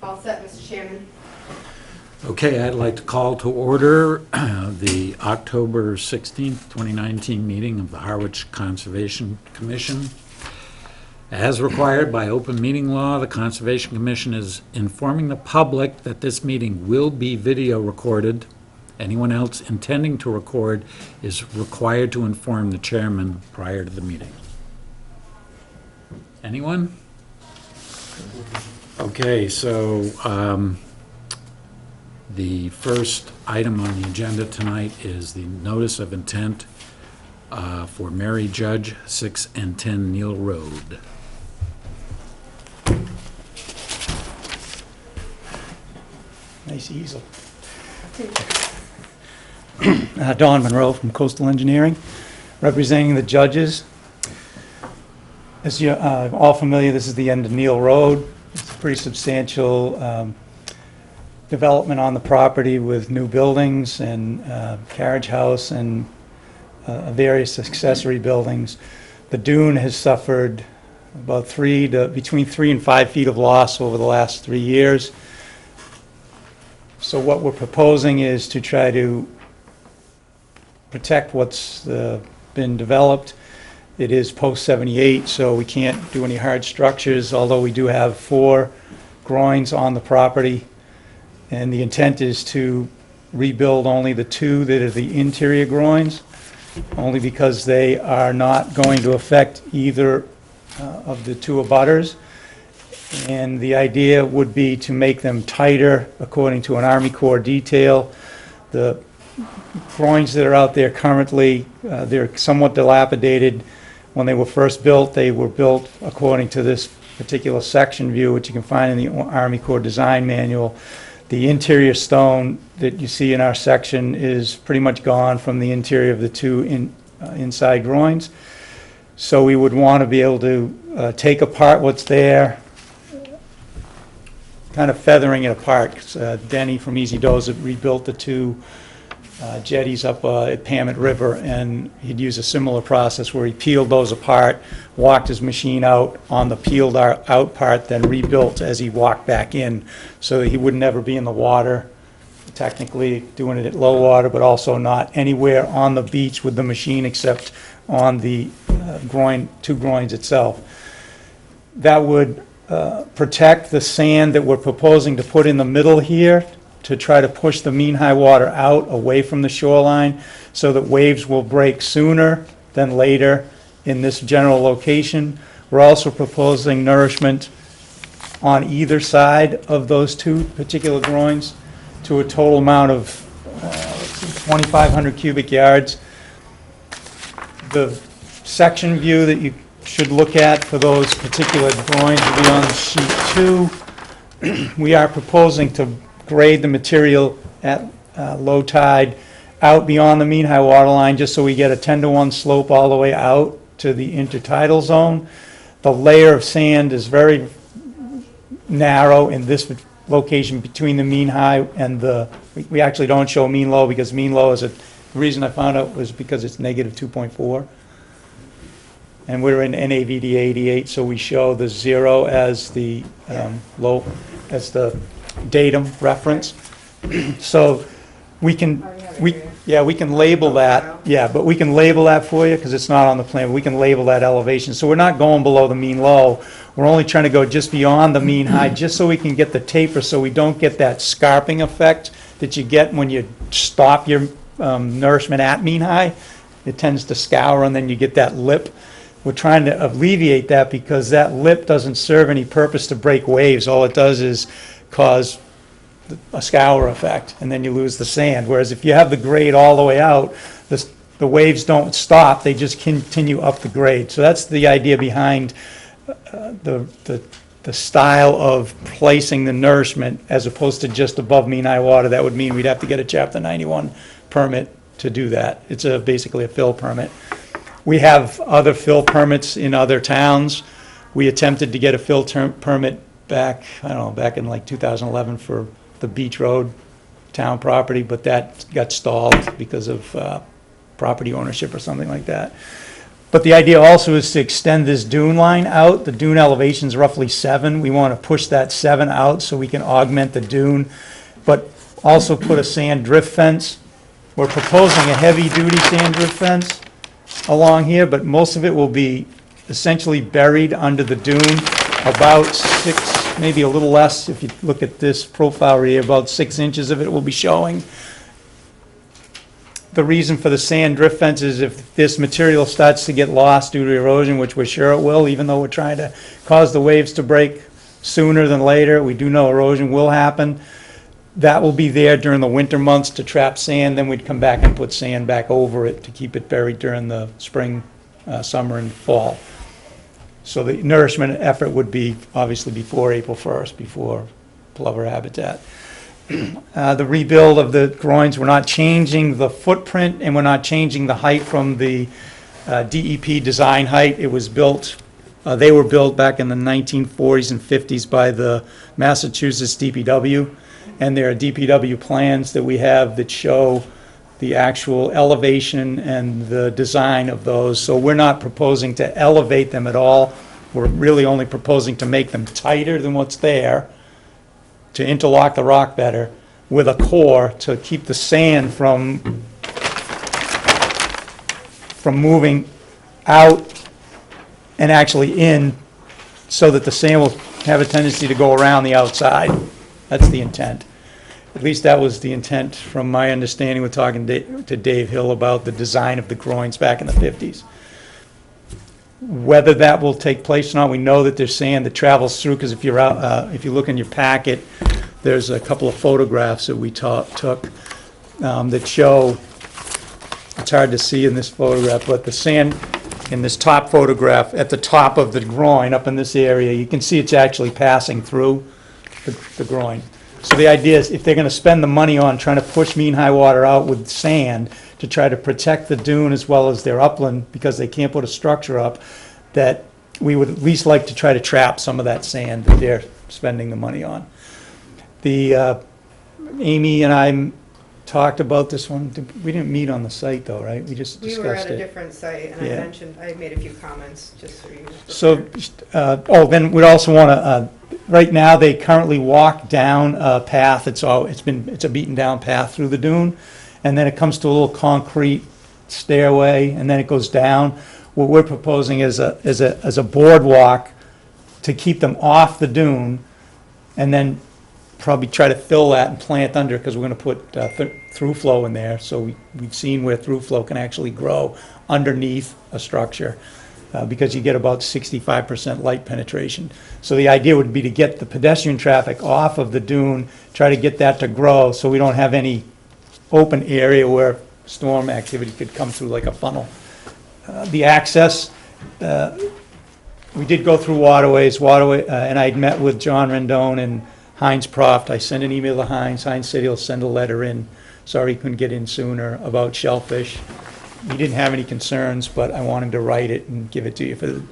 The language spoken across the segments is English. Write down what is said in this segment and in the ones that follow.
All set, Mr. Chairman. Okay, I'd like to call to order the October 16th, 2019 meeting of the Harwich Conservation Commission. As required by open meeting law, the Conservation Commission is informing the public that this meeting will be video recorded. Anyone else intending to record is required to inform the chairman prior to the meeting. Anyone? Okay, so the first item on the agenda tonight is the notice of intent for Mary Judge, 6 and 10 Neal Road. Nice easel. Don Munroe from Coastal Engineering, representing the judges. As you're all familiar, this is the end of Neal Road. It's a pretty substantial development on the property with new buildings and carriage house and various accessory buildings. The dune has suffered about between 3 and 5 feet of loss over the last 3 years. So what we're proposing is to try to protect what's been developed. It is post-78, so we can't do any hard structures, although we do have 4 groins on the property. And the intent is to rebuild only the 2 that are the interior groins, only because they are not going to affect either of the 2 abutters. And the idea would be to make them tighter according to an Army Corps detail. The groins that are out there currently, they're somewhat dilapidated. When they were first built, they were built according to this particular section view, which you can find in the Army Corps design manual. The interior stone that you see in our section is pretty much gone from the interior of the 2 inside groins. So we would want to be able to take apart what's there, kind of feathering it apart. Denny from Easy Does rebuilt the 2 jetties up at Pamet River, and he'd use a similar process where he peeled those apart, walked his machine out on the peeled out part, then rebuilt as he walked back in, so that he would never be in the water, technically doing it at low water, but also not anywhere on the beach with the machine except on the 2 groins itself. That would protect the sand that we're proposing to put in the middle here to try to push the mean high water out away from the shoreline so that waves will break sooner than later in this general location. We're also proposing nourishment on either side of those 2 particular groins to a total amount of 2,500 cubic yards. The section view that you should look at for those particular groins will be on sheet 2. We are proposing to grade the material at low tide out beyond the mean high water line, just so we get a 10-to-1 slope all the way out to the intertidal zone. The layer of sand is very narrow in this location between the mean high and we actually don't show mean low, because mean low is the reason I found out was because it's negative 2.4. And we're in NAVD 88, so we show the 0 as the low, as the datum reference. So we can label that, but we can label that for you because it's not on the plan. We can label that elevation. So we're not going below the mean low. We're only trying to go just beyond the mean high, just so we can get the taper, so we don't get that scarping effect that you get when you stop your nourishment at mean high. It tends to scour, and then you get that lip. We're trying to alleviate that because that lip doesn't serve any purpose to break waves. All it does is cause a scour effect, and then you lose the sand. Whereas if you have the grade all the way out, the waves don't stop, they just continue up the grade. So that's the idea behind the style of placing the nourishment as opposed to just above mean high water. That would mean we'd have to get a Chapter 91 permit to do that. It's basically a fill permit. We have other fill permits in other towns. We attempted to get a fill permit back in like 2011 for the Beach Road town property, but that got stalled because of property ownership or something like that. But the idea also is to extend this dune line out. The dune elevation is roughly 7. We want to push that 7 out so we can augment the dune, but also put a sand drift fence. We're proposing a heavy-duty sand drift fence along here, but most of it will be essentially buried under the dune, about 6, maybe a little less. If you look at this profile right here, about 6 inches of it will be showing. The reason for the sand drift fence is if this material starts to get lost due to erosion, which we're sure it will, even though we're trying to cause the waves to break sooner than later, we do know erosion will happen. That will be there during the winter months to trap sand, then we'd come back and put sand back over it to keep it buried during the spring, summer, and fall. So the nourishment effort would be obviously before April 1st, before plover habitat. The rebuild of the groins, we're not changing the footprint and we're not changing the height from the DEP design height. It was built, they were built back in the 1940s and 50s by the Massachusetts DPW. And there are DPW plans that we have that show the actual elevation and the design of those. So we're not proposing to elevate them at all. We're really only proposing to make them tighter than what's there, to interlock the rock better, with a core to keep the sand from moving out and actually in, so that the sand will have a tendency to go around the outside. That's the intent. At least that was the intent from my understanding with talking to Dave Hill about the design of the groins back in the 50s. Whether that will take place or not, we know that there's sand that travels through, because if you're out, if you look in your packet, there's a couple of photographs that we took that show, it's hard to see in this photograph, but the sand in this top photograph at the top of the groin up in this area, you can see it's actually passing through the groin. So the idea is if they're going to spend the money on trying to push mean high water out with sand to try to protect the dune as well as their upland, because they can't put a structure up, that we would at least like to try to trap some of that sand that they're spending the money on. The Amy and I talked about this one. We didn't meet on the site though, right? We just discussed it. We were at a different site, and Yeah. I made a few comments just so you. So, then we'd also want to, right now, they currently walk down a path. It's a beaten down path through the dune, and then it comes to a little concrete stairway, and then it goes down. What we're proposing is a boardwalk to keep them off the dune, and then probably try to fill that and plant under, because we're going to put through flow in there. So we've seen where through flow can actually grow underneath a structure. Because you get about 65% light penetration. So the idea would be to get the pedestrian traffic off of the dune, try to get that to grow so we don't have any open area where storm activity could come through like a funnel. The access, we did go through waterways, and I'd met with John Rendon and Heinz Proft. I sent an email to Heinz. Heinz said he'll send a letter in. Sorry he couldn't get in sooner, about shellfish. He didn't have any concerns, but I wanted to write it and give it to you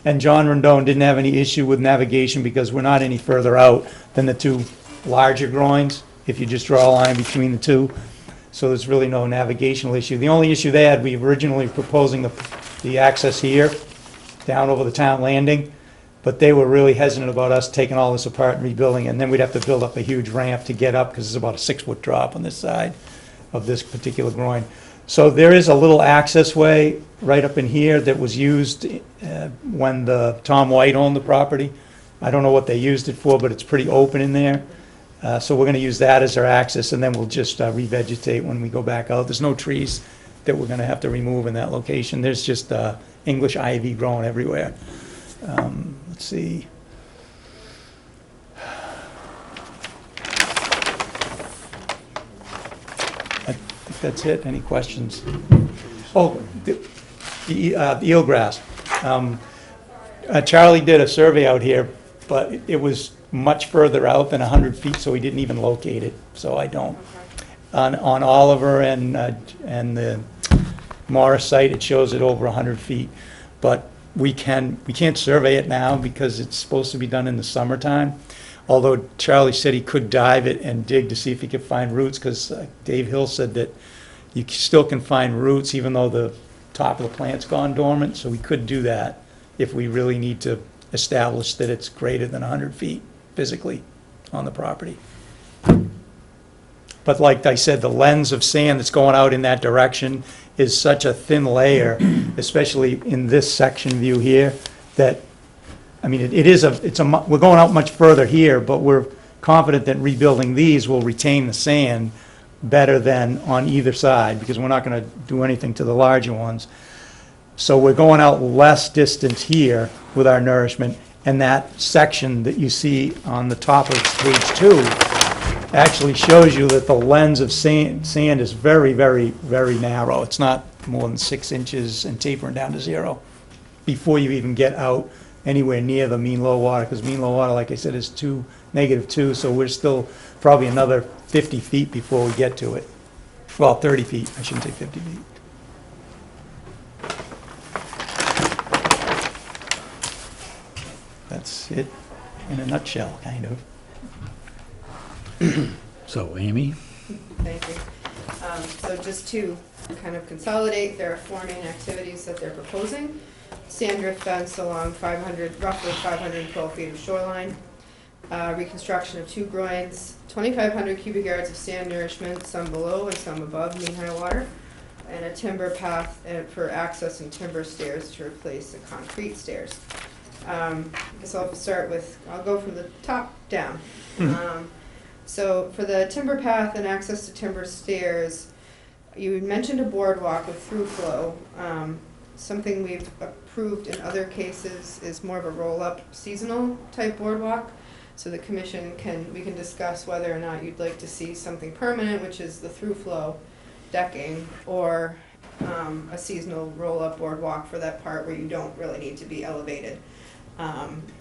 and John Rendon didn't have any issue with navigation because we're not any further out than the two larger groins, if you just draw a line between the two. So there's really no navigational issue. The only issue they had, we originally proposing the access here, down over the town landing, but they were really hesitant about us taking all this apart and rebuilding it, and then we'd have to build up a huge ramp to get up, because it's about a 6-foot drop on this side of this particular groin. So there is a little access way right up in here that was used when Tom White owned the property. I don't know what they used it for, but it's pretty open in there. So we're going to use that as our access, and then we'll just revegetate when we go back out. There's no trees that we're going to have to remove in that location. There's just English ivy growing everywhere. Let's see. That's it. Any questions? Oh, the eelgrass. Charlie did a survey out here, but it was much further out than 100 feet, so he didn't even locate it. So I don't. On Oliver and the Morris site, it shows it over 100 feet, but we can't survey it now because it's supposed to be done in the summertime. Although Charlie said he could dive it and dig to see if he could find roots, because Dave Hill said that you still can find roots even though the top of the plant's gone dormant, so we could do that if we really need to establish that it's greater than 100 feet physically on the property. But like I said, the lens of sand that's going out in that direction is such a thin layer, especially in this section view here, that, I mean, we're going out much further here, but we're confident that rebuilding these will retain the sand better than on either side, because we're not going to do anything to the larger ones. So we're going out less distance here with our nourishment, and that section that you see on the top of page 2 actually shows you that the lens of sand is very, very, very narrow. It's not more than 6 inches and tapering down to 0 before you even get out anywhere near the mean low water, because mean low water, like I said, is -2, so we're still probably another 50 feet before we get to it. Well, 30 feet, I shouldn't say 50 feet. That's it in a nutshell, kind of. So, Amy? Thank you. So just to kind of consolidate, there are 4 main activities that they're proposing. Sand drift fence along roughly 512 feet of shoreline. Reconstruction of 2 groins, 2,500 cubic yards of sand nourishment, some below and some above mean high water, and a timber path for access and timber stairs to replace the concrete stairs. I guess I'll go from the top down. So for the timber path and access to timber stairs, you mentioned a boardwalk with through flow. Something we've approved in other cases is more of a roll-up seasonal type boardwalk. So the commission we can discuss whether or not you'd like to see something permanent, which is the through flow decking, or a seasonal roll-up boardwalk for that part where you don't really need to be elevated.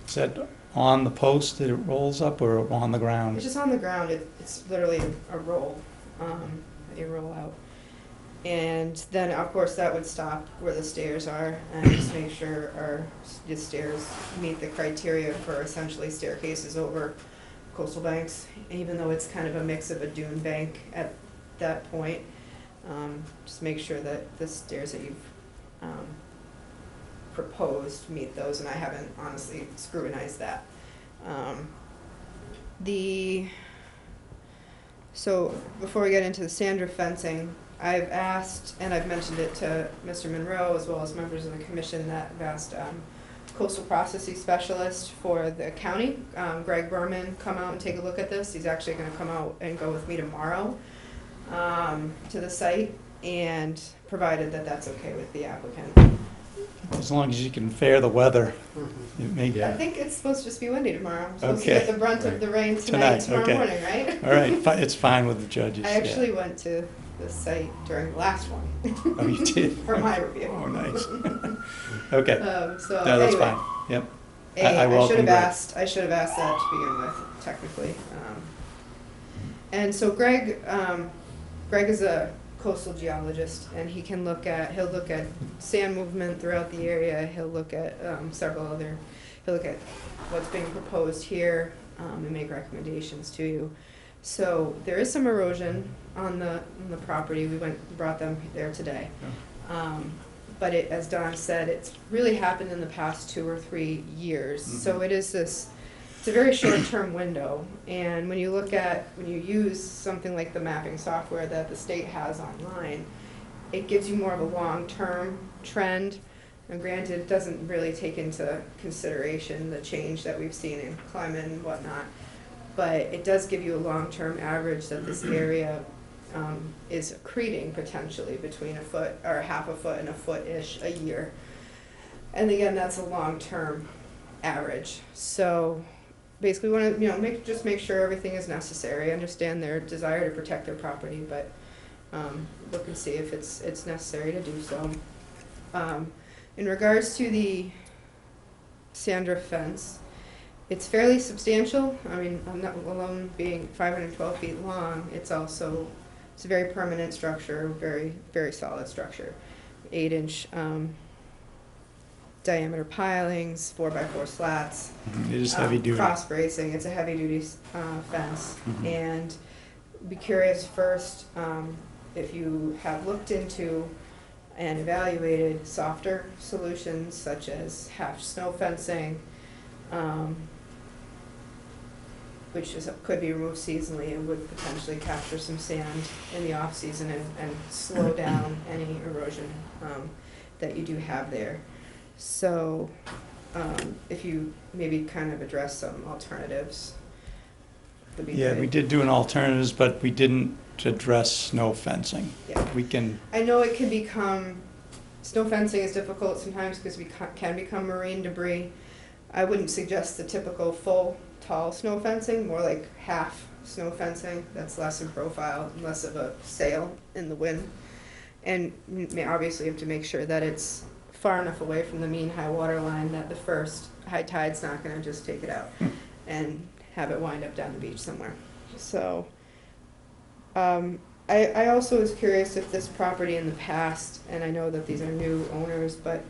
Is that on the post that it rolls up, or on the ground? It's just on the ground. It's literally a roll that you roll out. And then, of course, that would stop where the stairs are and just make sure the stairs meet the criteria for essentially staircases over coastal banks, even though it's kind of a mix of a dune bank at that point. Just make sure that the stairs that you've proposed meet those, and I haven't honestly scrutinized that. So before we get into the sand drift fencing, I've asked, and I've mentioned it to Mr. Munroe as well as members of the commission, that I've asked coastal processing specialist for the county, Greg Berman, come out and take a look at this. He's actually going to come out and go with me tomorrow to the site, and provided that that's okay with the applicant. As long as you can fare the weather. It may, I think it's supposed to just be windy tomorrow. I'm supposed Okay. to get the brunt of the rain tomorrow okay. morning, right? All right, it's fine with the judges. I actually went to the site during the last one. Oh, you did? For my review. Oh, nice. Okay. So No, that's anyway, fine. Yep. I welcome should have Greg. asked. I should have asked that to begin with, technically. And so Greg is a coastal geologist, and he'll look at sand movement throughout the area. He'll look at he'll look at what's being proposed here and make recommendations to you. So there is some erosion on the property. We brought them there today. But as Don said, it's really happened in the past 2 or 3 years. Mm-hmm. So it's a very short-term window. And when you use something like the mapping software that the state has online, it gives you more of a long-term trend. And granted, it doesn't really take into consideration the change that we've seen in climate and whatnot, but it does give you a long-term average that this area is accreting potentially between a foot or half a foot and a foot-ish a year. And again, that's a long-term average. So basically, we want to just make sure everything is necessary. I understand their desire to protect their property, but look and see if it's necessary to do so. In regards to the sand drift fence, it's fairly substantial. I mean, not alone being 512 feet long, it's a very permanent structure, very, very solid structure. 8-inch diameter pilings, 4x4 slats. It is heavy duty. Cross bracing. It's a heavy duty fence. Mm-hmm. And be curious first if you have looked into and evaluated softer solutions such as half snow fencing, which could be removed seasonally and would potentially capture some sand in the off-season and slow down any erosion that you do have there. So if you maybe kind of address some alternatives, would be Yeah, good. we did do an alternatives, but we didn't address snow fencing. Yeah. We can, I know it can become, snow fencing is difficult sometimes because we can become marine debris. I wouldn't suggest the typical full tall snow fencing, more like half snow fencing. That's less in profile, less of a sail in the wind. And you may obviously have to make sure that it's far enough away from the mean high water line that the first high tide's not gonna just take it out and have it wind up down the beach somewhere. So, I also was curious if this property in the past, and I know that these are new owners, but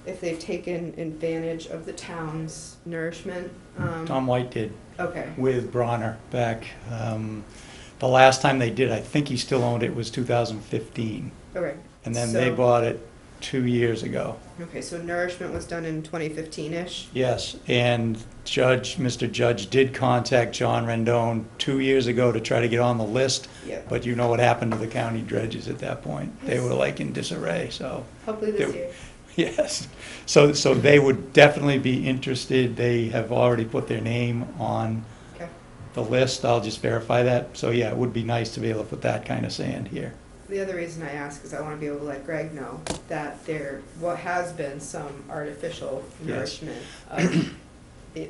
if they've taken advantage of the town's nourishment. Tom White did Okay, with Bronner back. The last time they did, I think he still owned it, was 2015. okay. And then they So- bought it 2 years ago. Okay, so nourishment was done in 2015-ish? Yes, and Mr. Judge did contact John Rendon 2 years ago to try to get on the list, Yep. but you know what happened to the county dredges at that point. They were like in disarray, so, Hopefully this year. yes. So they would definitely be interested. They have already put their name on Okay. the list. I'll just verify that. So yeah, it would be nice to be able to put that kind of sand here. The other reason I ask is I want to be able to let Greg know that there, what has been some artificial Yes. nourishment of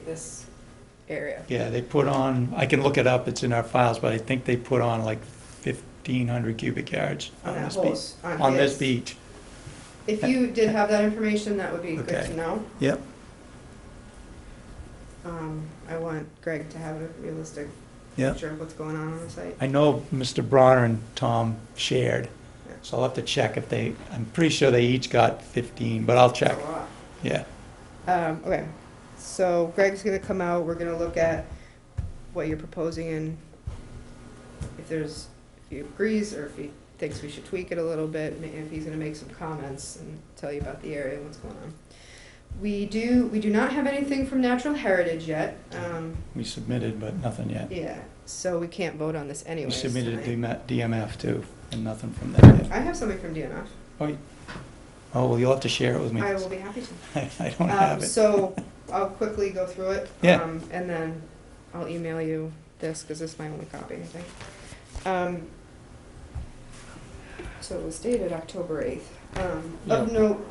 this area. Yeah, they put on, I can look it up, it's in our files, but I think they put on like 1,500 cubic yards On on that this whole, beach. on On this his. beach. If you did have that information, that would be good Okay. to know. Yep. I want Greg to have a realistic Yep. picture of what's going on the site. I know Mr. Bronner and Tom shared, Yeah. so I'll have to check if they, I'm pretty sure they each got 15, but I'll check. That's a lot. Yeah. Okay, so Greg's gonna come out, we're gonna look at what you're proposing and if he agrees or if he thinks we should tweak it a little bit, if he's gonna make some comments and tell you about the area and what's going on. We do not have anything from Natural Heritage yet, We submitted, but nothing yet. yeah, so we can't vote on this We anyways submitted tonight. DMF too, and nothing from them yet. I have something from DNF. Oh, well, you'll have to share it with me. I will be happy to. I don't have it. So I'll quickly go through it. Yeah. And then I'll email you this, because this is my only copy, I think. So it was dated October 8th. Of Yeah. note,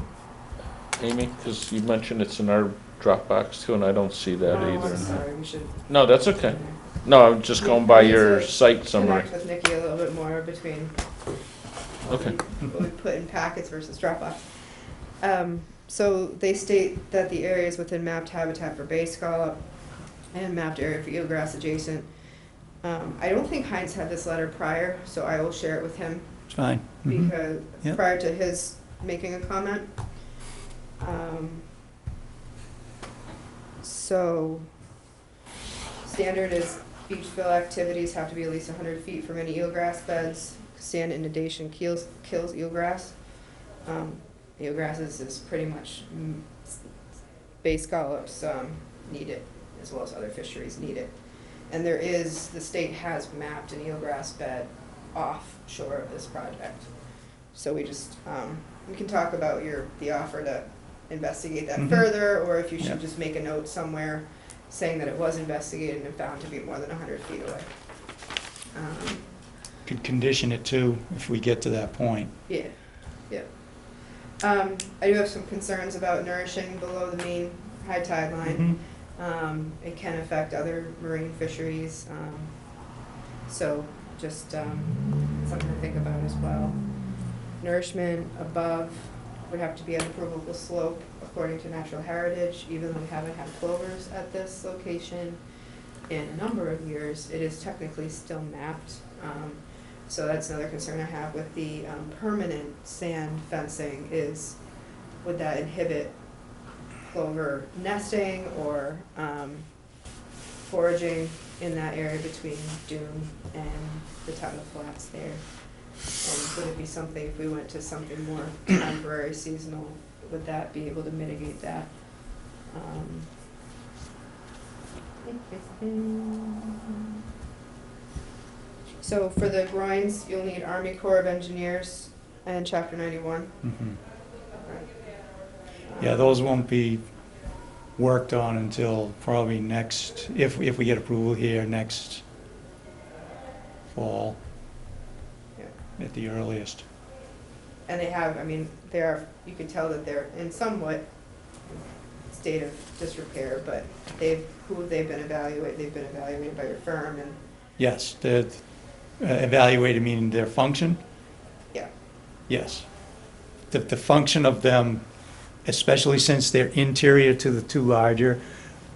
Amy, because you mentioned it's in our Dropbox too, and I don't see that oh, either. I'm sorry, we should. No, that's okay. No, I'm just going by your site summary. Connect with Nikki a little bit more between Okay. what we put in packets versus Dropbox. So they state that the areas within mapped habitat for bay scallop and mapped area for eelgrass adjacent. I don't think Heinz had this letter prior, so I will share it with him It's fine. Mhm. because Yep. prior to his making a comment. So standard is beach fill activities have to be at least 100 feet from any eelgrass beds. Sand inundation kills eelgrass. Eelgrass is pretty much, bay scallops need it, as well as other fisheries need it. And the state has mapped an eelgrass bed offshore of this project. So we just, we can talk about the offer to investigate that Mhm. further, or if you Yeah. should just make a note somewhere saying that it was investigated and found to be more than 100 feet away. Could condition it too, if we get to that point. Yeah, yeah. I do have some concerns about nourishing below the mean high tide line. It can affect other marine fisheries, so just something to think about as well. Nourishment above would have to be an approvable slope according to Natural Heritage, even though we haven't had plovers at this location in a number of years, it is technically still mapped. So that's another concern I have with the permanent sand fencing is, would that inhibit plover nesting or foraging in that area between Dune and the tidal flats there? And would it be something, if we went to something more temporary, seasonal, would that be able to mitigate that? So for the groins, you'll need Army Corps of Engineers and Chapter 91. Mhm. Yeah, those won't be worked on until probably next, if we get approval here, next fall Yeah. at the earliest. And they have, I mean, they're, you can tell that they're in somewhat state of disrepair, but they've been evaluated by your firm, and Yes, the evaluated meaning their function? yeah. Yes. The function of them, especially since they're interior to the two larger,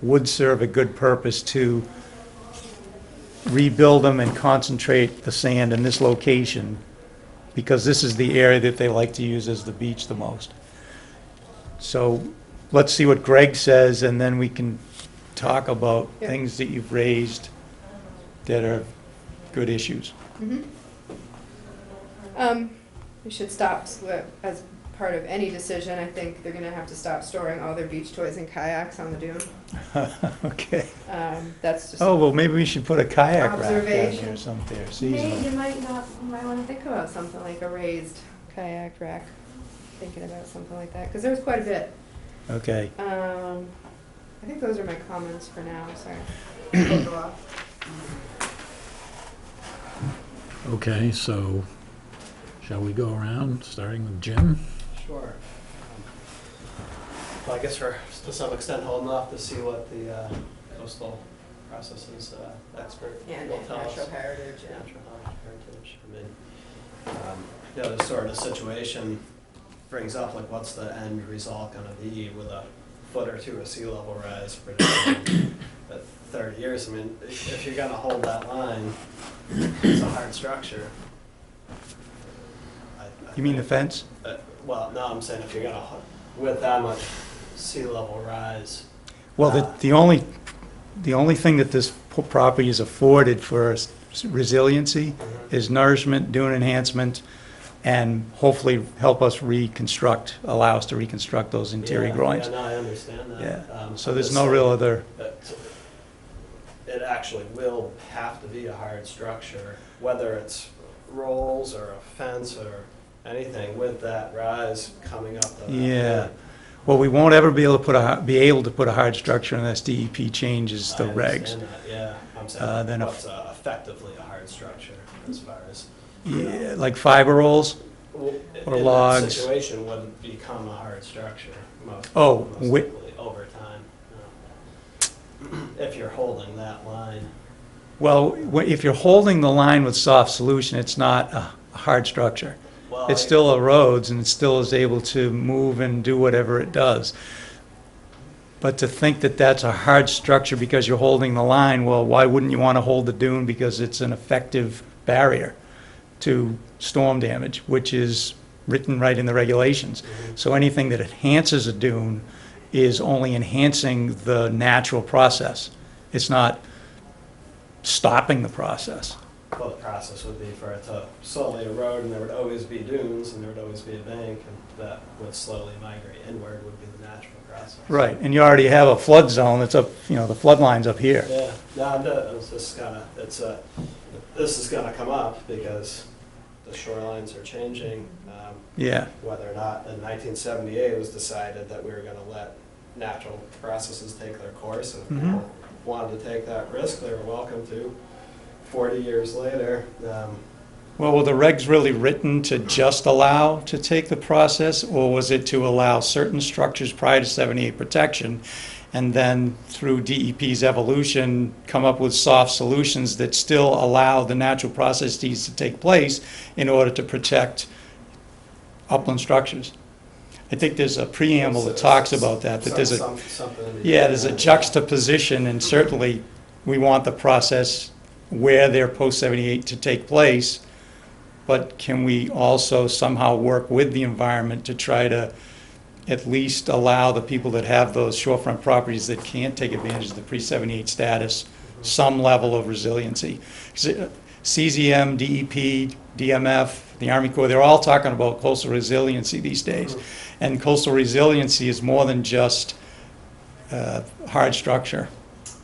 would serve a good purpose to rebuild them and concentrate the sand in this location, because this is the area that they like to use as the beach the most. So let's see what Greg says, and then we can talk about Yeah. things that you've raised that are good issues. Mhm. We should stop, as part of any decision, I think they're gonna have to stop storing all their beach toys and kayaks on the dune. Okay. That's just. Oh, well, maybe we should put a kayak rack down there Observation. or something there, You seasonal. might wanna think about something like a raised kayak rack, thinking about something like that, cause there's quite a bit. Okay. I think those are my comments for now, sorry. I'll go off. Okay, so shall we go around, starting with Jim? Sure. Well, I guess we're to some extent holding off to see what the coastal processes expert And will tell us. natural heritage, yeah. Natural heritage. I mean, you know, this sort of situation brings up like what's the end result gonna be with a foot or two of sea level rise predicted at 30 years. I mean, if you're gonna hold that line, it's a hard structure. I You mean the think- fence? Well, no, I'm saying if you're gonna, with that much sea level rise. Well, the only thing that this property is afforded for resiliency is nourishment, dune enhancement, and hopefully help us allow us to reconstruct those interior Yeah, groins. Yeah, no, I understand that. Yeah, so I'm there's just no real saying other, that it actually will have to be a hard structure, whether it's rolls or a fence or anything with that rise coming up. To that yeah. point. Well, we won't ever be able to put a hard structure unless DEP changes the I regs. understand that, yeah, I'm Then saying a- what's effectively a hard structure as far as. Yeah, like fiber rolls? Well, Or in logs. that situation would become a hard structure most Oh, likely over time. If you're holding that line. Well, if you're holding the line with soft solution, it's not a hard structure. Well, It still erodes and it still is able to move and do whatever it does. But to think that that's a hard structure because you're holding the line, well, why wouldn't you want to hold the dune? Because it's an effective barrier to storm damage, which is written right in the regulations. So anything that enhances a dune is only enhancing the natural process. It's not stopping the process. Well, the process would be for it to slowly erode, and there would always be dunes, and there would always be a bank, and that would slowly migrate inward would be the natural process. Right, and you already have a flood zone that's up, the flood line's up here. Yeah, no, it's just this is gonna come up because the shorelines are changing. Yeah, Whether or not in 1978 it was decided that we were gonna let natural processes take their course, and if Mhm. people wanted to take that risk, they were welcome to. 40 years later, well, were the regs really written to just allow to take the process, or was it to allow certain structures prior to 78 protection, and then through DEP's evolution, come up with soft solutions that still allow the natural processes to take place in order to protect upland structures? I think there's a preamble that talks about that there's a, something in the- yeah, there's a juxtaposition, and certainly we want the process where they're post-78 to take place, but can we also somehow work with the environment to try to at least allow the people that have those shorefront properties that can't take advantage of the pre-78 status some level of resiliency? 'Cause CZM, DEP, DMF, the Army Corps, they're all talking about coastal resiliency these days. And coastal resiliency is more than just hard structure.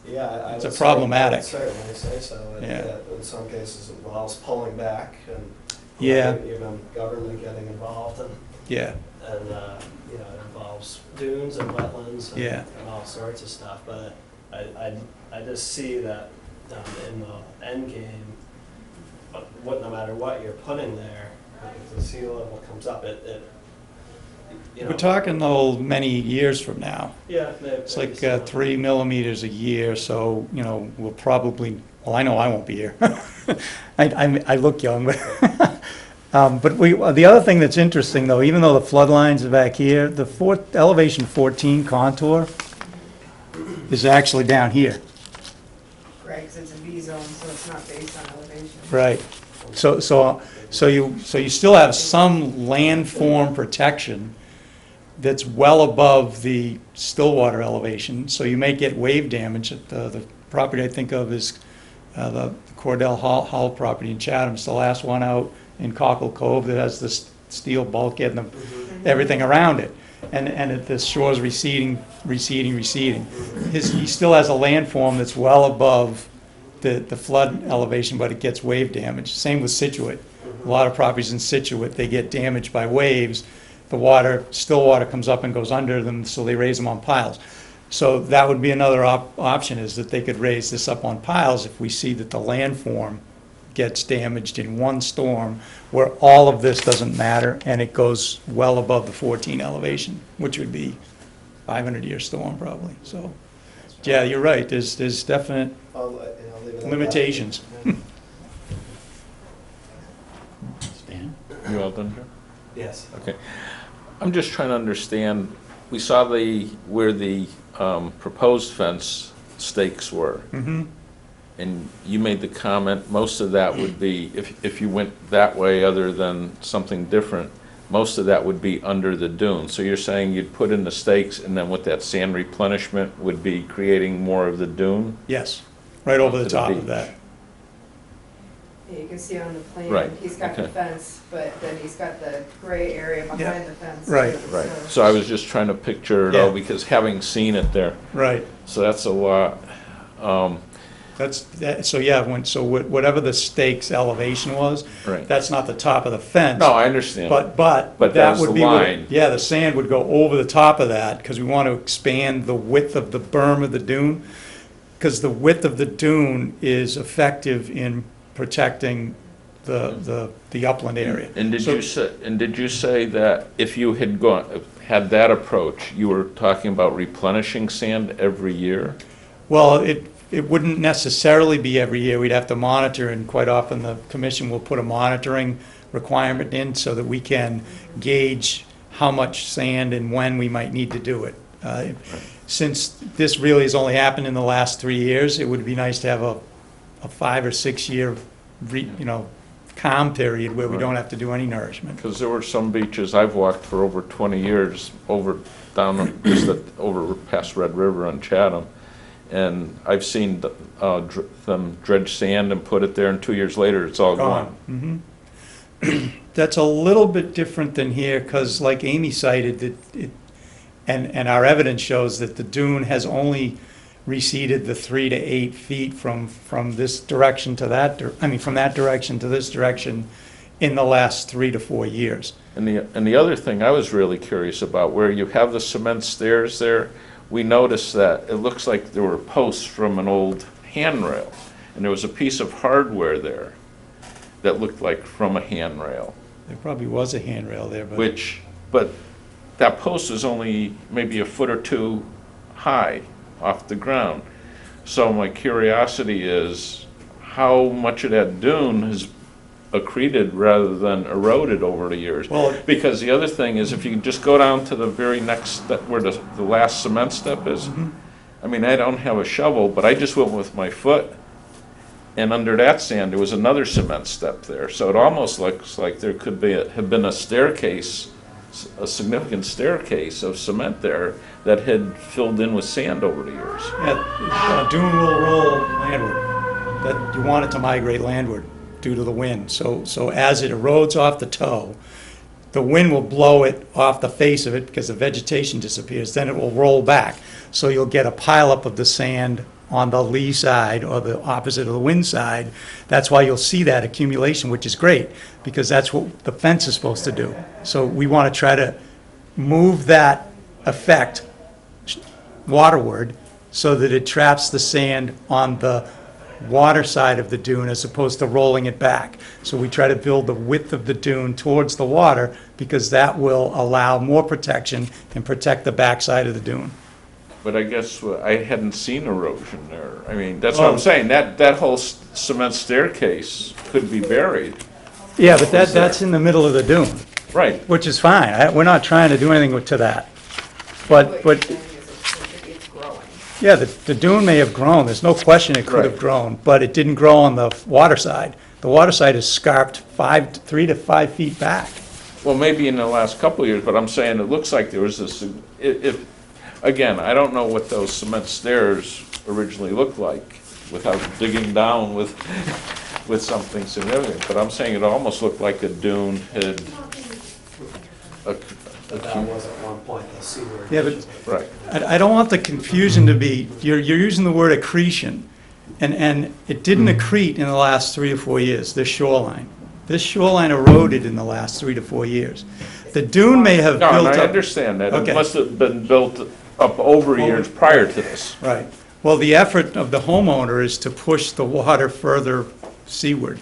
Yeah, I It's would a problematic. certainly say so. Yeah. In some cases, it involves pulling back and Yeah. even government getting involved, and Yeah, you know, it involves dunes and wetlands and, Yeah. and all sorts of stuff. But I just see that in the end game, no matter what you're putting there, if the sea level comes up, it you know. we're talking though many years from now. Yeah, maybe, It's like 3 millimeters a year, so, you know, we'll probably, well, I know I won't be here. I look young, but, the other thing that's interesting though, even though the flood lines are back here, the elevation 14 contour is actually down here. Right, 'cause it's a B zone, so it's not based on elevation. Right. So you still have some landform protection that's well above the stillwater elevation, so you may get wave damage. The property I think of is the Cordell Hall property in Chatham. It's the last one out in Cockle Cove that has the steel bulkhead and everything around it. And the shore's receding. He still has a landform that's well above the flood elevation, but it gets wave damage. Same with Situate. A lot of properties in Situate, they get damaged by waves. The still water comes up and goes under them, so they raise them on piles. So that would be another option, is that they could raise this up on piles if we see that the landform gets damaged in one storm, where all of this doesn't matter, and it goes well above the 14 elevation, which would be 500-year storm probably. So, yeah, you're right, there's definite I'll leave it at that. limitations. Stan? You all done, Joe? Yes. Okay. I'm just trying to understand, we saw where the proposed fence stakes were. Mm-hmm. And you made the comment, most of that would be, if you went that way other than something different, most of that would be under the dune. So you're saying you'd put in the stakes, and then with that sand replenishment would be creating more of the dune? Yes, right over the To the top of beach. that. Yeah, you can see on the plan, Right, he's got the okay. fence, but then he's got the gray area Yeah, behind the fence. right, too, Right. So I was just trying to picture it all, Yeah. because having seen it there, Right. so that's a lot. Whatever the stakes elevation was, Right. that's not the top of the fence. No, I understand. But But that that's would the be, where- line. yeah, the sand would go over the top of that, because we want to expand the width of the berm of the dune, because the width of the dune is effective in protecting the upland area. And did So- you say that if you had that approach, you were talking about replenishing sand every year? Well, it wouldn't necessarily be every year. We'd have to monitor, and quite often the commission will put a monitoring requirement in so that we can gauge how much sand and when we might need to do it. Since this really has only happened in the last 3 years, it would be nice to have a 5 or 6 year, calm period where we Right. don't have to do any nourishment. Because there were some beaches I've walked for over 20 years, over past Red River on Chatham, and I've seen them dredge sand and put it there, and 2 years later, it's all gone. Mhm. That's a little bit different than here, because like Amy cited, and our evidence shows that the dune has only receded the 3 to 8 feet from this direction to from that direction to this direction in the last 3 to 4 years. And the other thing I was really curious about, where you have the cement stairs there, we noticed that it looks like there were posts from an old handrail, and there was a piece of hardware there that looked like from a handrail, There probably was a handrail there, but but that post is only maybe a foot or two high off the ground. So my curiosity is, how much of that dune has accreted rather than eroded over the years? Well- Because the other thing is, if you just go down to the very next step, where the last cement step is, Mm-hmm. I mean, I don't have a shovel, but I just went with my foot, and under that sand, there was another cement step there. So it almost looks like there could have been a staircase, a significant staircase of cement there that had filled in with sand over the years. yeah, dune will roll landward. That, you want it to migrate landward. due to the wind. So as it erodes off the toe, the wind will blow it off the face of it because the vegetation disappears, then it will roll back. So you'll get a pileup of the sand on the lee side or the opposite of the wind side. That's why you'll see that accumulation, which is great, because that's what the fence is supposed to do. So we want to try to move that effect waterward so that it traps the sand on the water side of the dune as opposed to rolling it back. So we try to build the width of the dune towards the water because that will allow more protection and protect the backside of the dune. But I guess I hadn't seen erosion there. I mean, that's what I'm saying, that whole cement staircase could be buried. Yeah, but that's in the middle of the dune, Right. which is fine. We're not trying to do anything to that. But What you're saying is it's growing. yeah, the dune may have grown, there's no question it could have Right. grown, but it didn't grow on the water side. The water side is scarped 3 to 5 feet back. Well, maybe in the last couple of years, but I'm saying it looks like there was this, again, I don't know what those cement stairs originally looked like without digging down with, with something significant, but I'm saying it almost looked like a dune had, But that was at one point the seaward. Yeah, but- right. I don't want the confusion to be, you're using the word accretion, and it didn't accrete in the last 3 to 4 years, this shoreline. This shoreline eroded in the last 3 to 4 years. The dune may have No, built and up. I understand that. Okay. It must have been built up over years prior to this. Right. Well, the effort of the homeowner is to push the water further seaward.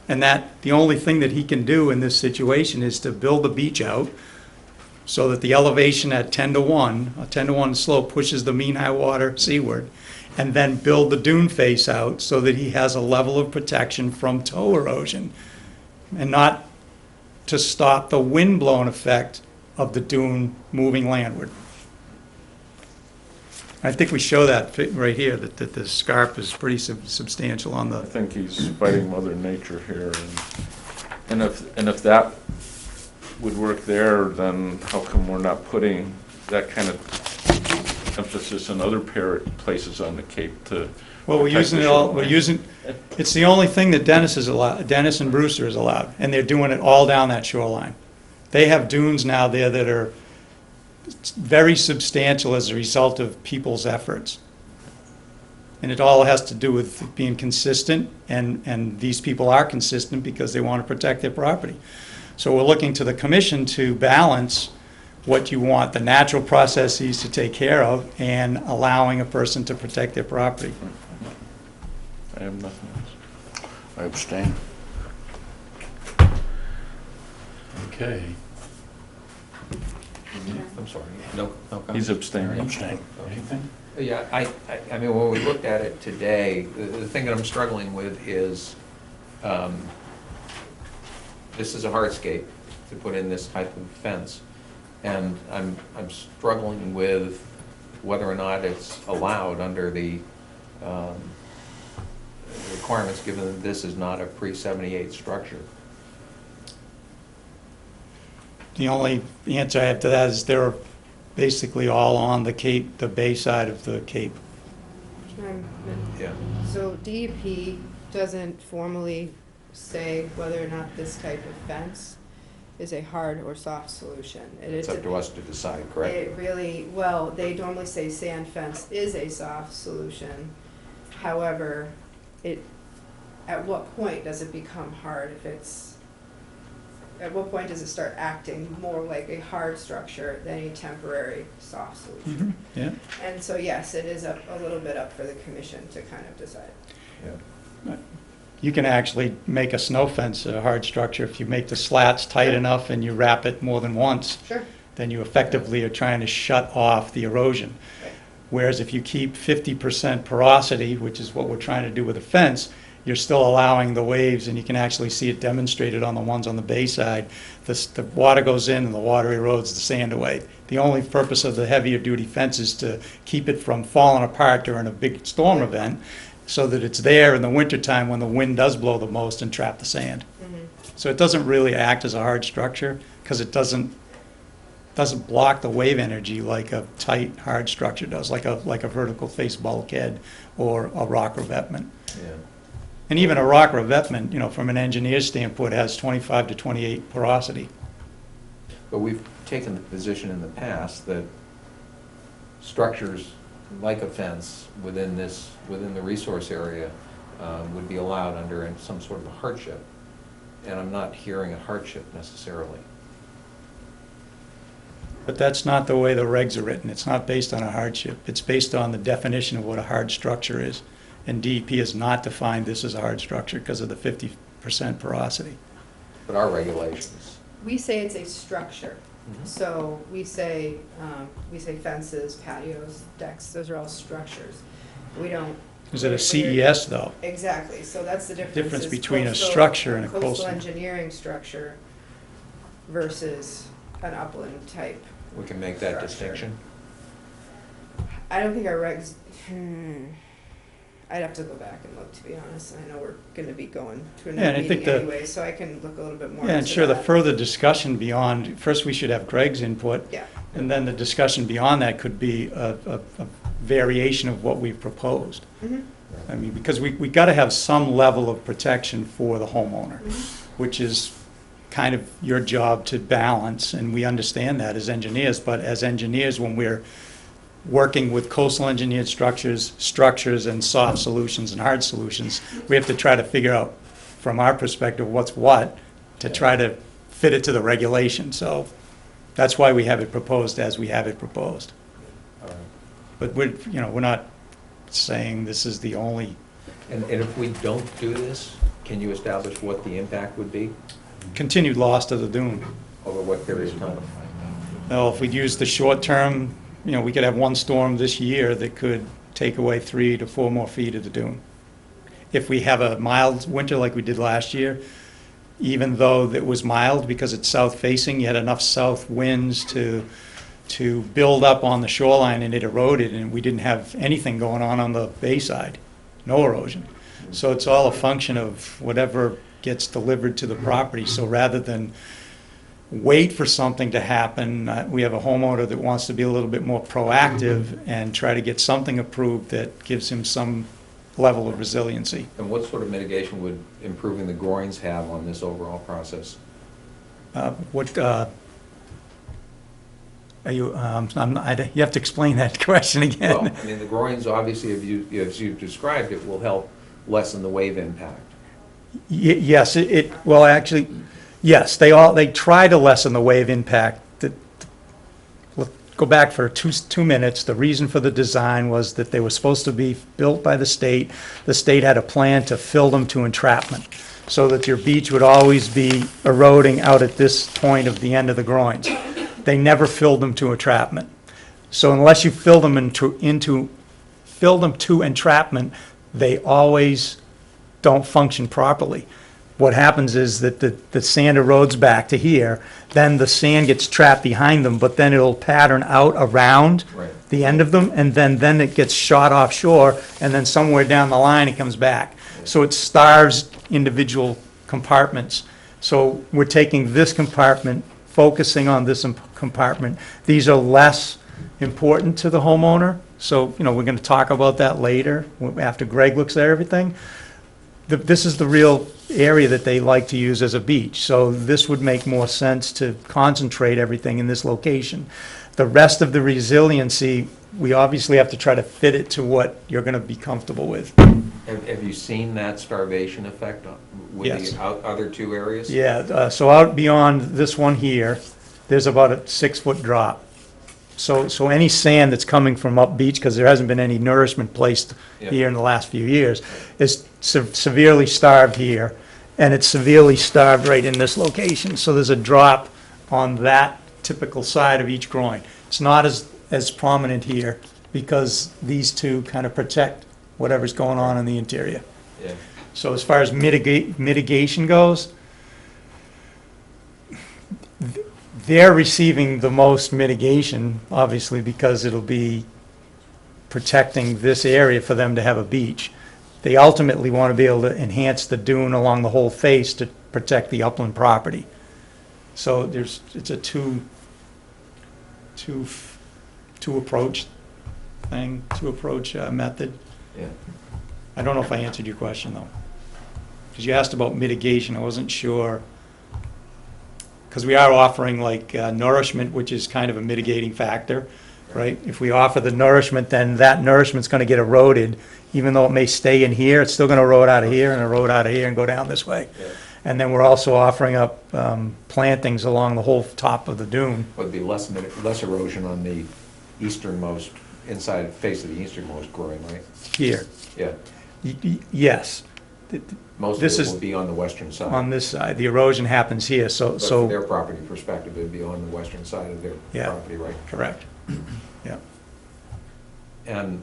And the only thing that he can do in this situation is to build the beach out so that the elevation at 10 to 1, a 10 to 1 slope pushes the mean high water seaward, and then build the dune face out so that he has a level of protection from toe erosion, and not to stop the wind-blown effect of the dune moving landward. I think we show that right here, that the scarp is pretty substantial on I the, think he's fighting Mother Nature here, and if that would work there, then how come we're not putting that kind of emphasis in other places on the Cape to? well, we're protect using the it all, shoreline? we're using, it's the only thing that Dennis and Brewster is allowed, and they're doing it all down that shoreline. They have dunes now there that are very substantial as a result of people's efforts. And it all has to do with being consistent, and these people are consistent because they want to protect their property. So we're looking to the commission to balance what you want, the natural processes to take care of, and allowing a person to protect their property. I have nothing else. I abstain. Okay. I'm sorry, no comment? He's abstaining. Abstain. Anything? Yeah, I mean, when we looked at it today, the thing that I'm struggling with is, this is a hardscape to put in this type of fence, and I'm struggling with whether or not it's allowed under the requirements, given that this is not a pre-78 structure. The only answer I have to that is they're basically all on the Cape, the bay side of the Cape. Yeah. So DEP doesn't formally say whether or not this type of fence is a hard or soft solution. It's up to us to decide, correct? It really, well, they normally say sand fence is a soft solution. However, at what point does it become hard at what point does it start acting more like a hard structure than a temporary soft solution? Yeah. And so, yes, it is a little bit up for the commission to kind of decide. Yeah. You can actually make a snow fence a hard structure if you make the slats tight enough and you wrap it more than once. Sure. Then you effectively are trying to shut off the erosion. Right. Whereas if you keep 50% porosity, which is what we're trying to do with a fence, you're still allowing the waves, and you can actually see it demonstrated on the ones on the bay side. The water goes in and the water erodes the sand away. The only purpose of the heavier duty fence is to keep it from falling apart during a big storm event, so that it's there in the wintertime when the wind does blow the most and trap the sand. So it doesn't really act as a hard structure, because it doesn't block the wave energy like a tight, hard structure does, like a vertical face bulkhead or a rock revetment. Yeah. And even a rock revetment, from an engineer's standpoint, has 25 to 28 porosity. But we've taken the position in the past that structures like a fence within the resource area would be allowed under some sort of a hardship. And I'm not hearing a hardship necessarily. But that's not the way the regs are written. It's not based on a hardship. It's based on the definition of what a hard structure is. And DEP has not defined this as a hard structure because of the 50% porosity. But our regulations, We say it's a structure. Mhm. So we say fences, patios, decks, those are all structures. We don't. Is it a we're- CES, though? Exactly, so that's the difference. Difference is between a coastal- structure and a coastal coastal. engineering structure versus an upland type. we can make that Structure. distinction. I don't think our regs, I'd have to go back and look, to be honest. I know we're gonna be going to Yeah, and another I think meeting the- anyway, so I can look a little bit more Yeah, and into sure, the that. further discussion beyond, first we should have Greg's input. Yeah. And then the discussion beyond that could be a variation of what we've proposed. Mhm. I mean, because we got to have some level of protection for the homeowner, Mhm. which is kind of your job to balance, and we understand that as engineers, but as engineers, when we're working with coastal engineered structures and soft solutions and hard solutions, we have to try to figure out, from our perspective, what's what, to try to fit it to the regulation. So that's why we have it proposed as we have it proposed. All right. But we're not saying this is the only, And if we don't do this, can you establish what the impact would be continued loss to the dune. over what period of time? Now, if we'd use the short term, we could have one storm this year that could take away 3 to 4 more feet of the dune. If we have a mild winter like we did last year, even though it was mild because it's south facing, you had enough south winds to build up on the shoreline, and it eroded, and we didn't have anything going on the bay side, no erosion. So it's all a function of whatever gets delivered to the property. So rather than wait for something to happen, we have a homeowner that wants to be a little bit more proactive and try to get something approved that gives him some level of resiliency. And what sort of mitigation would improving the groins have on this overall process? You have to explain that question Well, again. I mean, the groins, obviously, as you've described, it will help lessen the wave impact. Yes, well, actually, yes, they try to lessen the wave impact. Let's go back for 2 minutes. The reason for the design was that they were supposed to be built by the state. The state had a plan to fill them to entrapment, so that your beach would always be eroding out at this point of the end of the groins. They never filled them to entrapment. So unless you fill them to entrapment, they always don't function properly. What happens is that the sand erodes back to here, then the sand gets trapped behind them, but then it'll pattern out around Right. the end of them, and then it gets shot offshore, and then somewhere down the line it comes back. So it starves individual compartments. So we're taking this compartment, focusing on this compartment. These are less important to the homeowner, so, we're gonna talk about that later, after Greg looks at everything. This is the real area that they like to use as a beach, so this would make more sense to concentrate everything in this location. The rest of the resiliency, we obviously have to try to fit it to what you're gonna be comfortable with. Have you seen that starvation effect with Yes. the other two areas? Yeah, so out beyond this one here, there's about a 6-foot drop. So any sand that's coming from up beach, because there hasn't been any nourishment placed Yeah. here in the last few years, is severely starved here, and it's severely starved right in this location. So there's a drop on that typical side of each groin. It's not as prominent here, because these two kind of protect whatever's going on in the interior. Yeah. So as far as mitigation goes, they're receiving the most mitigation, obviously, because it'll be protecting this area for them to have a beach. They ultimately want to be able to enhance the dune along the whole face to protect the upland property. So it's a two approach thing, two approach method. Yeah. I don't know if I answered your question, though. because you asked about mitigation, I wasn't sure. Because we are offering like nourishment, which is kind of a mitigating factor, right? If we offer the nourishment, then that nourishment's gonna get eroded, even though it may stay in here, it's still gonna erode out of here and erode out of here and go down this way. Yeah. And then we're also offering up plantings along the whole top of the dune. Would be less erosion on the easternmost, inside face of the easternmost groin, right? Here. Yeah. Yes, Most This of is it will be on the western side. on this side, the erosion happens here, so, But from their so, property perspective, it'd be on the western side of their Yeah. property, right? correct. Yeah. And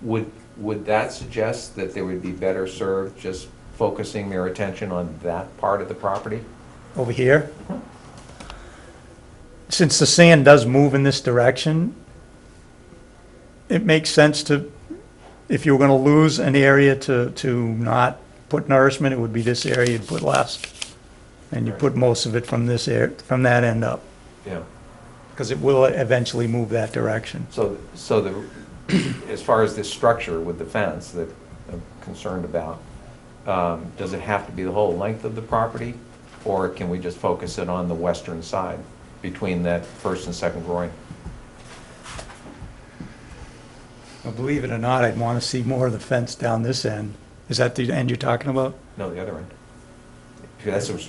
would that suggest that they would be better served just focusing their attention on that part of the property? Over here. Since the sand does move in this direction, it makes sense to, if you were gonna lose an area to not put nourishment, it would be this area, you'd put less. And you put most of it from this from that end up, Yeah. because it will eventually move that direction. So as far as this structure with the fence that I'm concerned about, does it have to be the whole length of the property? Or can we just focus it on the western side between that first and second groin? Well, believe it or not, I'd wanna see more of the fence down this end. Is that the end you're talking about? No, the other end.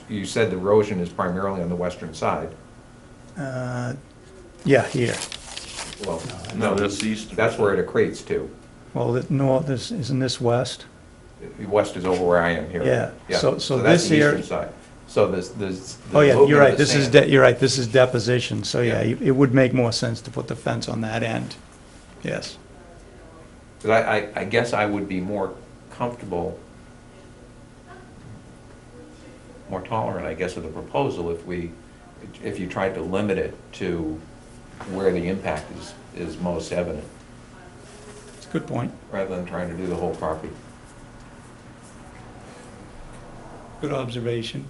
You said the erosion is primarily on the western side. Yeah, here. Well, No, this east. that's where it accretes to. Well, isn't this west? West is over where I am here. Yeah, so that's this the here- eastern side. So this. Oh, yeah, you're right, sand. you're right, this is deposition, so yeah, Yeah. it would make more sense to put the fence on that end. Yes. But I guess I would be more comfortable, more tolerant, I guess, of the proposal if you tried to limit it to where the impact is most evident, It's a good point. rather than trying to do the whole property. Good observation.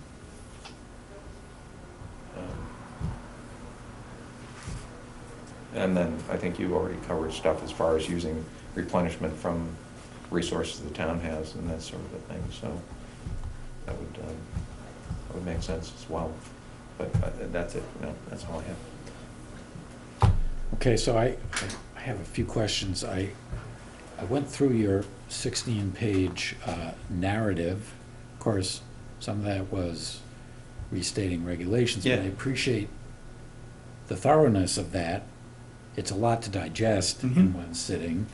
And then I think you already covered stuff as far as using replenishment from resources the town has and that sort of a thing, so that would make sense as well. But that's it, no, that's all I have. Okay, so I have a few questions. I went through your 16-page narrative. Of course, some of that was restating regulations, but I Yeah. appreciate the thoroughness of that. It's a lot to digest in Mhm. one sitting.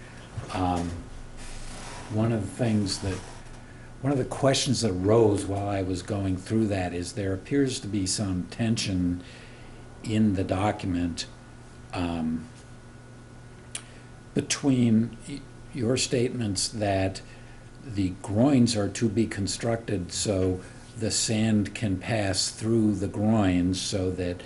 One of the questions that arose while I was going through that is there appears to be some tension in the document between your statements that the groins are to be constructed so the sand can pass through the groins so that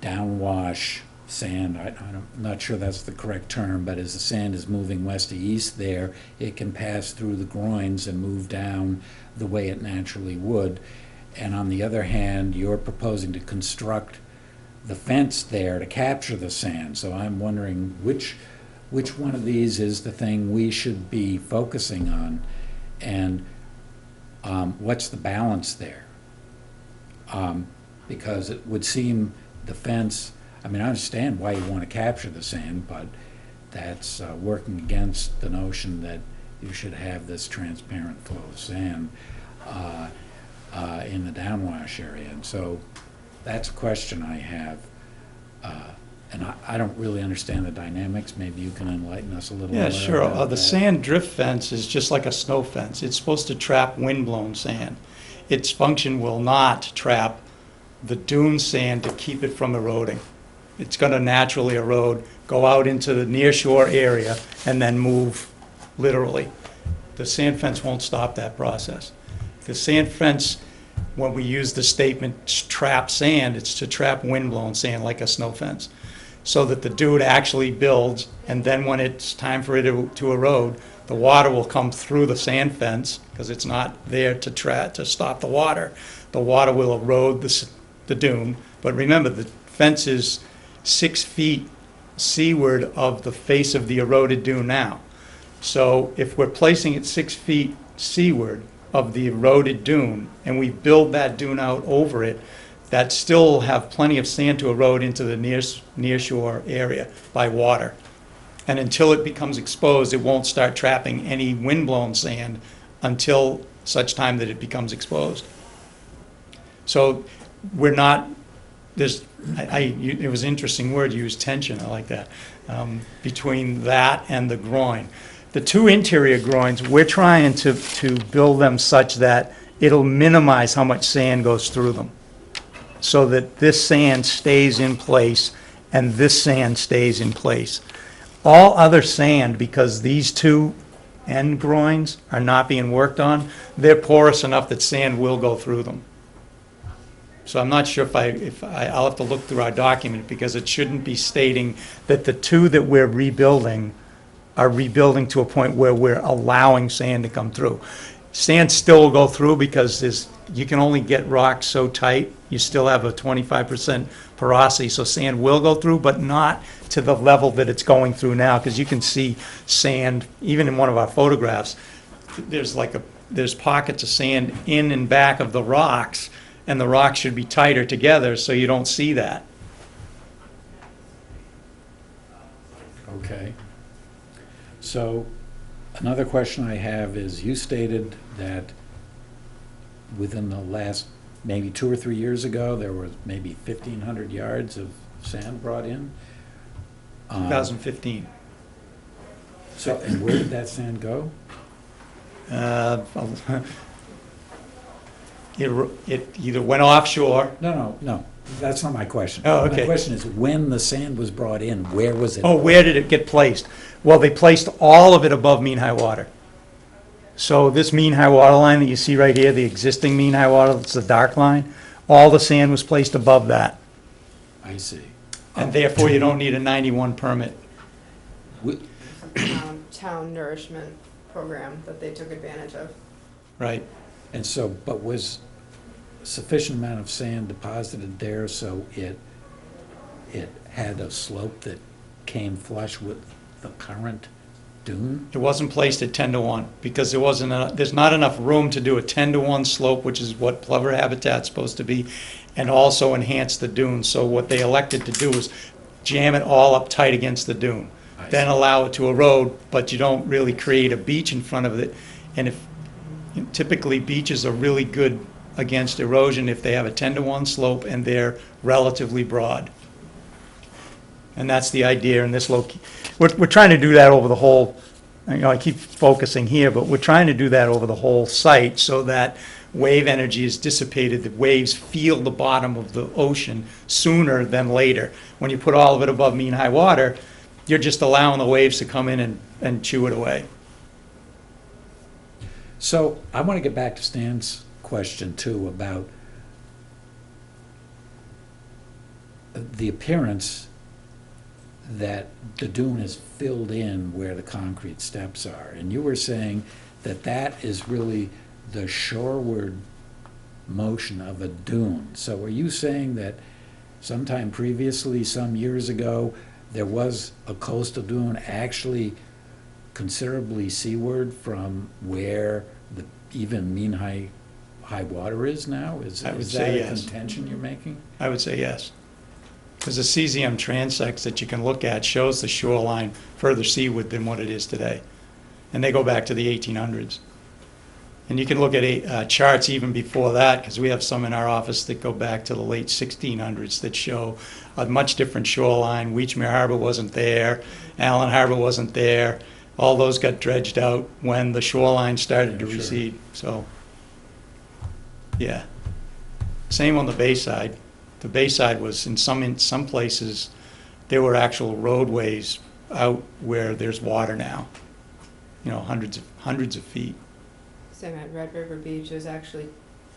downwash sand, I'm not sure that's the correct term, but as the sand is moving west to east there, it can pass through the groins and move down the way it naturally would. And on the other hand, you're proposing to construct the fence there to capture the sand. So I'm wondering which one of these is the thing we should be focusing on, and what's the balance there? Because it would seem the fence, I mean, I understand why you want to capture the sand, but that's working against the notion that you should have this transparent flow of sand in the downwash area. And so that's a question I have. And I don't really understand the dynamics. Maybe you can enlighten us a little Yeah, more sure. about The that. sand drift fence is just like a snow fence. It's supposed to trap windblown sand. Its function will not trap the dune sand to keep it from eroding. It's going to naturally erode, go out into the near shore area, and then move literally. The sand fence won't stop that process. The sand fence, when we use the statement trap sand, it's to trap windblown sand like a snow fence, so that the dune actually builds, and then when it's time for it to erode, the water will come through the sand fence, because it's not there to stop the water. The water will erode the dune, but remember, the fence is 6 feet seaward of the face of the eroded dune now. So if we're placing it 6 feet seaward of the eroded dune, and we build that dune out over it, that still will have plenty of sand to erode into the near shore area by water. And until it becomes exposed, it won't start trapping any windblown sand until such time that it becomes exposed. So we're not, it was an interesting word, you used tension, I like that, between that and the groin. The two interior groins, we're trying to build them such that it'll minimize how much sand goes through them, so that this sand stays in place and this sand stays in place. All other sand, because these two end groins are not being worked on, they're porous enough that sand will go through them. So I'm not sure I'll have to look through our document, because it shouldn't be stating that the two that we're rebuilding are rebuilding to a point where we're allowing sand to come through. Sand still will go through, because you can only get rocks so tight. You still have a 25% porosity, so sand will go through, but not to the level that it's going through now, because you can see sand, even in one of our photographs, there's pockets of sand in and back of the rocks, and the rocks should be tighter together, so you don't see that. Okay. So another question I have is, you stated that within the last maybe 2 or 3 years ago, there was maybe 1,500 yards of sand brought in? 2015. So, and where did that sand go? It either went offshore. No, that's not my question. Oh, okay. My question is, when the sand was brought in, where was it? Oh, where did it get placed? Well, they placed all of it above mean high water. So this mean high water line that you see right here, the existing mean high water, that's the dark line, all the sand was placed above that. I see. And therefore, you don't need a 91 permit. Town nourishment program that they took advantage of. Right. And so, but was sufficient amount of sand deposited there so it had a slope that came flush with the current dune? It wasn't placed at 10 to 1 because there's not enough room to do a 10 to 1 slope, which is what plover habitat's supposed to be, and also enhance the dune. So what they elected to do was jam it all up tight against the dune, then allow it to erode, but you don't really create a beach in front of it. And typically beaches are really good against erosion if they have a 10 to 1 slope and they're relatively broad. And that's the idea in this we're trying to do that over the whole, I keep focusing here, but we're trying to do that over the whole site so that wave energy is dissipated, the waves feel the bottom of the ocean sooner than later. When you put all of it above mean high water, you're just allowing the waves to come in and chew it away. So I want to get back to Stan's question too about the appearance that the dune is filled in where the concrete steps are. And you were saying that that is really the shoreward motion of a dune. So are you saying that sometime previously, some years ago, there was a coastal dune actually considerably seaward from where the even mean high water is now? Is I would that say a yes. contention you're making? I would say yes. Because the cesium transects that you can look at shows the shoreline further seaward than what it is today. And they go back to the 1800s. And you can look at charts even before that, because we have some in our office that go back to the late 1600s that show a much different shoreline. Weechmere Harbor wasn't there. Allen Harbor wasn't there. All those got dredged out when the shoreline started to Sure. recede. So, yeah. Same on the Bayside. The Bayside was in some places, there were actual roadways out where there's water now. Hundreds of feet. Same at Red River Beach. It was actually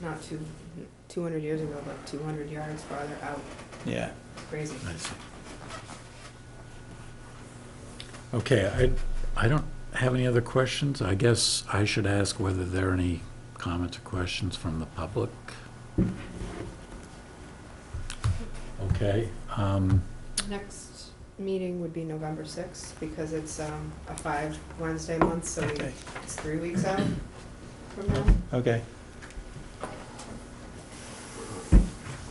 not 200 years ago, but 200 yards farther out. Yeah. Crazy. I see. Okay, I don't have any other questions. I guess I should ask whether there are any comments or questions from the public. Next meeting would be November 6th, because it's a 5 Wednesday month, so Okay. it's 3 weeks out from now. Okay.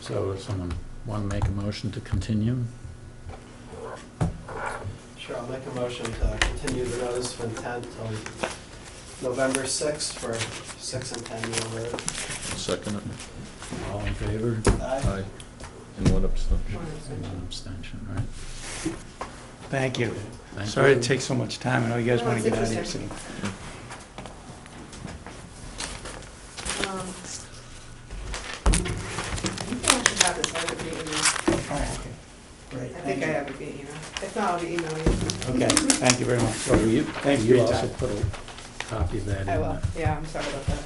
So if someone want to make a motion to continue? Sure, I'll make a motion to continue the notice of intent till November 6th for 6 and 10 Mill Road. Second it. All in favor? Aye. And one abstention. And one abstention, right? Thank you. Thank Sorry you. to take so much time. I know you guys No, want to it's get out of here interesting. soon. I think I should have this, I have it via email. Oh, okay. Great. I think I have it via email. If not, I'll be emailing you. Okay, thank you very much. So will you, Thank you for you your also time. put a copy of that in? I will, there? yeah, I'm sorry about that.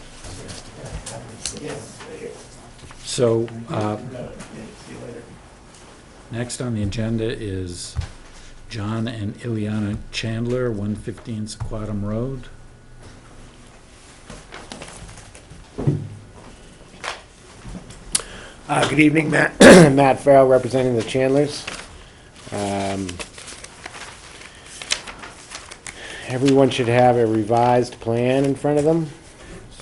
So, See you later. next on the agenda is John and Ileana Chandler, 115 Sequatum Road. Good evening, Matt. Matt Farrell, representing the Chandlers. Everyone should have a revised plan in front of them,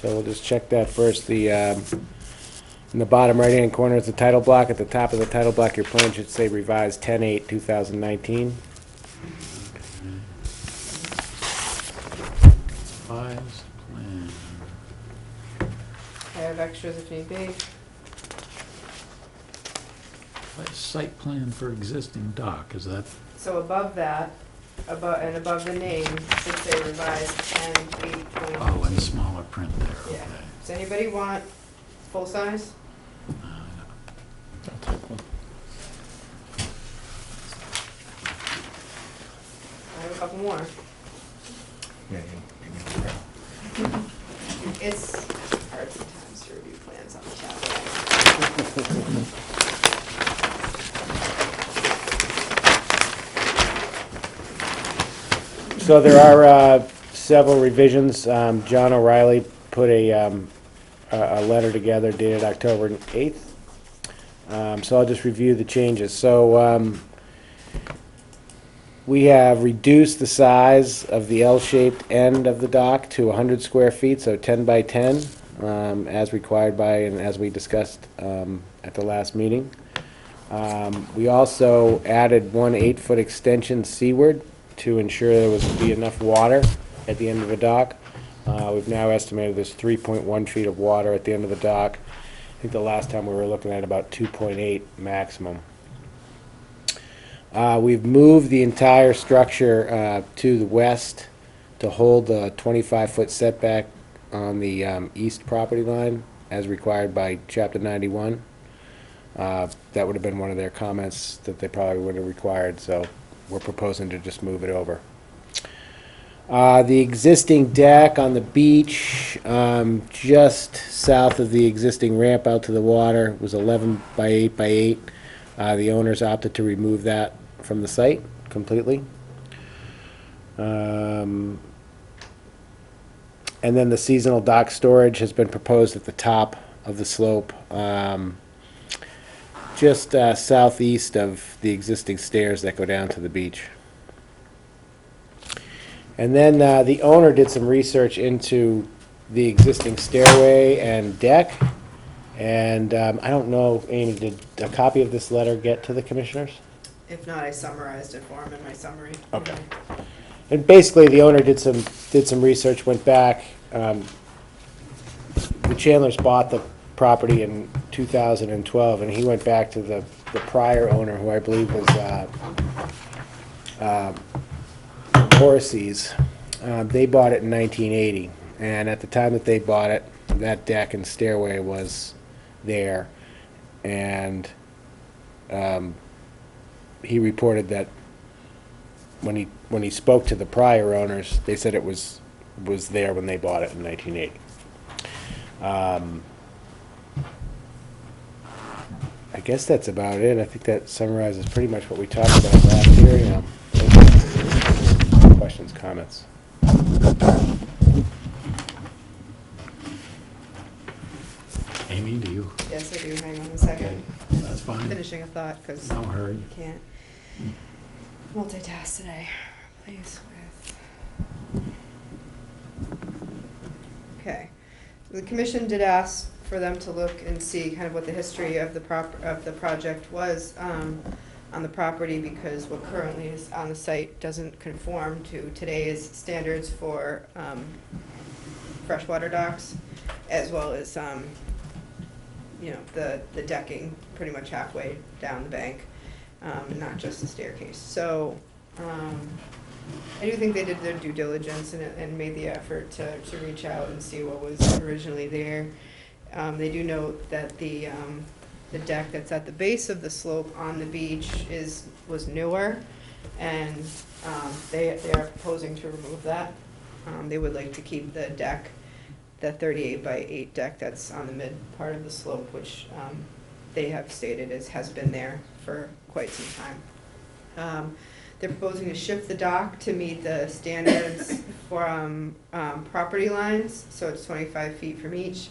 so we'll just check that first. In the bottom right-hand corner is the title block. At the top of the title block, your plan should say revised 10/8/2019. Revised plan. I have extras if need be. Site plan for existing dock, is that? So above that, above the name, should say revised 10/8/2019. Oh, in smaller print there, Yeah. okay. Does anybody want full size? I have a couple more. It's hard sometimes to review plans on the tablet. So there are several revisions. John O'Reilly put a letter together dated October 8th. So I'll just review the changes. So we have reduced the size of the L-shaped end of the dock to 100 square feet, so 10 by 10, as required by and as we discussed at the last meeting. We also added one 8-foot extension seaward to ensure there was be enough water at the end of the dock. We've now estimated there's 3.1 feet of water at the end of the dock. I think the last time we were looking at about 2.8 maximum. We've moved the entire structure to the west to hold the 25-foot setback on the east property line as required by Chapter 91. That would have been one of their comments that they probably would have required, so we're proposing to just move it over. The existing deck on the beach, just south of the existing ramp out to the water, was 11 by 8 by 8. The owners opted to remove that from the site completely. And then the seasonal dock storage has been proposed at the top of the slope, just southeast of the existing stairs that go down to the beach. And then the owner did some research into the existing stairway and deck. And I don't know, Amy, did a copy of this letter get to the commissioners? If not, I summarized it for him in my summary. Okay. And basically, the owner did some research, went back. The Chandlers bought the property in 2012, and he went back to the prior owner, who I believe was Morrissey's. They bought it in 1980, and at the time that they bought it, that deck and stairway was there, and he reported that when he spoke to the prior owners, they said it was there when they bought it in 1980. I guess that's about it. I think that summarizes pretty much what we talked about last hearing. Questions, comments? Amy, do you? Yes, I do. Hang on a second. That's fine. Finishing a thought, because No hurry. you can't. multitask today. Please with. Okay. The commission did ask for them to look and see kind of what the history of the project was on the property, because what currently is on the site doesn't conform to today's standards for freshwater docks, as well as you know, the decking pretty much halfway down the bank, not just the staircase. So I do think they did their due diligence and made the effort to reach out and see what was originally there. They do note that the deck that's at the base of the slope on the beach was newer, and they are proposing to remove that. They would like to keep the deck, the 38 by 8 deck that's on the mid part of the slope, which they have stated has been there for quite some time. They're proposing to shift the dock to meet the standards from property lines, so it's 25 feet from each.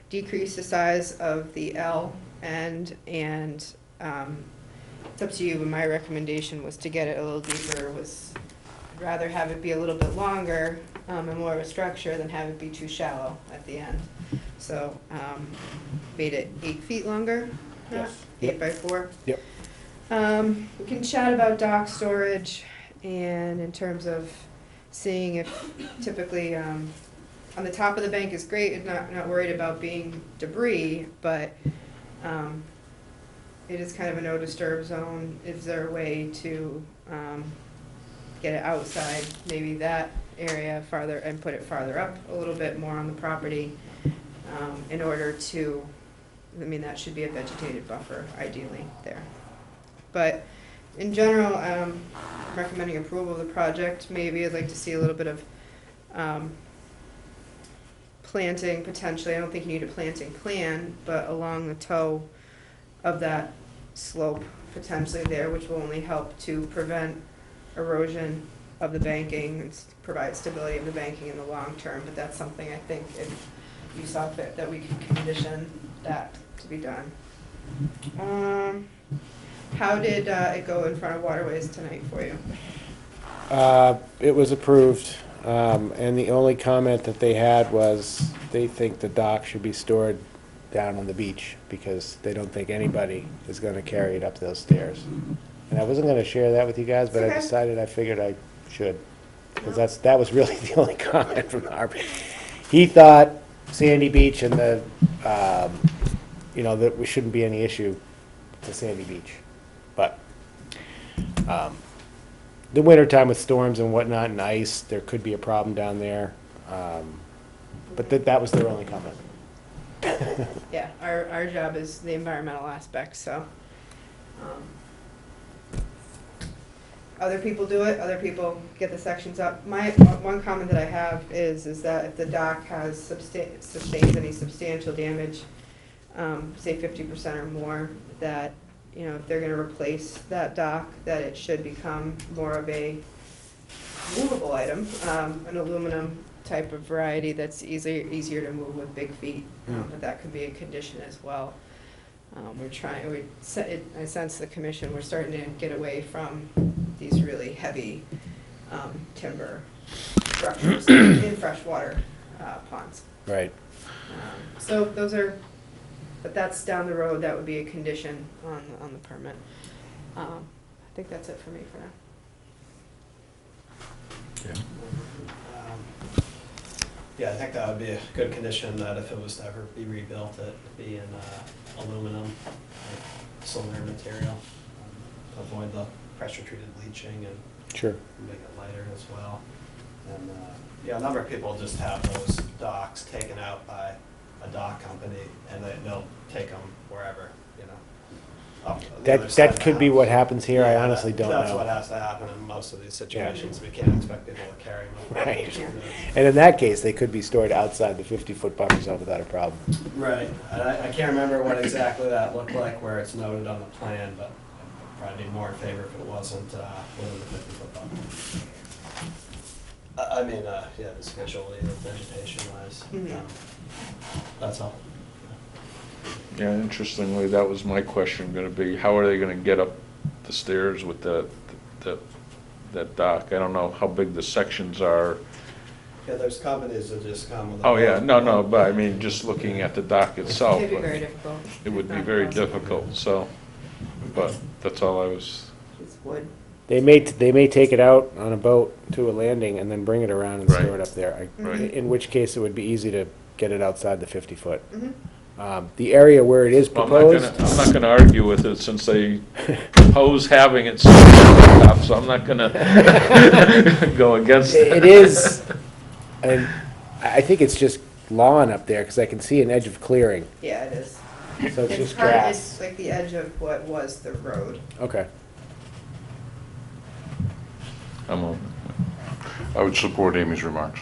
Decrease the size of the L end, and it's up to you, but my recommendation was to get it a little deeper. I'd rather have it be a little bit longer and more of a structure than have it be too shallow at the end. So made it 8 feet longer, Yes. 8 by 4. Yep. We can chat about dock storage, and in terms of seeing if typically on the top of the bank is great, and not worried about being debris, but it is kind of a no disturb zone. Is there a way to get it outside, maybe that area farther, and put it farther up a little bit more on the property in order to, I mean, that should be a vegetated buffer ideally there. But in general, recommending approval of the project. Maybe I'd like to see a little bit of planting potentially. I don't think you need a planting plan, but along the toe of that slope potentially there, which will only help to prevent erosion of the banking and provide stability of the banking in the long term. But that's something I think, if you saw fit, that we could condition that to be done. How did it go in front of Waterways tonight for you? It was approved, and the only comment that they had was they think the dock should be stored down on the beach because they don't think anybody is going to carry it up those stairs. And I wasn't going to share that with you guys, but Okay. I decided I figured I should, because that was really the only comment from the harbor. He thought Sandy Beach and the, you know, that we shouldn't be any issue to Sandy Beach. But the wintertime with storms and whatnot and ice, there could be a problem down there. But that was their only comment. Yeah, our job is the environmental aspect, so. Other people do it, other people get the sections up. My, one comment that I have is that if the dock has sustains any substantial damage, say 50% or more, that, you know, if they're gonna replace that dock, that it should become more of a movable item, an aluminum type of variety that's easier to move with big feet, but that could be a condition as well. I sense the commission, we're starting to get away from these really heavy timber structures in freshwater ponds. Right. So those are, but that's down the road, that would be a condition on the permit. I think that's it for me for now. Yeah, I think that would be a good condition, that if it was to ever be rebuilt, it be in aluminum, like cylinder material, to avoid the pressure-treated bleaching and Sure. make it lighter as well. And, yeah, a number of people just have those docks taken out by a dock company, and they'll take them wherever, you know. up the other side of That the could be house. what happens here, I Yeah, honestly don't That's what know. has to happen in most of these situations. We can't expect people to carry them. Right. Yeah. And in that case, they could be stored outside the 50-foot buffer zone without a problem. Right, and I can't remember what exactly that looked like where it's noted on the plan, but I'd probably be more in favor if it wasn't within the 50-foot buffer. I mean, yeah, the visually, the vegetation-wise. Mhm. That's all. Yeah, interestingly, that was my question gonna be, how are they gonna get up the stairs with the that dock. I don't know how big the sections are. Yeah, there's companies that just come with. Oh, yeah, no, but I mean, just looking at the dock itself. It'd be very difficult. It would be Not very possible. difficult, so, but that's all I was, It's wood. They may take it out on a boat to a landing and then bring it around and store Right. it up there. Right. In which case, it would be easy to get it outside the 50-foot. Mhm. The area where it is well, proposed, I'm not gonna argue with it since they propose having it top, so I'm not gonna go against it. it is, and I think it's just lawn up there, because I can see an edge of clearing, Yeah, it is. so it's just part- grass. It's like the edge of what was the road. Okay. I would support Amy's remarks.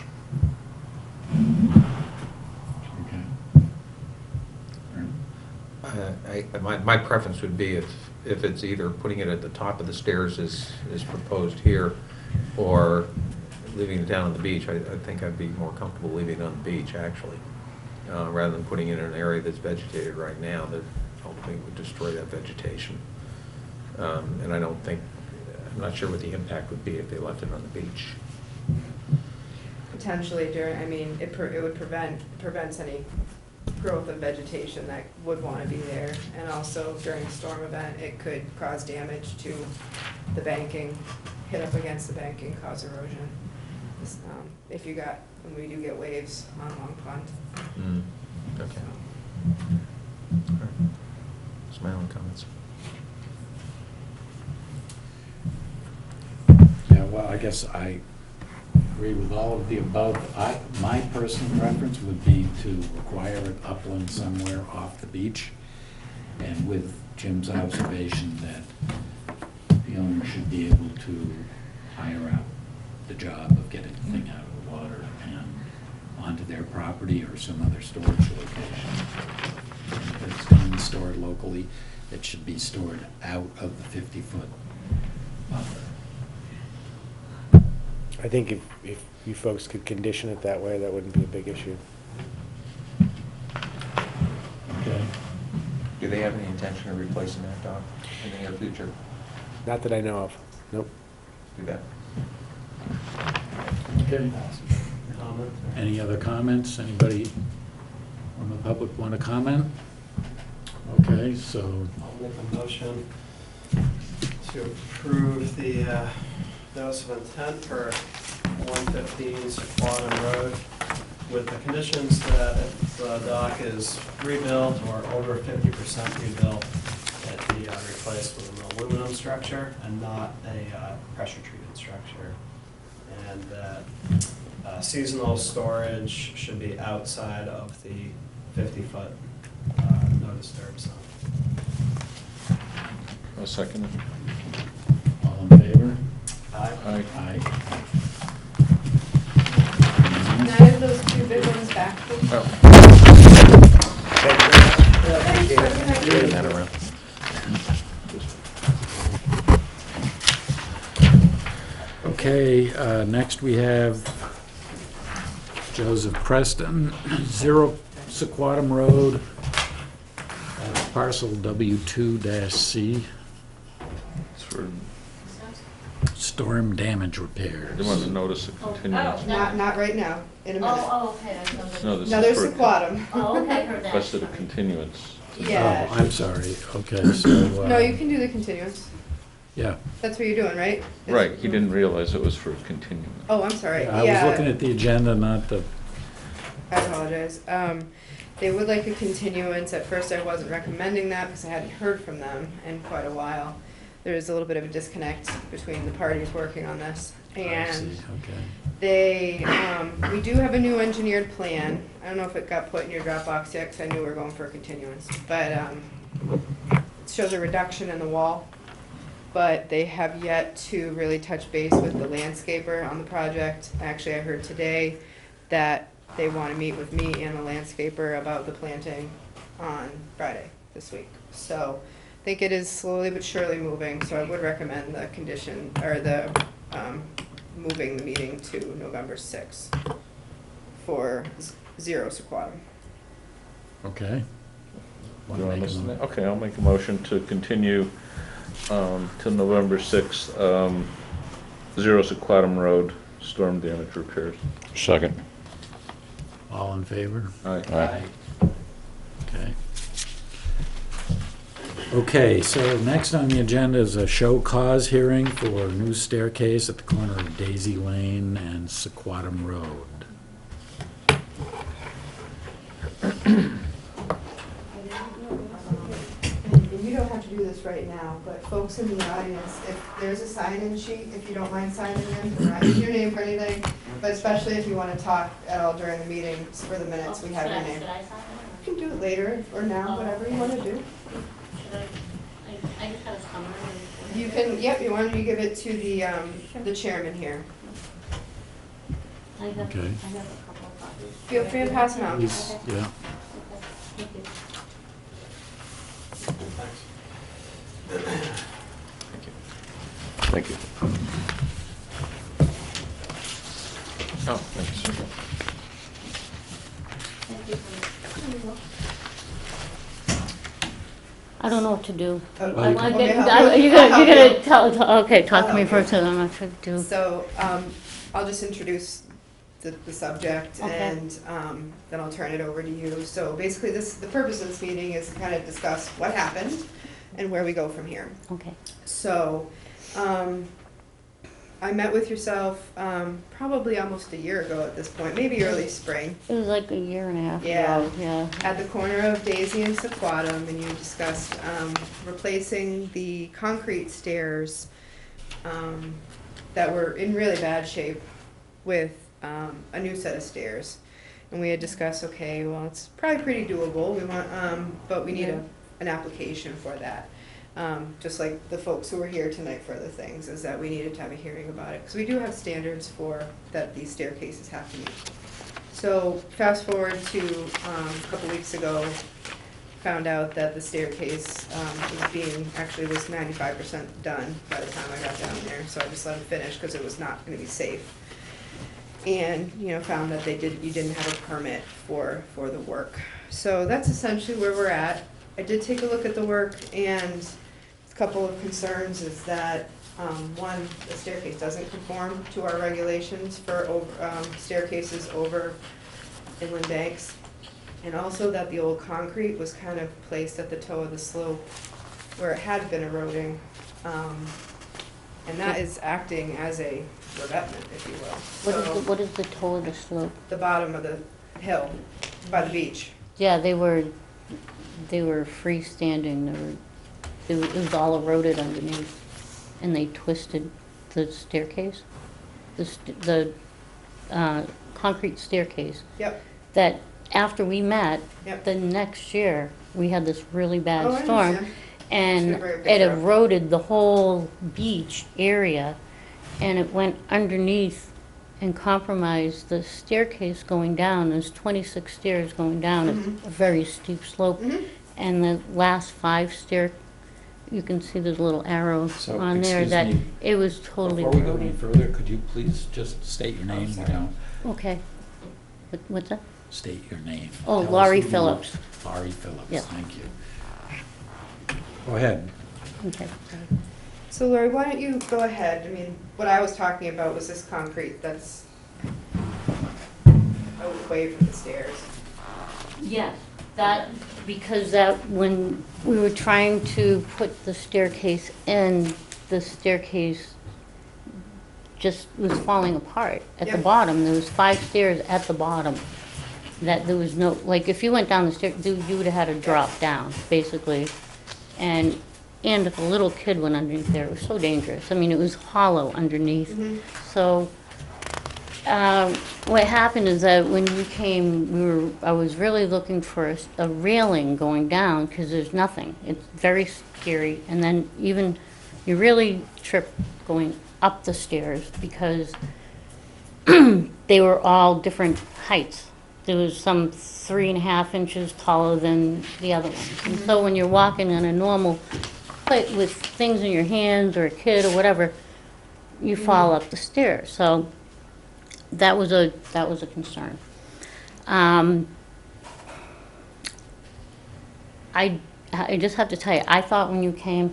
My preference would be if it's either putting it at the top of the stairs as proposed here, or leaving it down on the beach. I think I'd be more comfortable leaving it on the beach, actually, rather than putting it in an area that's vegetated right now that hopefully would destroy that vegetation. And I'm not sure what the impact would be if they left it on the beach. Potentially during, I mean, it would prevents any growth of vegetation that would want to be there. And also during a storm event, it could cause damage to the banking, hit up against the banking, cause erosion. If you got, when we do get waves on Long Pond. Okay. All right. That's my own comments. Yeah, well, I guess I agree with all of the above. My personal preference would be to require it upland somewhere off the beach, and with Jim's observation that the owner should be able to hire out the job of getting the thing out of the water and onto their property or some other storage location. If it's going to be stored locally, it should be stored out of the 50-foot buffer. I think if you folks could condition it that way, that wouldn't be a big issue. Okay. Do they have any intention of replacing that dock in the near future? Not that I know of. Nope. Do that? Okay. Comment? Any other comments? Anybody from the public want to comment? Okay, so, I'll make a motion to approve the notice of intent for 115 Sequoia Road with the conditions that if the dock is rebuilt or over 50% rebuilt, it be replaced with an aluminum structure and not a pressure-treated structure. And that seasonal storage should be outside of the 50-foot no disturb zone. I'll second it. all in favor? Aye. Aye. Aye. Can I have those two big ones back, please? Oh, Turn that around. Okay, next we have Joseph Preston, 0 Sequatum Road, parcel W2-C, it's for, storm damage repairs. they want to notice a continuance. Not right now, in a minute. Oh, okay, I know. No, this Another is for sequatum. Oh, okay, heard that. requested a continuance. Yeah. Oh, I'm sorry, okay, so. No, you can do the continuance. Yeah, That's what you're doing, right? Right, he didn't realize it was for continuance. Oh, I'm sorry. I was looking at the agenda, not the, I apologize. They would like a continuance. At first, I wasn't recommending that because I hadn't heard from them in quite a while. There was a little bit of a disconnect between the parties working on this. I see, And okay. we do have a new engineered plan. I don't know if it got put in your Dropbox yet because I knew we were going for a continuance. But it shows a reduction in the wall. But they have yet to really touch base with the landscaper on the project. Actually, I heard today that they want to meet with me and the landscaper about the planting on Friday this week. So I think it is slowly but surely moving, so I would recommend the condition, or the moving the meeting to November 6th for 0 Sequatum. Okay. Do you want to listen to that? Okay, I'll make a motion to continue to November 6th, 0 Sequatum Road, storm damage repairs. Second. All in favor? Aye. Aye. Okay. Okay, so next on the agenda is a show cause hearing for a new staircase at the corner of Daisy Lane and Sequatum Road. And you don't have to do this right now, but folks in the audience, if there's a sign-in sheet, if you don't mind signing in, or writing your name for anything, but especially if you want to talk at all during the meeting, for the minutes, we have your name. Should I sign You can do it later or now, whatever you want to do. it? I just have a summary. You can, yep, you want to give it to the chairman here. I have a Okay. couple of copies. Feel free to pass them out. Please, yeah. Okay, thank you. Thank you. Oh, thanks. Thank you. I don't know what to do. Oh, Well, you I'm can- getting- I'll help you. You're gonna I'll help tell, okay, talk to me help for a you. second, I'm not sure what to do. So, I'll just introduce the subject Okay. and then I'll turn it over to you. So basically the purpose of this meeting is to kind of discuss what happened and where we go from here. Okay, So, I met with yourself probably almost a year ago at this point, maybe early spring, it was like a year and a half Yeah. ago, yeah. at the corner of Daisy and Sequatum, and you discussed replacing the concrete stairs that were in really bad shape with a new set of stairs. And we had discussed, okay, well, it's probably pretty doable. We want, but we need an application for that. Just like the folks who were here tonight for other things, is that we needed to have a hearing about it. Because we do have standards for, that these staircases have to meet. So fast forward to a couple weeks ago, found out that the staircase actually was 95% done by the time I got down there. So I just let them finish because it was not going to be safe. And, found that you didn't have a permit for the work. So that's essentially where we're at. I did take a look at the work, and a couple of concerns is that, one, the staircase doesn't conform to our regulations for staircases over inland banks. And also that the old concrete was kind of placed at the toe of the slope where it had been eroding. And that is acting as a revetment, if you will. What is the toe of the slope? The bottom of the hill by the beach. Yeah, they were freestanding, it was all eroded underneath, and they twisted the staircase, the concrete staircase, Yep, that after we met, Yep. the next year, we had this really bad Oh, I storm. understand. And Should bring a it picture up. eroded the whole beach area, and it went underneath and compromised the staircase going down. There's 26 stairs going down, it's a very steep slope. Mhm. And the last 5 you can see there's a little arrow So, on there excuse that me, it was totally Before we go any eroded. further, could you please just state your name? sorry. Okay. What's that? State your name. Oh, Tell us Laurie who you are. Phillips. Laurie Phillips, Yeah. thank you. Go ahead. Okay. So Lori, why don't you go ahead? I mean, what I was talking about was this concrete that's away from the stairs. Yes, because when we were trying to put the staircase in, the staircase just was falling apart at the Yep. bottom. There was 5 stairs at the bottom. That there was no, like, if you went down the stairs, you would have had to drop down, basically. And if a little kid went underneath there, it was so dangerous. I mean, it was hollow underneath. So, what happened is that when you came, I was really looking for a railing going down, because there's nothing. It's very scary, and then even, you really trip going up the stairs, because they were all different heights. There was some 3.5 inches taller than the other ones. And so when you're walking on a normal foot with things in your hands, or a kid, or whatever, you fall up the stairs. So that was a concern. I just have to tell you, I thought when you came,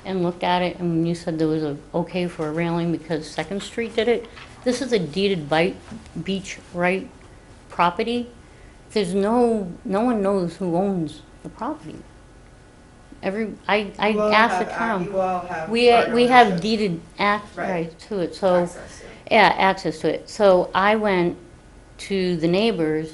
and looked at it, and when you said there was a okay for a railing because Second Street did it, this is a deeded beach right property. There's no one knows who owns the property. I You all asked the have town. You all have. We part have ownership. deeded Right. right to it, so, Access, yeah. access to it. So I went to the neighbors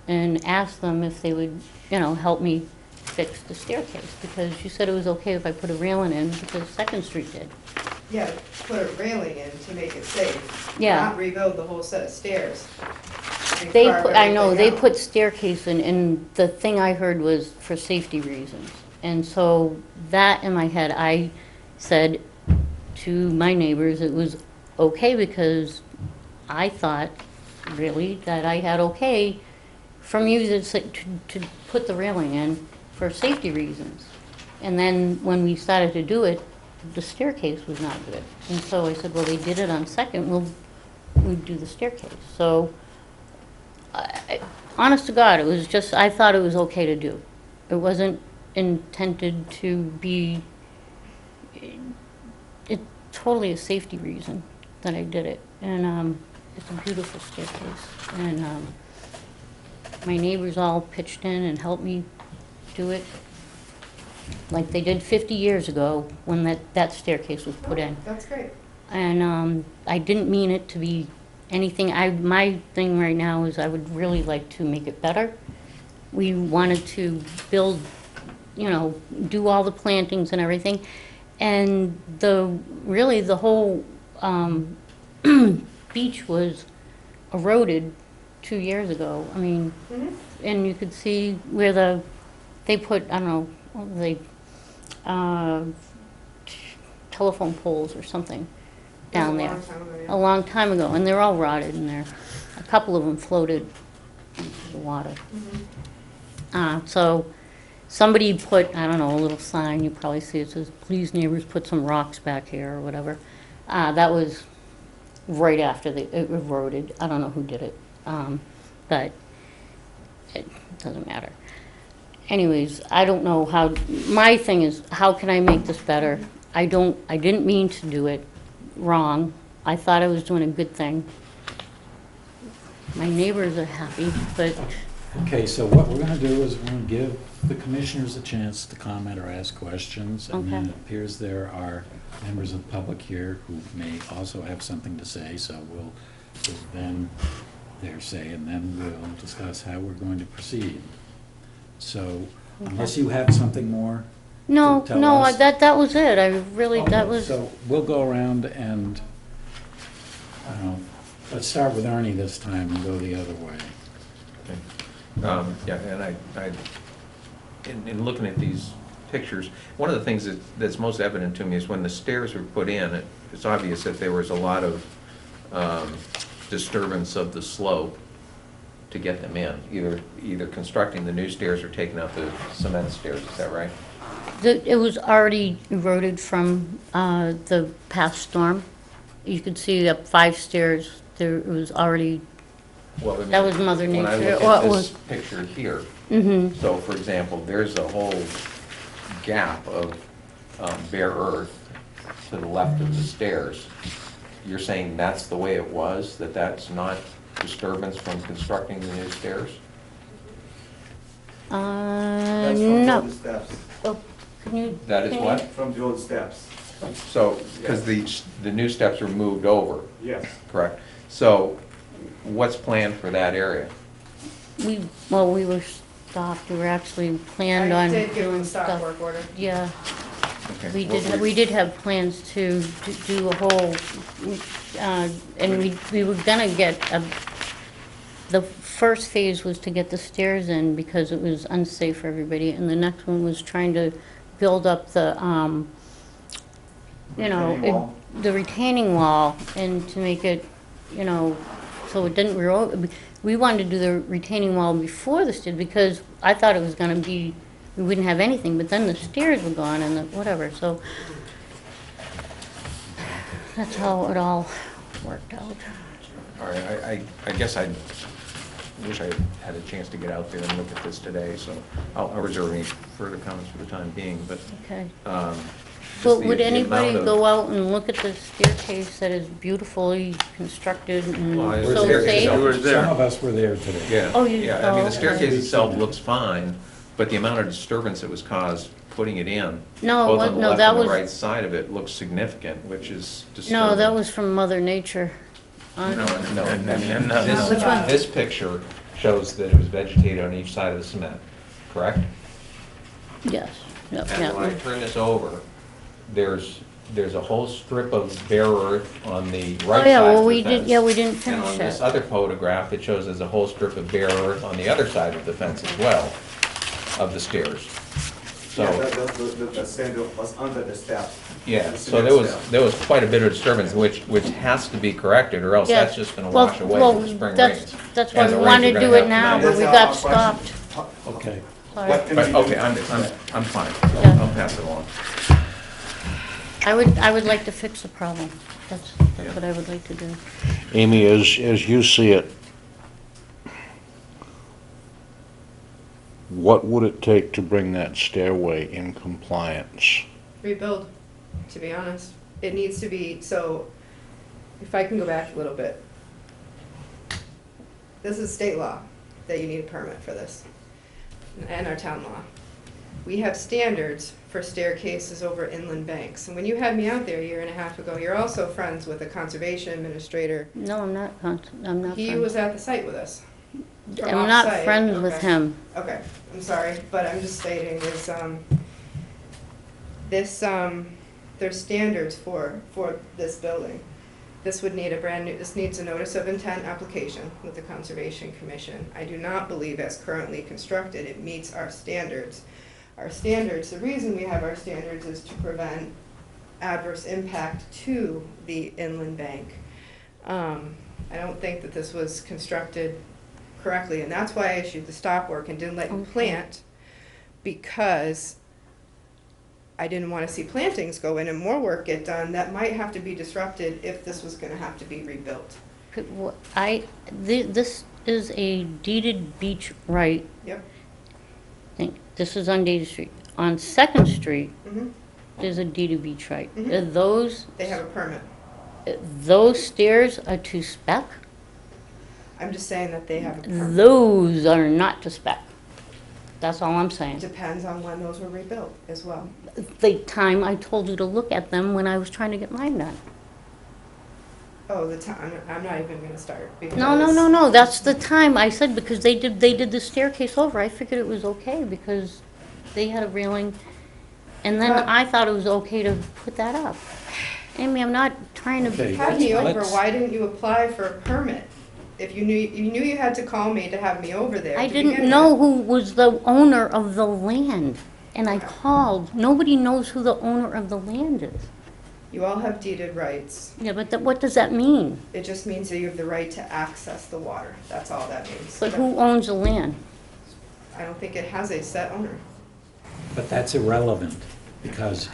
and asked them if they would, help me fix the staircase, because you said it was okay if I put a railing in, because Second Street did. Yeah, put a railing in to make it safe. Yeah. Not rebuild the whole set of stairs. And They carve put, I know, everything they out. put staircase in, and the thing I heard was for safety reasons. And so that in my head, I said to my neighbors, it was okay because I thought really that I had okay from you to put the railing in for safety reasons. And then when we started to do it, the staircase was not good. And so I said, well, they did it on Second, we'll do the staircase. So, honest to God, it was just, I thought it was okay to do. It wasn't intended to be, it's totally a safety reason that I did it. And it's a beautiful staircase. And my neighbors all pitched in and helped me do it, like they did 50 years ago when that staircase was put in. That's great. And I didn't mean it to be anything. My thing right now is I would really like to make it better. We wanted to build, do all the plantings and everything. And really the whole beach was eroded 2 years ago. I mean, Mhm. and you could see where they put, I don't know, what were they, telephone poles or something down That there. was a long time ago, yeah. A long time ago, and they're all rotted in there. A couple of them floated into the water. So somebody put, I don't know, a little sign, you probably see it says, please neighbors, put some rocks back here or whatever. That was right after it eroded. I don't know who did it, but it doesn't matter. Anyways, I don't know how, my thing is, how can I make this better? I didn't mean to do it wrong. I thought I was doing a good thing. My neighbors are happy, but Okay, so what we're gonna do is we're gonna give the commissioners a chance to comment or ask questions. And then Okay. it appears there are members of the public here who may also have something to say, so we'll give them their say, and then we'll discuss how we're going to proceed. So, unless you have something more? no, to tell no, us? that was it. I really, that Okay, was, So we'll go around and, let's start with Ernie this time and go the other way. Yeah, and in looking at these pictures, one of the things that's most evident to me is when the stairs were put in, it's obvious that there was a lot of disturbance of the slope to get them in, either constructing the new stairs or taking out the cement stairs, is that right? it was already eroded from the past storm. You could see up 5 stairs, it was already, Well, I mean, That was Mother When I Nature. look Well, at it this was- picture here, mhm. so for example, there's a whole gap of bare earth to the left of the stairs. You're saying that's the way it was, that's not disturbance from constructing the new stairs? That's from No. the steps, Oh, can you? That is can what? you- from the old steps, So, because the new steps were moved over, yes. correct? So, what's planned for that area? We were stopped, we were actually planned I on. did give him doing stop stuff. work order. Yeah, Okay. we did have plans to do a whole, and we were gonna get the first phase was to get the stairs in because it was unsafe for everybody, and the next one was trying to build up the, Retaining wall? the retaining wall, and to make it, so it didn't, we wanted to do the retaining wall before the stairs, because I thought it was gonna be, we wouldn't have anything, but then the stairs were gone and whatever, so that's how it all worked out. All right, I guess I wish I had a chance to get out there and look at this today, so I'll reserve any further comments for the time being, but Okay. But the- would the anybody amount of- go out and look at the staircase that is beautifully constructed and Well, it's so there, safe? You were there. Some of us were there today. Yeah. Oh, you- Yeah, I mean, oh, the staircase okay. itself looks fine, but the amount of disturbance that was caused putting it in, No, both what- on the no, left that and the was- right side of it looks significant, which is disturbing. No, that was from Mother Nature. No, no, I mean, Which one? this picture shows that it was vegetated on each side of the cement, correct? Yes, yep, And when I yep. turn this over, there's a whole strip of bare earth on the Oh, right yeah, side well, of the we fence. did, yeah, we didn't And finish on this it. other photograph, it shows there's a whole strip of bare earth on the other side of the fence as well, of the stairs. So, Yeah, the sand was under the steps. yeah, The so cement there was quite a bit of disturbance, which has to be corrected, or else Yeah. that's just gonna Well, wash away well, with the spring that's- rains. That's why And we the rains wanted we're to gonna do it have now, tonight. but we That's got our stopped. question. Okay. Sorry. But, okay, I'm fine, Yeah. I'll pass it along. I would like to fix the problem. That's what I would like to do. Amy, as you see it, what would it take to bring that stairway in compliance? Rebuild, to be honest. It needs to be, so, if I can go back a little bit. This is state law, that you need a permit for this, and our town law. We have standards for staircases over inland banks, and when you had me out there a year and a half ago, you're also friends with a conservation administrator. No, I'm not, I'm not He friends. was at the site with us. from I'm not off-site. friends with Okay. him. Okay, I'm sorry, but I'm just stating is, there's standards for this building. This would need this needs a notice of intent application with the Conservation Commission. I do not believe as currently constructed, it meets our standards. Our standards, the reason we have our standards is to prevent adverse impact to the inland bank. I don't think that this was constructed correctly, and that's why I issued the stop work and didn't let you Okay. plant, because I didn't want to see plantings go in and more work get done that might have to be disrupted if this was gonna have to be rebuilt. This is a deeded beach right Yep. thing. This is on Data Street. On Second Street, Mm-hmm. there's a deeded beach right. Mhm. They have a permit. Those stairs are to spec. I'm just saying that they have a permit. Those are not to spec. That's all I'm saying. Depends on when those were rebuilt as well. The time I told you to look at them when I was trying to get mine done. Oh, the time, I'm not even gonna start because. No, that's the time I said, because they did the staircase over. I figured it was okay because they had a railing. And then But- I thought it was okay to put that up. Amy, I'm not trying to Okay. be. Have me over, Let's- why didn't you apply for a permit? If you knew you had to call me to have me over there. I to didn't begin know with. who was the owner of the land. And I called. Nobody knows who the owner of the land is. You all have deeded rights. Yeah, but what does that mean? It just means that you have the right to access the water. That's all that means. But who owns the land? I don't think it has a set owner. But that's irrelevant, because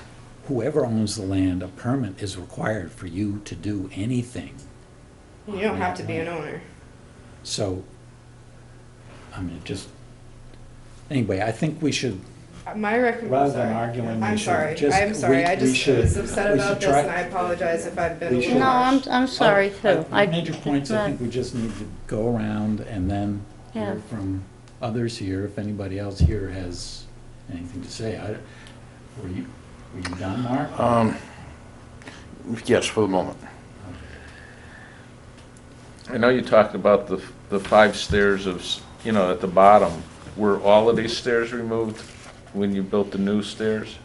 whoever owns the land, a permit is required for you to do anything. You don't have to be an owner. So, I mean, anyway, I think we should, My recommendation. rather than arguing, we I'm should sorry. just. I'm sorry. I we just should- was upset we about should this, try- and I apologize if I've been a We little should- No, harsh. I'm sorry too. I made your points, I think we just need to go around and then Yeah. hear from others here, if anybody else here has anything to say. Were you done, Mark? Yes, for the moment. I know you talked about the 5 stairs at the bottom. Were all of these stairs removed when you built the new stairs?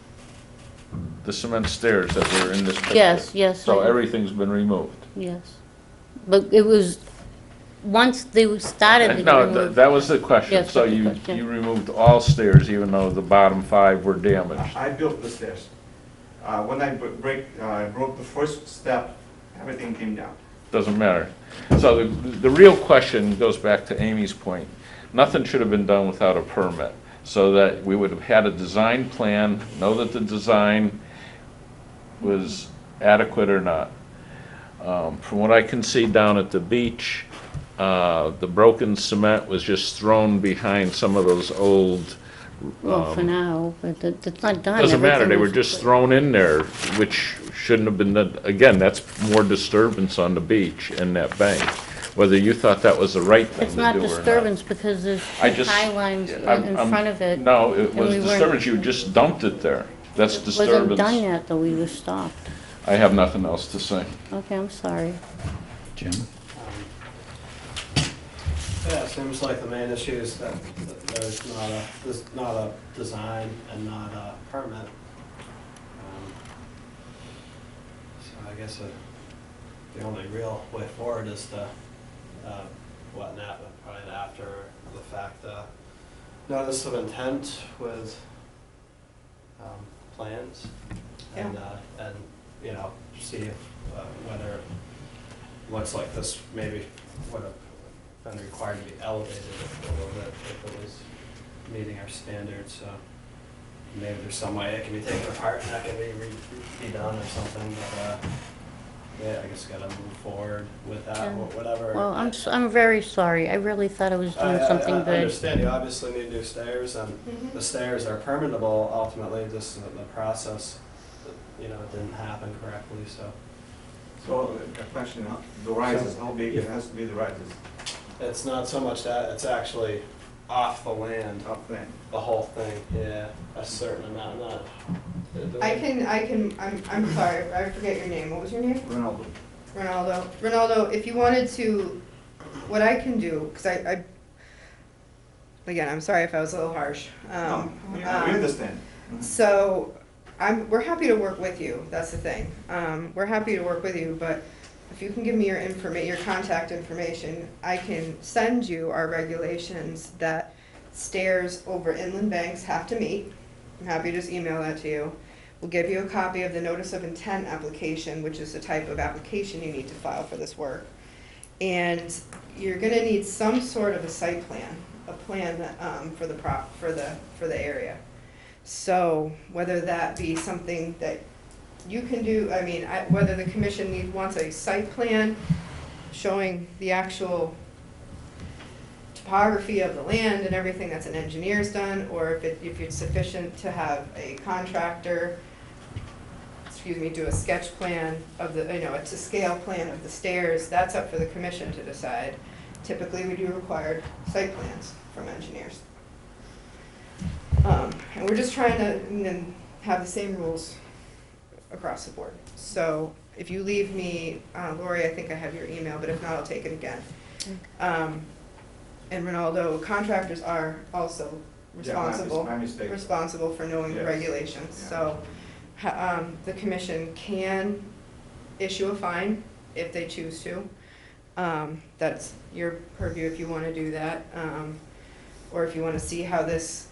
The cement stairs that were in this picture? Yes. So I- everything's been removed? Yes. But it was, once they started to No, remove. that was the question. Yes, So that's the you question. removed all stairs even though the bottom 5 were damaged? I built the stairs. When I broke the first step, everything came down. Doesn't matter. So the real question goes back to Amy's point. Nothing should have been done without a permit, so that we would have had a design plan, know that the design was adequate or not. From what I can see down at the beach, the broken cement was just thrown behind some of those old Well, for now, but it's not done. Doesn't matter, they Everything were was just put- thrown in there, which shouldn't have been, again, that's more disturbance on the beach and that bank. Whether you thought that was the right thing It's to not do or not. disturbance because there's I two just- high lines I'm- in I'm- front of it. No, it and was we weren't- disturbance, you just dumped it there. That's It wasn't done disturbance. yet, though, we were stopped. I have nothing else to say. Okay, I'm sorry. Jim? Yeah, it seems like the main issue is that there's not a design and not a permit. So I guess the only real way forward is to, probably after the fact, notice of intent with plans and, you know, see if, whether it looks like this maybe would have been required to be elevated a little bit if it was meeting our standards, so maybe there's some way it can be taken apart and that can be redone or something, but, yeah, I guess gotta move forward with that, Yeah. whatever. Well, I'm very sorry. I really thought I was doing something I good. understand, you obviously need new stairs, and the stairs are permittable ultimately, just the process, you know, didn't happen correctly, so. So, a question, the rises, how big it has to be the rises? It's not so much that, it's actually off the land, Up there. the whole thing, yeah, a certain amount, not. I'm sorry, I forget your name. What was your name? Ronaldo. Ronaldo, if you wanted to, what I can do, because again, I'm sorry if I was a little harsh. We understand. So, we're happy to work with you, that's the thing. We're happy to work with you, but if you can give me your contact information, I can send you our regulations that stairs over inland banks have to meet. I'm happy to just email that to you. We'll give you a copy of the notice of intent application, which is the type of application you need to file for this work. And you're gonna need some sort of a site plan, a plan for the area. So whether that be something that you can do, whether the commission wants a site plan showing the actual topography of the land and everything that's an engineer's done, or if it's sufficient to have a contractor, do a sketch plan of it's a scale plan of the stairs, that's up for the commission to decide. Typically, we do required site plans from engineers. And we're just trying to have the same rules across the board. So if you leave me, Lori, I think I have your email, but if not, I'll take it again. And Ronaldo, contractors are also responsible, my mistake. responsible for knowing the Yes. regulations. Yeah. So the commission can issue a fine if they choose to. That's your purview if you want to do that. Or if you want to see how this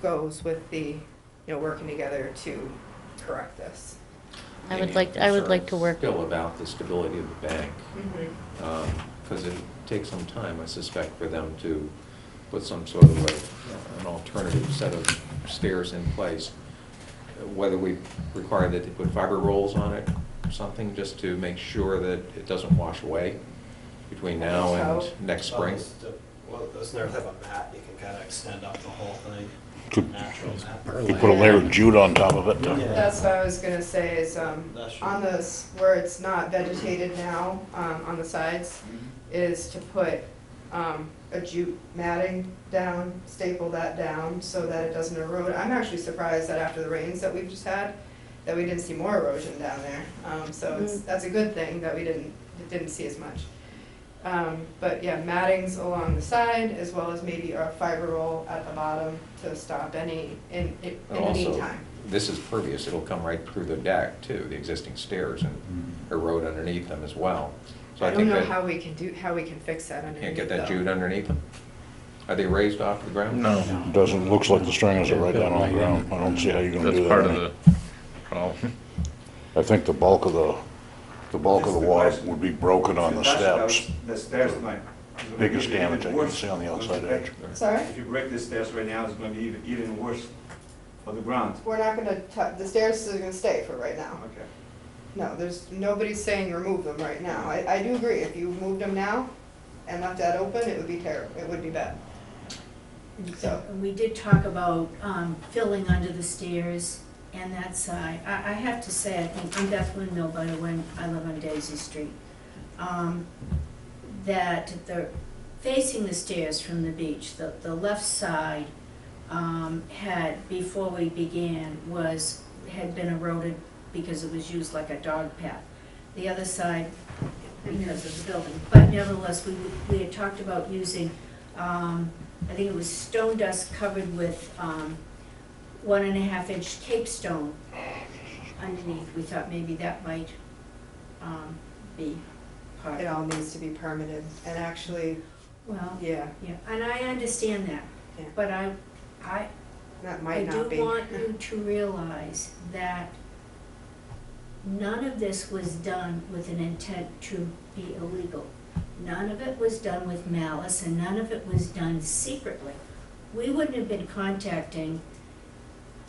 goes with the, working together to correct this. I would like to work. Still about the stability of the bank, Mhm. because it takes some time, I suspect, for them to put some sort of an alternative set of stairs in place. Whether we require that they put fiber rolls on it, or something, just to make sure that it doesn't wash away between now and next spring. Well, there's never have a mat, you can kind of extend up the whole thing, Could natural mat. you put a layer of jute on top of it? Yeah. That's what I was gonna say is, That should- on those, where it's not vegetated now, on the sides, is to put, a jute matting down, staple that down so that it doesn't erode. I'm actually surprised that after the rains that we've just had, that we didn't see more erosion down there. So that's a good thing that we didn't see as much. But yeah, mattings along the side as well as maybe a fiber roll at the bottom to stop any, in the Also, meantime. this is pervious, it'll come right through the deck too, the existing stairs, and erode underneath them as well. So I I don't think know that, how we can fix that underneath can't get that though. jute underneath them? Are they raised off the ground? No, Doesn't, looks like the stringers are right down on the ground. I don't see how you're gonna that's do that. part of the problem. I think the bulk of the water would be broken on the steps. The stairs might. Biggest damage I can see on the outside edge. Sorry? If you break the stairs right now, it's gonna be even worse for the ground. We're not gonna, the stairs are gonna stay for right now. Okay. No, nobody's saying remove them right now. I do agree, if you moved them now and left that open, it would be terrible, it would be bad. And we did talk about filling under the stairs and that side. I have to say, I think, I'm Beth Windmill, by the way, I live on Daisy Street. That facing the stairs from the beach, the left side had, before we began, had been eroded because it was used like a dog path. The other side, because of the building. But nevertheless, we had talked about using, I think it was stone dust covered with 1.5-inch cape stone underneath. We thought maybe that might be part It of all needs to be permitted, and actually, Well, yeah, yeah, and I understand that, Yeah. but I that might not be. do want you to realize that none of this was done with an intent to be illegal. None of it was done with malice, and none of it was done secretly. We wouldn't have been contacting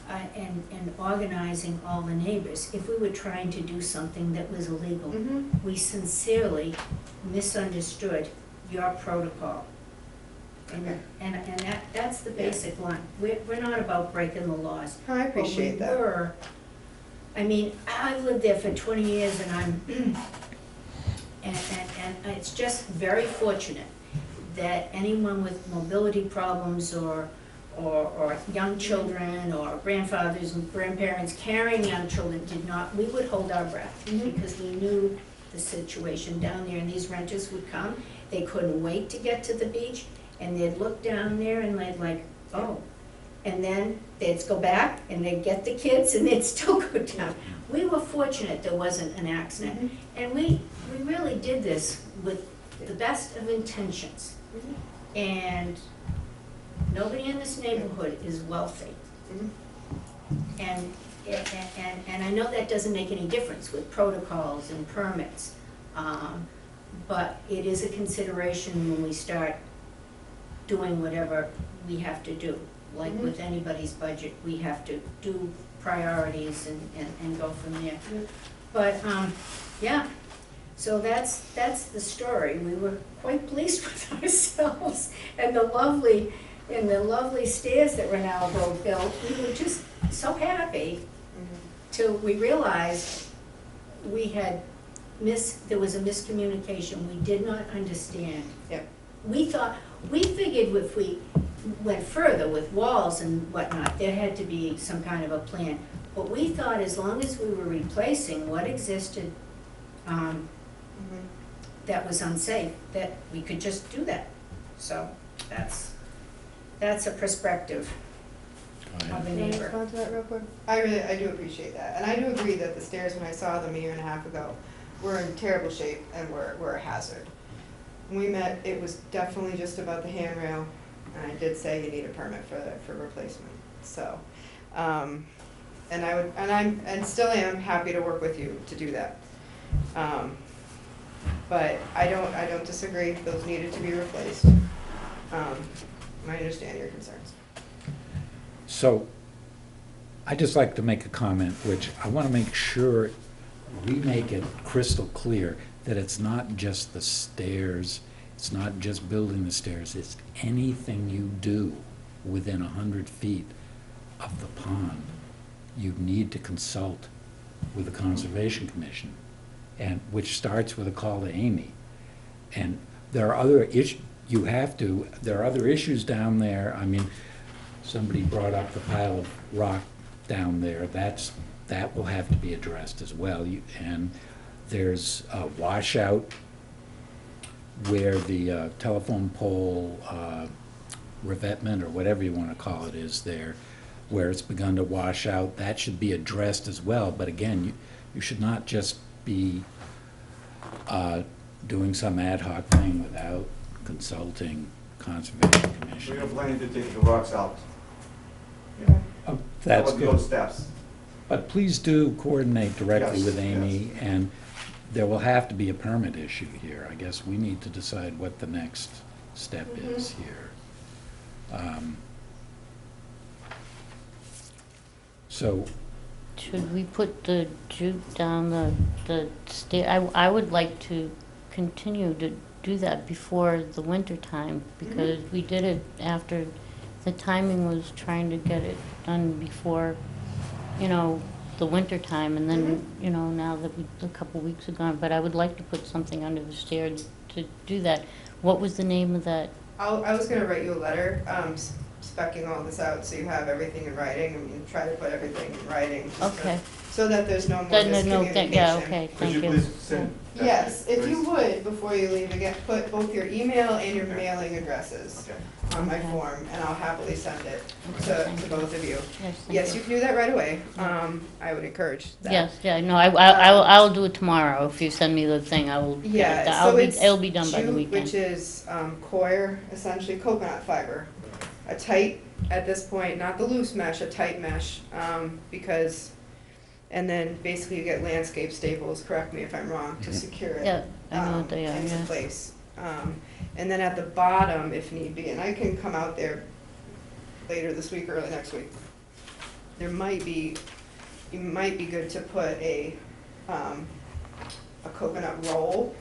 and organizing all the neighbors if we were trying to do something that was illegal. Mhm. We sincerely misunderstood your protocol. Okay. And that's the basic line. We're not about breaking the laws. I appreciate But that. we were, I mean, I've lived there for 20 years and and it's just very fortunate that anyone with mobility problems or young children or grandfathers and grandparents carrying young children we would hold our breath because we knew the situation down there, and these renters would come, they couldn't wait to get to the beach, and they'd look down there and they'd like, oh. And then they'd go back and they'd get the kids and they'd still go down. We were fortunate there wasn't an accident. And we really did this with the best of intentions. And nobody in this neighborhood is wealthy. And I know that doesn't make any difference with protocols and permits. But it is a consideration when we start doing whatever we have to do. Like with anybody's budget, we have to do priorities and go from there. But, yeah, so that's the story. We were quite pleased with ourselves and the lovely stairs that were now built. We were just so happy till we realized there was a miscommunication. We did not understand. Yep. We figured if we went further with walls and whatnot, there had to be some kind of a plan. But we thought as long as we were replacing what existed that was unsafe, that we could just do that. So that's a perspective of a Can I neighbor. respond to that real quick? I do appreciate that, and I do agree that the stairs, when I saw them 1.5 years ago, were in terrible shape and were a hazard. When we met, it was definitely just about the handrail, and I did say you need a permit for replacement. So, and still am happy to work with you to do that. But I don't disagree. Those needed to be replaced. I understand your concerns. So, I'd just like to make a comment, which I want to make sure we make it crystal clear that it's not just the stairs, it's not just building the stairs, it's anything you do within 100 feet of the pond. You need to consult with the Conservation Commission, and which starts with a call to Amy. And there are other there are other issues down there. I mean, somebody brought up the pile of rock down there. That will have to be addressed as well. And there's a washout where the telephone pole revetment, or whatever you want to call it, is there, where it's begun to wash out. That should be addressed as well. But again, you should not just be doing some ad hoc thing without consulting Conservation Commission. We are planning to take the rocks out. Oh, that's About those good. steps. But please do coordinate directly Yes, with Amy, yes. and there will have to be a permit issue here. I guess we need to decide what the next step is here. So, Should we put the jute down the stair? I would like to continue to do that before the winter time, because we did it after the timing was trying to get it done before, the winter time, and then, now that a couple weeks are gone, but I would like to put something under the stairs to do that. What was the name of that? I was gonna write you a letter, specking all this out, so you have everything in writing. I mean, try to put everything in writing. just Okay. So that there's no more No, miscommunication. yeah, okay, Could thank you you. please send? Yes, if you would, before you leave, again, put both your email and your mailing addresses Okay. on my Okay. form, and I'll happily send it Okay, to thank you. both of you. Yes, thank Yes, you can do that right away. I would encourage that. Yes, yeah, no, I'll do it tomorrow. If you send me the thing, I will get it Yeah, done. so it's It'll be done by the jute, weekend. which is coir, essentially coconut fiber. A tight, at this point, not the loose mesh, a tight mesh, because, and then basically you get landscape staples, correct me if I'm wrong, to secure it. Yeah, I know what they are, into yeah. place. And then at the bottom, if need be, and I can come out there later this week or early next week, it might be good to put a coconut roll.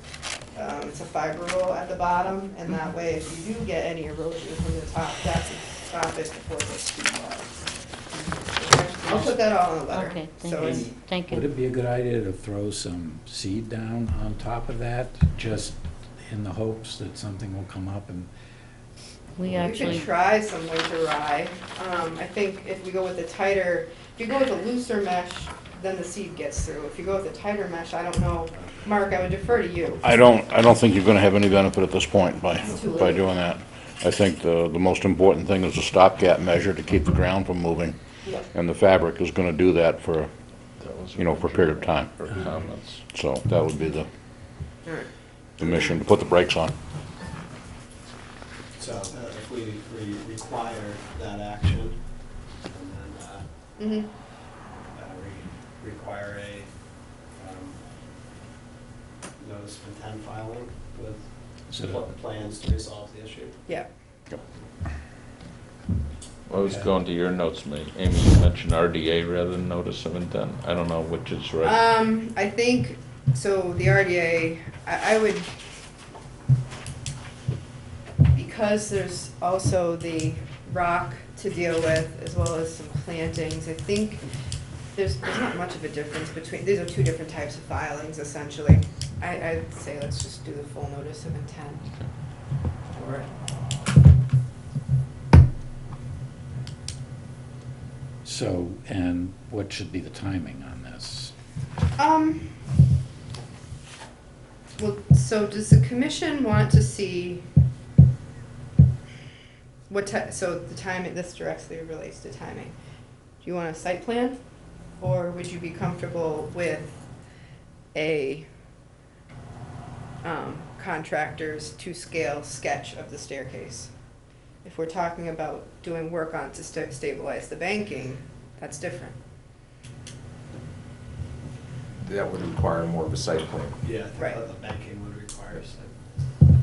It's a fiber roll at the bottom, and that way if you do get any erosion from the top, that's to stop it before it gets too far. I'll put that all in a letter. Okay, So thank it's- you, thank Would you. it be a good idea to throw some seed down on top of that, just in the hopes that something will come up and We We actually, could try some winter rye. I think if we go with the tighter, if you go with a looser mesh, then the seed gets through. If you go with a tighter mesh, I don't know. Mark, I would defer to you. I don't think you're gonna have any benefit at this point by It's too by late. doing that. I think the most important thing is a stopgap measure to keep the ground from moving, Yep. and the fabric is gonna do that for, That was for a period of time. her comments. So that would be the All right. mission, to put the brakes on. So if we require that action, and then require a notice of intent filing with So- plans to resolve the issue. Yeah. I was going to your notes, Amy, you mentioned RDA rather than notice of intent. I don't know which is right. I think, so the RDA, I would, because there's also the rock to deal with, as well as some plantings, I think there's not much of a difference between, these are two different types of filings, essentially. I'd say let's just do the full notice of intent. for it. So, and what should be the timing on this? Well, so does the commission want to see so the timing, this directly relates to timing. Do you want a site plan? Or would you be comfortable with a contractor's to-scale sketch of the staircase? If we're talking about doing work on to stabilize the banking, that's different. That would require more of a site plan. Yeah, I think Right. the banking would require some.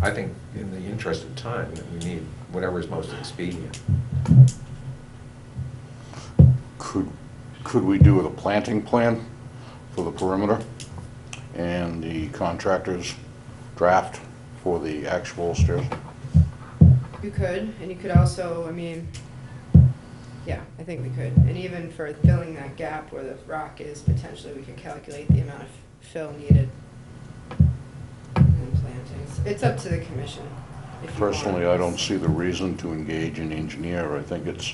I think in the interest of time, that we need whatever is most expedient. Could we do the planting plan for the perimeter and the contractor's draft for the actual stairs? You could, and you could also, yeah, I think we could. And even for filling that gap where the rock is, potentially we could calculate the amount of fill needed and plantings. It's up to the commission. if you want. Personally, I don't see the reason to engage an engineer. I think it's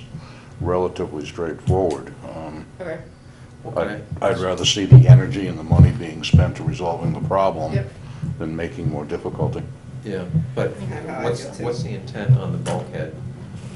relatively straightforward. Okay, I'd rather see the energy and the money being spent to resolving the problem Yep. than making more difficulty. Yeah, but Kinda how I what's, feel too. what's the intent on the bulkhead?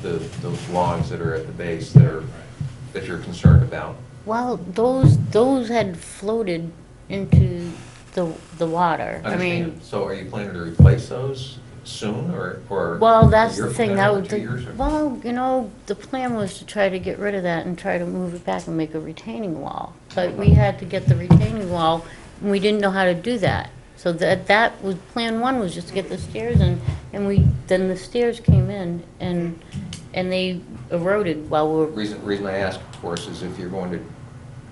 Those logs that are at the base that you're concerned about? Well, those had floated into the water. I mean, Understand. So are you planning to replace those soon, or? well, that's a year the from thing, now, that or would, 2 years, or- well, the plan was to try to get rid of that and try to move it back and make a retaining wall. But we had to get the retaining wall, and we didn't know how to do that. So that was, plan one was just to get the stairs in, and then the stairs came in, and they eroded while we were, Reason I ask, of course, is if you're going to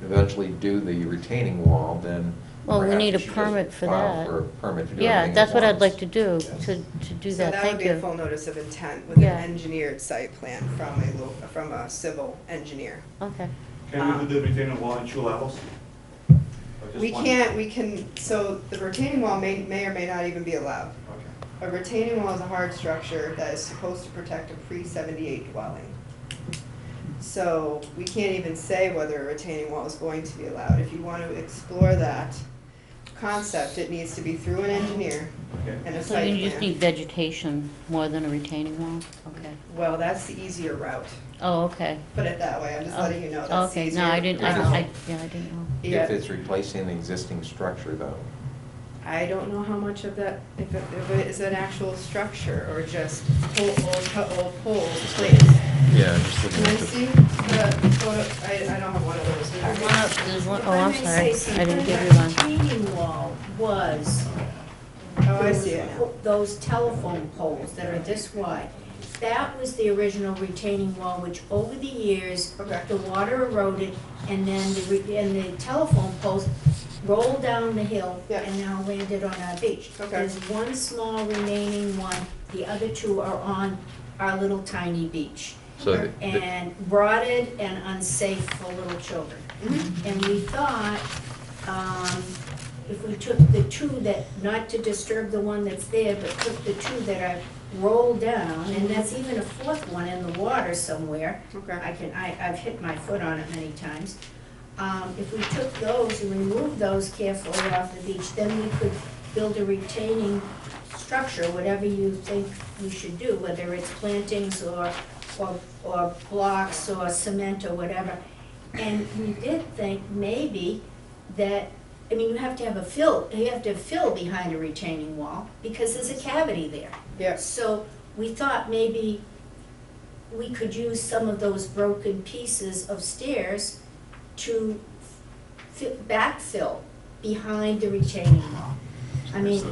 eventually do the retaining wall, then Well, we perhaps need you a should permit just for file that. for a permit to do Yeah, everything that's at what I'd once. like to do, to do So that, that would thank be a you. full notice of intent with an Yeah. engineered site plan from a civil engineer. Okay. Can we do the retaining wall in 2 levels? Or just We one? can't, so the retaining wall may or may not even be allowed. Okay. A retaining wall is a hard structure that is supposed to protect a pre-78 dwelling. So we can't even say whether a retaining wall is going to be allowed. If you want to explore that concept, it needs to be through an engineer Okay. and a So site you just need plan. vegetation more than a retaining wall? Okay. Well, that's the easier route, Oh, okay. put it that way, I'm just Oh, letting you know, that's the Okay, easier. no, I didn't, route. yeah, I didn't know. Yeah. If it's replacing the existing structure, though. I don't know how much of that, if it is an actual structure or just old poles placed. Yeah, just Can I see the photo? I don't have one of those. There's one up, there's one, If oh, I I'm may sorry, say I didn't something, give you one. The retaining wall was Oh, I see it now. those telephone poles that are this wide. That was the original retaining wall, which over the years, Okay. the water eroded, and then the telephone poles rolled down the hill Yeah. and now landed on our beach. Okay. There's one small remaining one, the other 2 are on our little tiny beach. So And rotted and unsafe for little children. Mm-hmm. And we thought, if we took the 2 that, not to disturb the one that's there, but took the 2 that are rolled down, and that's even a 4th one in the water somewhere. Okay. I've hit my foot on it many times. If we took those and removed those carefully off the beach, then we could build a retaining structure, whatever you think we should do, whether it's plantings or blocks or cement or whatever. And we did think maybe that, I mean, you have to have fill behind a retaining wall because there's a cavity there. Yeah. So we thought maybe we could use some of those broken pieces of stairs to backfill behind the retaining wall. I mean,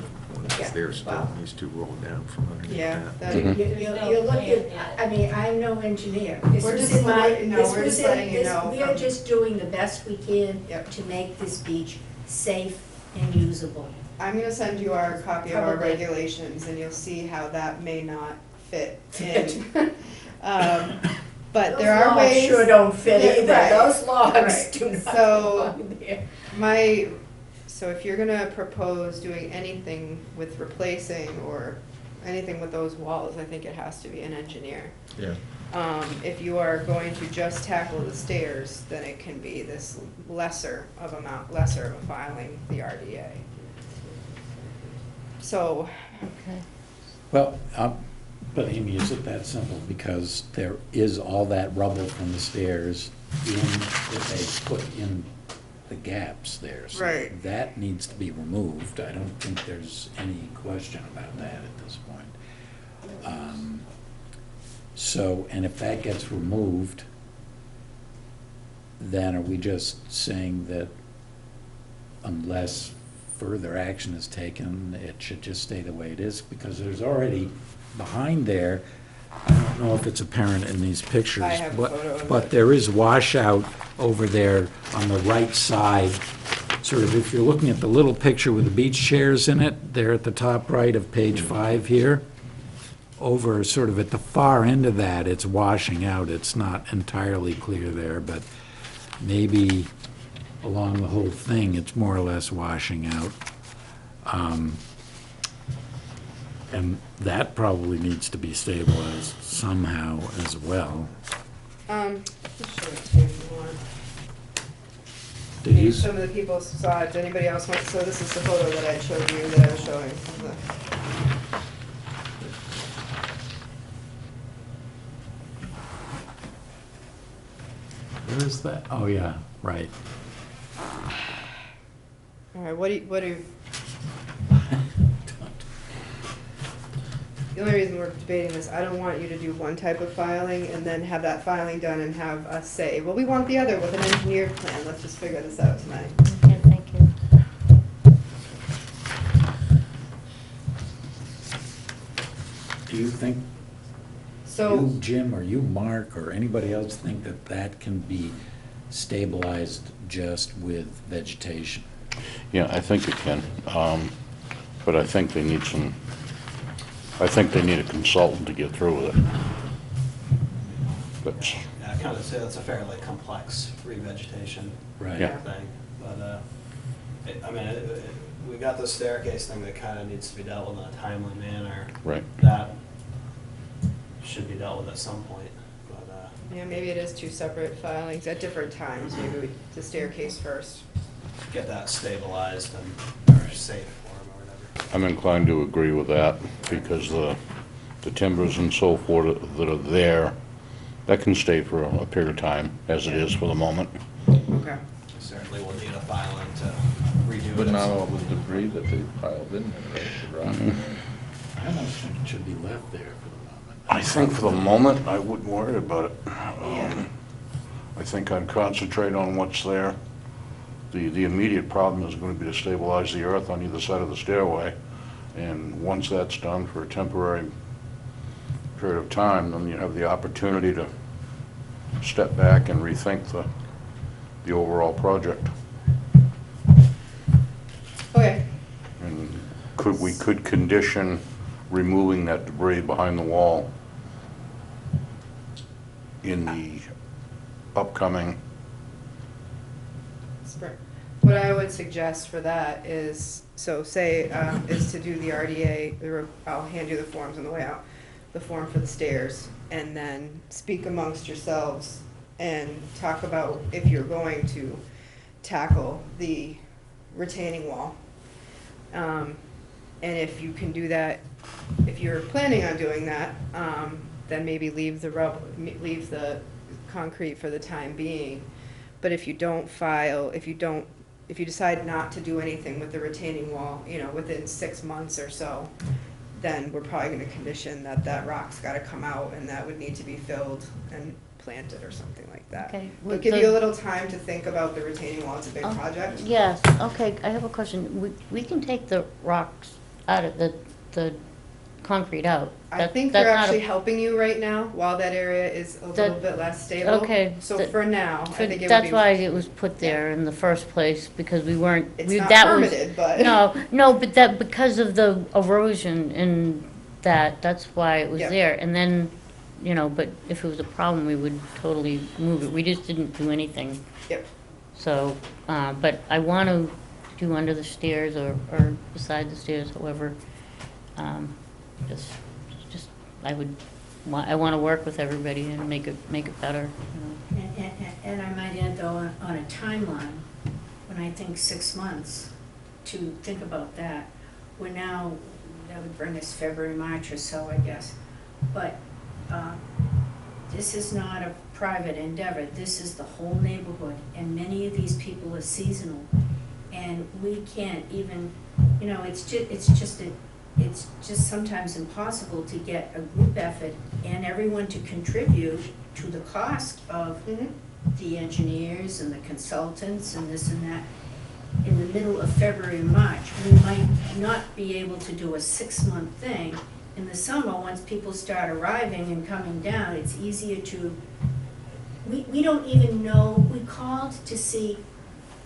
yeah, wow. needs to roll down from underneath Yeah. that- You're looking, I mean, I'm no engineer. This We're was just in my- letting- no, this we're was just in- letting you this- know We are from- just doing the best we can Yep. to make this beach safe and usable. I'm gonna send you our copy of our Probably. regulations and you'll see how that may not fit in. But there are ways. Those logs sure don't fit Yeah, either. right, Those logs right. do not So- belong there. So if you're gonna propose doing anything with replacing or anything with those walls, I think it has to be an engineer. Yeah. If you are going to just tackle the stairs, then it can be this lesser of a filing, the RDA. So, Okay. Well, but Amy, is it that simple? Because there is all that rubble from the stairs that they put in the gaps there. So Right. that needs to be removed. I don't think there's any question about that at this point. So, and if that gets removed, then are we just saying that unless further action is taken, it should just stay the way it is? Because there's already, behind there, I don't know if it's apparent in these pictures, I have a photo of but it. there is washout over there on the right side. Sort of, if you're looking at the little picture with the beach chairs in it, there at the top right of page 5 here, over sort of at the far end of that, it's washing out. It's not entirely clear there, but maybe along the whole thing, it's more or less washing out. And that probably needs to be stabilized somehow as well. I'll show it to you if you want. Did you, Some of the people saw it, anybody else want, so this is the photo that I showed you, that I was showing. Of the- where is that? Oh, yeah, right. All right, what do you, the only reason we're debating this, I don't want you to do one type of filing and then have that filing done and have us say, well, we want the other with an engineered plan, let's just figure this out tonight. Okay, thank you. Do you think, So, you, Jim, or you, Mark, or anybody else think that that can be stabilized just with vegetation? Yeah, I think it can. But I think they need a consultant to get through with it. That's, Yeah, I kind of say that's a fairly complex revegetation Right. Yeah. thing, but, we got the staircase thing that kind of needs to be dealt with in a timely manner. right. That should be dealt with at some point, but, Yeah, maybe it is two separate filings at different times, maybe the staircase first. get that stabilized and, or safe for them or whatever. I'm inclined to agree with that, because the timbers and so forth that are there, that can stay for a period of time, as it is for the moment. Okay. Certainly we'll need a filing to redo it. But not all the debris that they piled in there, right, the rock. I don't think it should be left there for the moment. I think for the moment, I wouldn't worry about it. Yeah. I think I'd concentrate on what's there. The immediate problem is going to be to stabilize the earth on either side of the stairway. And once that's done for a temporary period of time, then you have the opportunity to step back and rethink the overall project. Okay, And we could condition removing that debris behind the wall in the upcoming. spring. What I would suggest for that is, so say, is to do the RDA, I'll hand you the forms on the way out, the form for the stairs, and then speak amongst yourselves and talk about if you're going to tackle the retaining wall. And if you can do that, if you're planning on doing that, then maybe leave the concrete for the time being. But if you don't file, if you decide not to do anything with the retaining wall, within 6 months or so, then we're probably gonna condition that rock's gotta come out and that would need to be filled and planted or something like that. Okay, But with give the- you a little time to think about the retaining wall, it's a big Oh, project. Yes, okay, I have a question. We can take the rocks out of the concrete out. I think That's we're not a- actually helping you right now while that area is a little bit less stable. Okay, So that- for now, I think it would be. That's why it was put there in the first place, because we weren't. It's we- not that was- permitted, but. No, but that, because of the erosion and that's why it was Yeah. there. And then, but if it was a problem, we would totally move it. We just didn't do anything. Yep. So, but I want to do under the stairs or beside the stairs, however, just, I want to work with everybody and make it better, And I might add though, on a timeline, when I think 6 months, to think about that, we're now, that would bring us February, March or so, I guess. But this is not a private endeavor, this is the whole neighborhood, and many of these people are seasonal. And we can't even, it's just sometimes impossible to get a group effort and everyone to contribute to the cost of the engineers and the consultants and this and that. In the middle of February and March, we might not be able to do a 6-month thing. In the summer, once people start arriving and coming down, it's easier to, we don't even know, we called to see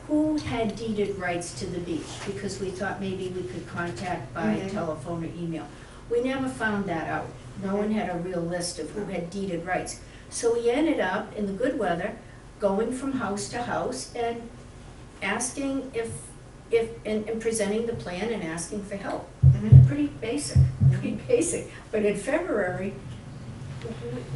who had deeded rights to the beach, because we thought maybe we could contact by telephone or email. We never found that out. No one had a real list of who had deeded rights. So we ended up, in the good weather, going from house to house and asking and presenting the plan and asking for help. Pretty basic. But in February,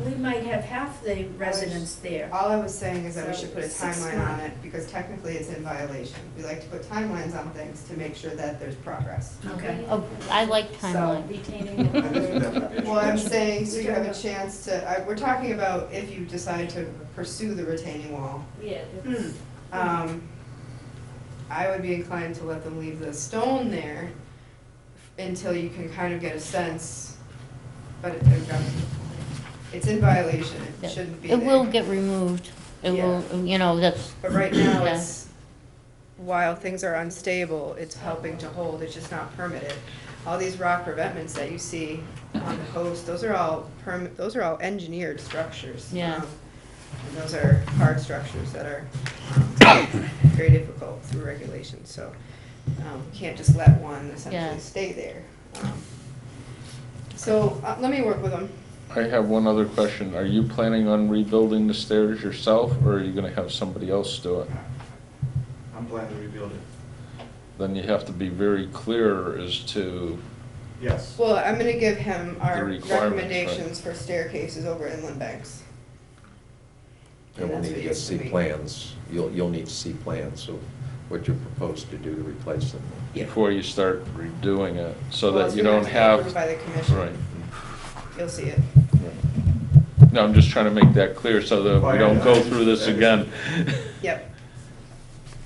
we might have half the residents there. All I was saying is that we So should put a 6 timeline on months. it, because technically it's in violation. We like to put timelines on things to make sure that there's progress. Okay. Oh, I like timeline. Retaining. Well, I'm saying, so you have a chance to, we're talking about if you decide to pursue the retaining wall. Yeah. I would be inclined to let them leave the stone there until you can kind of get a sense, but it's in violation, it shouldn't be there. It will get removed. It will, that's. But right now, Yeah. while things are unstable, it's helping to hold, it's just not permitted. All these rock revetments that you see on the coast, those are all engineered structures. Yeah. And those are hard structures that are very difficult through regulations, so, we can't just let one Yeah. essentially stay there. So, let me work with them. I have one other question. Are you planning on rebuilding the stairs yourself, or are you gonna have somebody else do it? I'm planning to rebuild it. Then you have to be very clear as to, Yes. Well, I'm gonna give him our The requirements, recommendations for staircases over inland banks. And we'll that's need what to you see have to plans. You'll need to see plans of what you propose to do to replace them. before you start redoing it, so Well, that it's you gonna don't to be have. approved by the commission. Right. You'll see it. No, I'm just trying to make that clear so that we don't go through this again. Yep.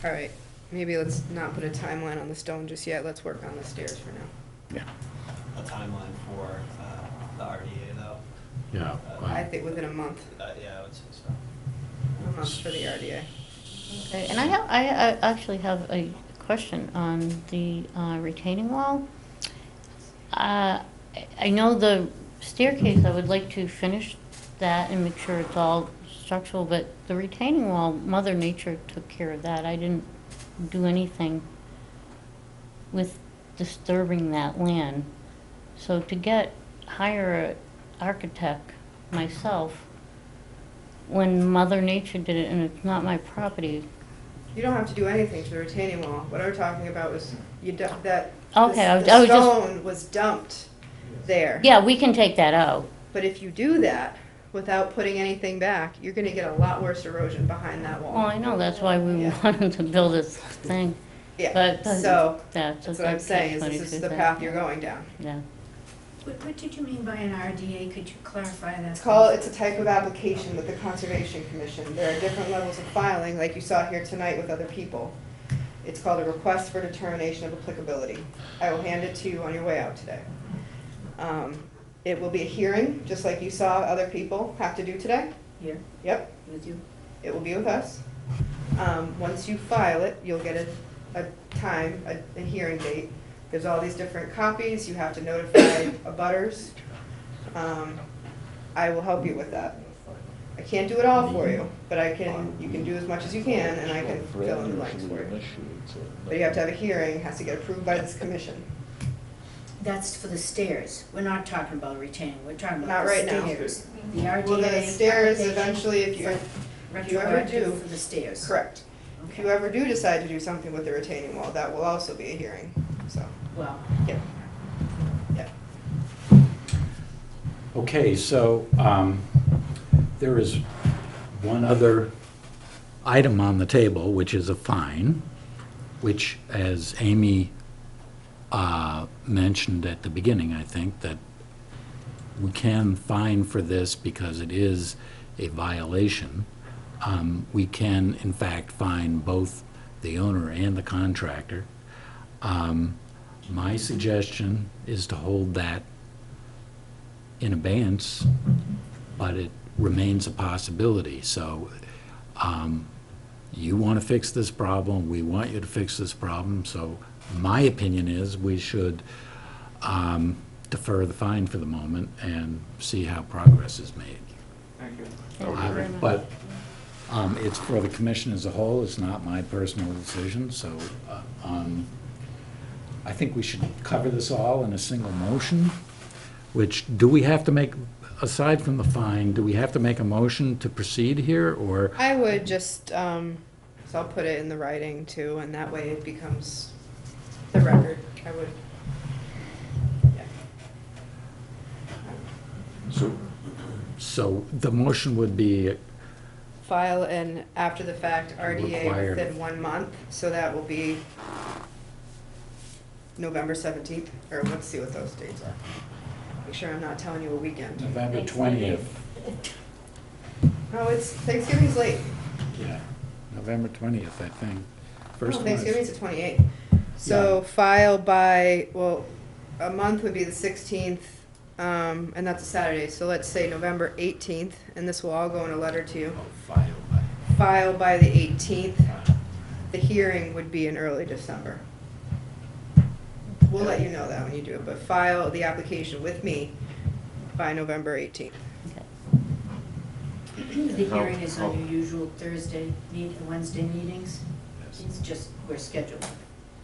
All right, maybe let's not put a timeline on the stone just yet, let's work on the stairs for now. A timeline for the RDA though. Yeah. I think within a month, Yeah, I would say so. a month for the RDA. Okay, and I actually have a question on the retaining wall. I know the staircase, I would like to finish that and make sure it's all structural, but the retaining wall, Mother Nature took care of that. I didn't do anything with disturbing that land. So to hire an architect myself, when Mother Nature did it and it's not my property. You don't have to do anything to the retaining wall, what I'm talking about was that, Okay, I the was just, stone was dumped there. yeah, we can take that out. But if you do that without putting anything back, you're gonna get a lot worse erosion behind that Well, wall. I know, that's why we Yeah. wanted to build this thing. Yeah, But so, that's that's what I'm saying, is this is catch-22 the thing. path you're going down. Yeah. What did you mean by an RDA? Could you clarify that? It's a type of application with the Conservation Commission. There are different levels of filing, like you saw here tonight with other people. It's called a request for determination of applicability. I will hand it to you on your way out today. It will be a hearing, just like you saw other people have to do today. Here, Yep, with you? it will be with us. Once you file it, you'll get a time, a hearing date. There's all these different copies, you have to notify abutters. I will help you with that. I can't do it all for you, but you can do as much as you can, and I can fill in the blanks for you. But you have to have a hearing, it has to get approved by this commission. That's for the stairs. We're not talking about retaining, we're talking Not about the right now. stairs. The RDA. Well, the stairs application eventually, if you ever Retroactive do, for the stairs. correct. If you ever do decide to do something with the retaining wall, that will also be a hearing, so, Well, yeah. Yeah. Okay, so there is one other item on the table, which is a fine, which, as Amy mentioned at the beginning, I think, that we can fine for this because it is a violation. We can, in fact, fine both the owner and the contractor. My suggestion is to hold that in abeyance, but it remains a possibility. So you want to fix this problem, we want you to fix this problem, so my opinion is we should defer the fine for the moment and see how progress is made. Thank you. Thank you very much. But it's for the commission as a whole, it's not my personal decision, so I think we should cover this all in a single motion, which, do we have to make, aside from the fine, do we have to make a motion to proceed here, or? I would just, so I'll put it in the writing too, and that way it becomes the record. I would, yeah. So the motion would be, File an after-the-fact RDA Required. within 1 month, so that will be November 17th, or let's see what those dates are. Make sure I'm not telling you a weekend. November 20th. No, it's, Thanksgiving's late. Yeah, November 20th, I think. No, First one. Thanksgiving's the 28th. So file by, well, a month would be the 16th, and that's a Saturday, so let's say November 18th, and this will all go in a letter to you. File by the 18th. The hearing would be in early December. We'll let you know that when you do it, but file the application with me by November 18th. the hearing is on your usual Wednesday meetings? It's just, we're scheduled.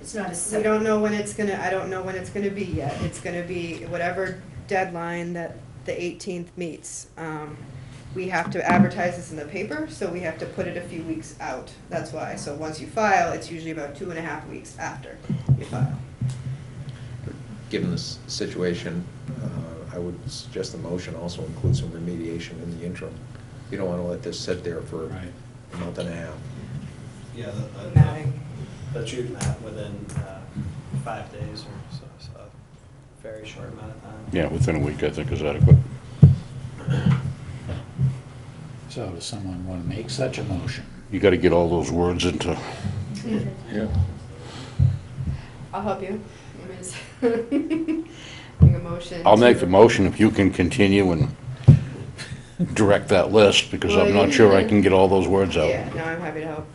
It's not a We separate. don't know when it's gonna, I don't know when it's gonna be yet. It's gonna be whatever deadline that the 18th meets. We have to advertise this in the paper, so we have to put it a few weeks out. That's why. So once you file, it's usually about 2.5 weeks after you file. Given this situation, I would suggest the motion also include some remediation in the interim. You don't want to let this sit there for Right. a month and a half. Yeah, Matting. that you've met within 5 days or so, so a very short amount of time. Yeah, within a week, I think is adequate. So does someone want to make such a motion? You gotta get all those words into, Yeah. I'll help you. Make a motion. I'll make the motion if you can continue and direct that list, because I'm not sure I can get all those words out. Yeah, no, I'm happy to help.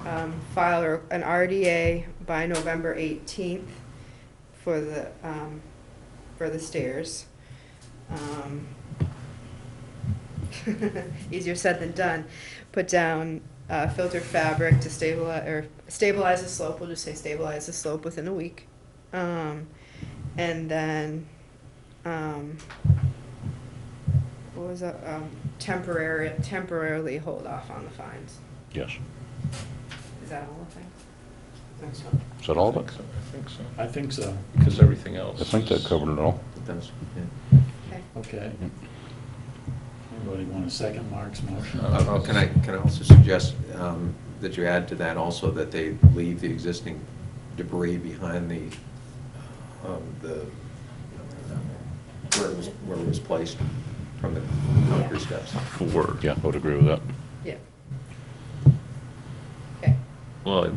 File an RDA by November 18th for the stairs. Easier said than done. Put down filtered fabric to stabilize the slope. We'll just say stabilize the slope within a week. And then, what was that? Temporarily hold off on the fines. Yes. Is that all the things? Is that all of I it? think so. I think so. Because everything else. I think that covered it all. Depends. Okay. Okay. Anybody want a second Mark's motion? Can I also suggest that you add to that also that they leave the existing debris behind where it was placed from the concrete steps? Yeah, I would agree with that. Yeah. Okay. Well,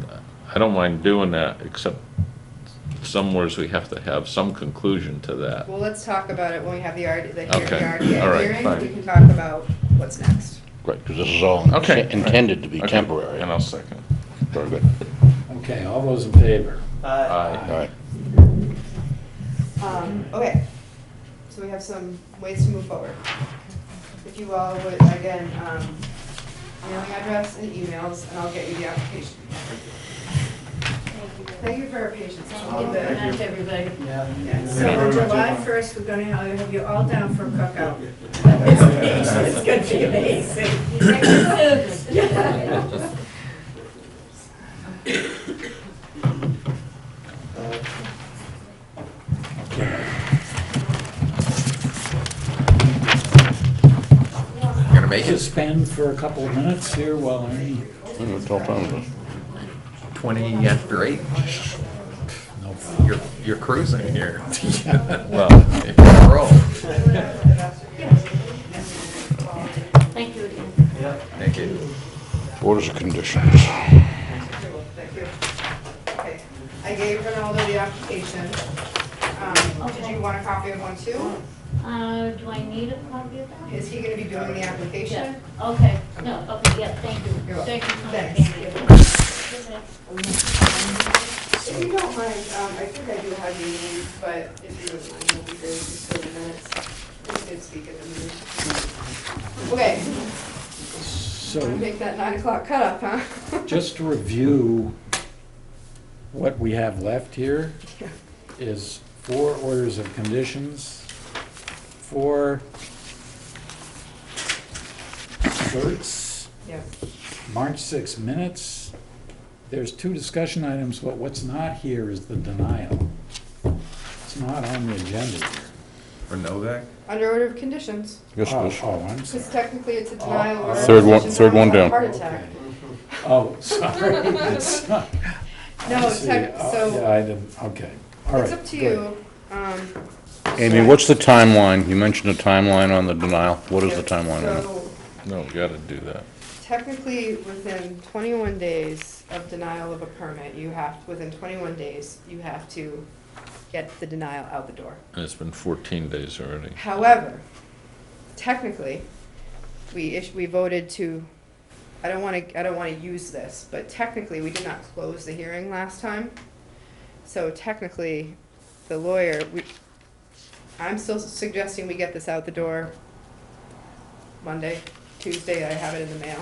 I don't mind doing that, except somewheres we have to have some conclusion to that. Well, let's talk about it when we have the Okay. RDA All right, hearing. fine. We can talk about what's next. Right, because this is all Okay. intended to be Okay, temporary. And I'll second. Very good. Okay, all those in favor? All right. Okay, so we have some ways to move forward. If you all would, again, mailing address and emails, and I'll get you the application. Thank you for your patience. Thank you, everybody. Yeah. So on July 1st, we're gonna have you all down for a cookout. It's gonna be amazing. You're gonna make it Suspend for a couple of minutes here while Ernie. Tell Tom. 20 after 8. No. You're cruising here. Well, If you're roll. Thank you again. Thank you. Orders of conditions. Thank you. Okay, I gave Ronaldo the application. Did you want a copy of one too? Do I need a copy of that? Is he gonna be doing the application? Yeah, okay, no, okay, yeah, thank you. You're welcome. Thank you so much. Thanks. Thank you. If you don't mind, I think I do have your name, but if you don't mind, it'll be great just for the minutes. You did speak at the meeting. Okay, So, wanna make that 9 o'clock cutoff, huh? just to review, what we have left here Yeah. is 4 orders of conditions, 4 certs, Yeah. March 6 minutes. There's 2 discussion items, but what's not here is the denial. It's not on the agenda here. For Novak? Under order of conditions, Yes, Oh, please. oh, I'm because sorry. technically it's a denial order. of Third one- conditions third one on a down. Heart attack. Oh, sorry. It's not- No, I see. tech- Oh, so- yeah, I didn't, okay. All It's right, up to good. you. Amy, what's the timeline? You mentioned a timeline on the denial. What is the timeline on it? So no, we gotta do that. technically, within 21 days of denial of a permit, within 21 days, you have to get the denial out the door. And it's been 14 days already. However, technically, we voted to, I don't want to use this, but technically, we did not close the hearing last time. So technically, the lawyer, I'm still suggesting we get this out the door Monday, Tuesday, I have it in the mail.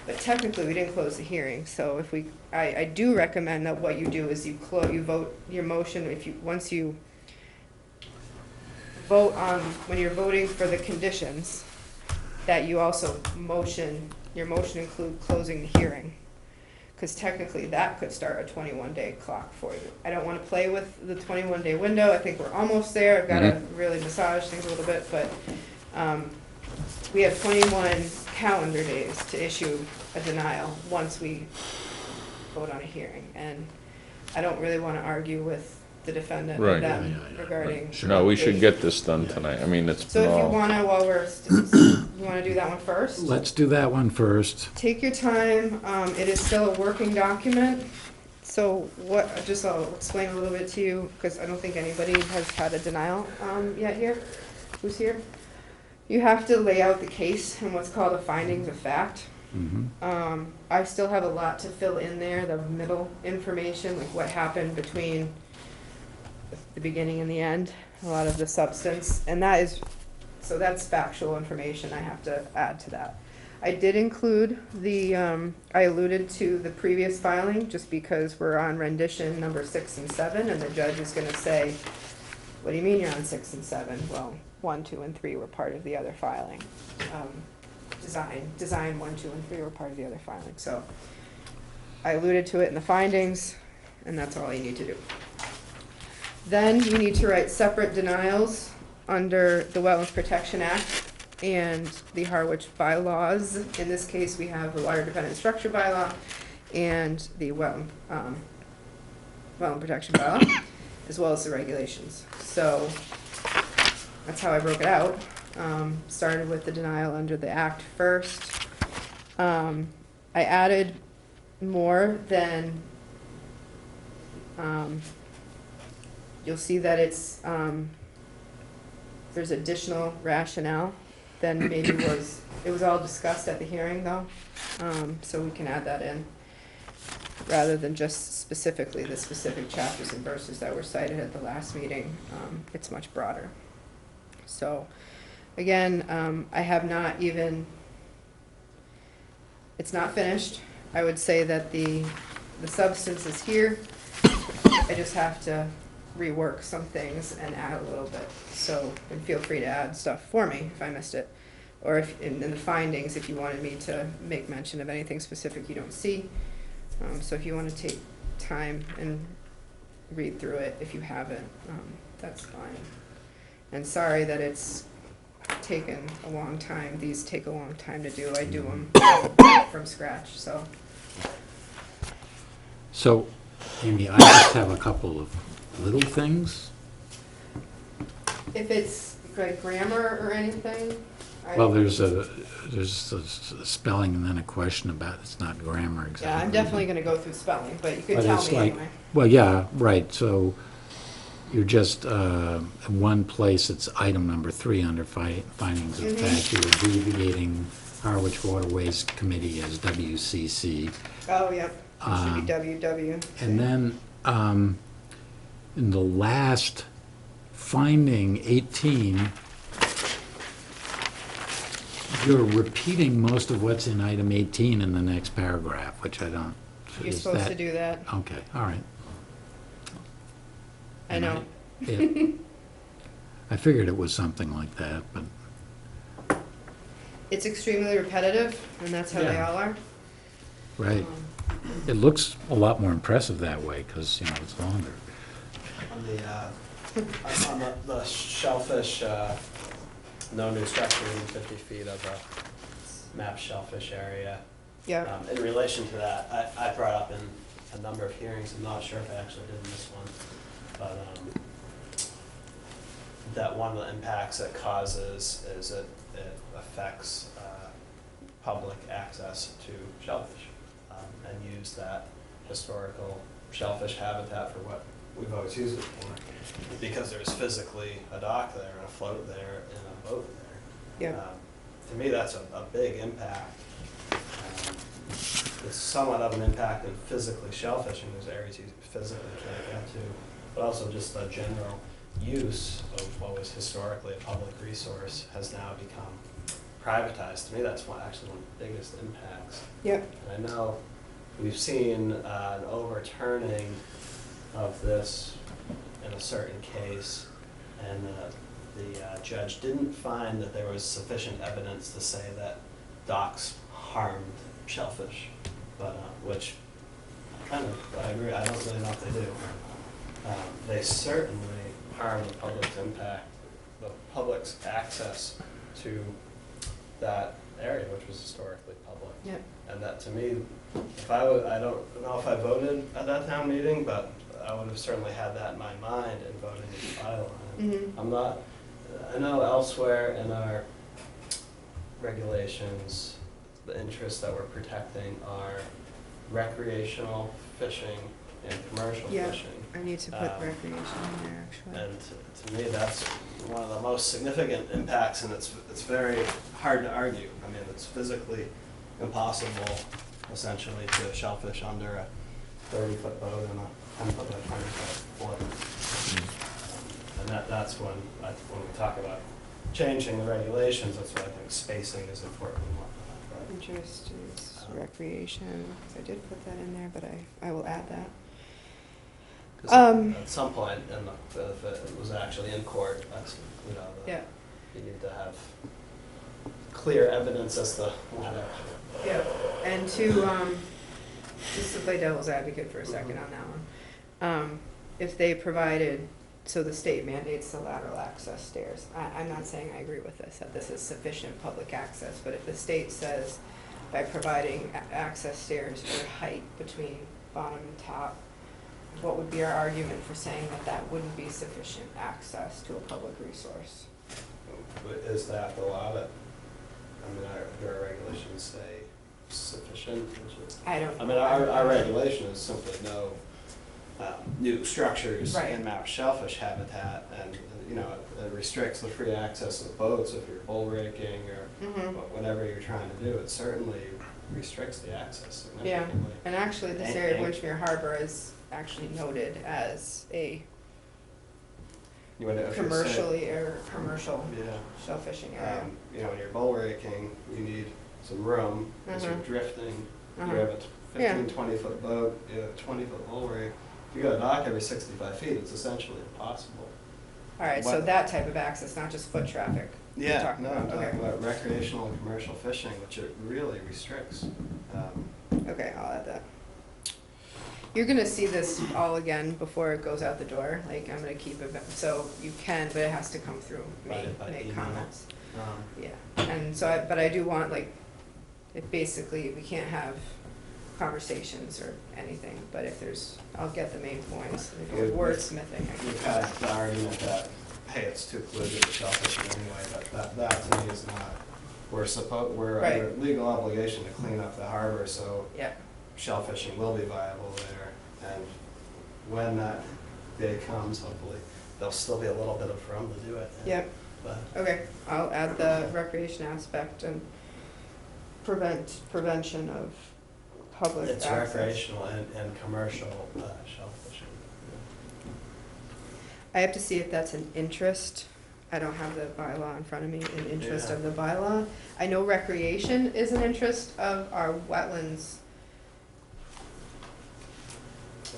But technically, we didn't close the hearing, so if I do recommend that what you do is you vote your motion, once you vote on, when you're voting for the conditions, that you also your motion include closing the hearing. Because technically, that could start a 21-day clock for you. I don't want to play with the 21-day window. I think we're almost there. I've got to really massage things a little bit, but we have 21 calendar days to issue a denial once we vote on a hearing. And I don't really want to argue with the defendant Right. and them regarding. No, we should get this done tonight. I mean, it's So been if you all, want to, you want to do that one first? Let's do that one first. Take your time. It is still a working document. So I'll explain a little bit to you, because I don't think anybody has had a denial yet here. Who's here? You have to lay out the case and what's called a findings of fact. I still have a lot to fill in there, the middle information, like what happened between the beginning and the end, a lot of the substance, and that's factual information I have to add to that. I did include I alluded to the previous filing, just because we're on rendition number 6 and 7, and the judge is gonna say, what do you mean you're on 6 and 7? Well, 1, 2, and 3 were part of the other filing. Design 1, 2, and 3 were part of the other filing, so I alluded to it in the findings, and that's all you need to do. Then you need to write separate denials under the Wetlands Protection Act and the Harwich bylaws. In this case, we have the Water Dependent Structure bylaw and the Wetland Protection bylaw, as well as the regulations. So that's how I broke it out. Started with the denial under the Act first. I added more than, you'll see that it's, there's additional rationale than maybe it was all discussed at the hearing though, so we can add that in, rather than just specifically the specific chapters and verses that were cited at the last meeting. It's much broader. So, again, I have not even, it's not finished. I would say that the substance is here. I just have to rework some things and add a little bit. So, and feel free to add stuff for me if I missed it. Or if in the findings, if you wanted me to make mention of anything specific you don't see. So if you want to take time and read through it, if you haven't, that's fine. And sorry that it's taken a long time. These take a long time to do. I do them from scratch, so. So, Amy, I just have a couple of little things. If it's like grammar or anything, Well, there's a spelling and then a question about it's not grammar exactly. yeah, I'm definitely going to go through spelling, but you could But tell it's me like, anyway. well, yeah, right, so you're just, in one place, it's item number 3 under findings of fact, you're abbreviating Harwich Waterways Committee as WCC. Oh, yep. It should be WW. And then, in the last finding 18, you're repeating most of what's in item 18 in the next paragraph, which I don't. You're is supposed that- to do that. Okay, all right. I know. I figured it was something like that, but, It's extremely repetitive, and that's how they Yeah. all are. right. It looks a lot more impressive that way, because, it's longer. On the shellfish, no new structure within 50 feet of a mapped shellfish area. Yeah. In relation to that, I brought up in a number of hearings, I'm not sure if I actually did in this one, but that one of the impacts it causes is it affects public access to shellfish, and use that historical shellfish habitat for what we've always used it for, because there's physically a dock there and a float there and a boat there. Yeah. To me, that's a big impact. It's somewhat of an impact in physically shellfishing, there's areas you physically can't get to, but also just the general use of what was historically a public resource has now become privatized, to me, that's actually one of the biggest impacts. Yep. And I know we've seen an overturning of this in a certain case, and the judge didn't find that there was sufficient evidence to say that docks harmed shellfish, but which I agree. I don't really know if they do. They certainly harm the public's impact, the public's access to that area, which was historically public. Yep. And that, to me, if I was, I don't know if I voted at that town meeting, but I would have certainly had that in my mind in voting the bylaw. Mhm. I'm not, I know elsewhere in our regulations, the interests that we're protecting are recreational fishing and commercial Yeah. fishing. I need to put recreation in there, actually. And to me, that's one of the most significant impacts, and it's very hard to argue. I mean, it's physically impossible, essentially, to shellfish under a 30-foot boat and a 10-foot by 20-foot float. And that's when we talk about changing the regulations, that's why I think spacing is important and whatnot. But, Interest is recreation, 'cause I did put that in there, but I will add that. 'cause at some point, if it was actually in court, that's, Yeah. you need to have clear evidence as to whatever. Yeah, and to, just to play devil's advocate for a second on that one. If they provided, so the state mandates the lateral access stairs, I'm not saying I agree with this, that this is sufficient public access, but if the state says by providing access stairs for height between bottom and top, what would be our argument for saying that that wouldn't be sufficient access to a public resource? Is that the law that, I mean, do our regulations say sufficient? I don't. I mean, our regulation is simply no new structures Right. in marsh shellfish habitat, and, it restricts the free access of boats if you're bull raking or Mhm. whatever you're trying to do. It certainly restricts the access Yeah, significantly. and actually this area of Winchmere Harbor is actually noted as a You would- if you're saying- commercially or commercial Yeah. shellfishing area. When you're bull raking, you need some room, because you're Mhm. drifting. Uh-huh. You have a Yeah. 20-foot boat, you have a 20-foot bull rake. If you got a dock every 65 feet, it's essentially impossible. All right, so What- that type of access, not just foot traffic. you're Yeah, talking no, about. I'm talking Okay. about recreational and commercial fishing, which it really restricts. Okay, I'll add that. You're gonna see this all again before it goes out the door, like, I'm gonna keep it, so you can, but it has to come through me, By make email. comments. Um, Yeah, and so, but I do want, like, it basically, we can't have conversations or anything, but if there's, I'll get the main points. If you're Yeah. wordsmithing, I We've can. had the argument that, hey, it's too polluted to shellfish anyway, but that to me is not, we're Right. under legal obligation to clean up the harbor, so Yeah, shellfishing will be viable there. And when that day comes, hopefully, there'll still be a little bit of room to do it. yep, But okay, I'll add the recreation aspect and prevention of public it's access. recreational and commercial shellfishing. I have to see if that's an interest. I don't have the bylaw in front of me, an interest Yeah. of the bylaw. I know recreation is an interest of our wetlands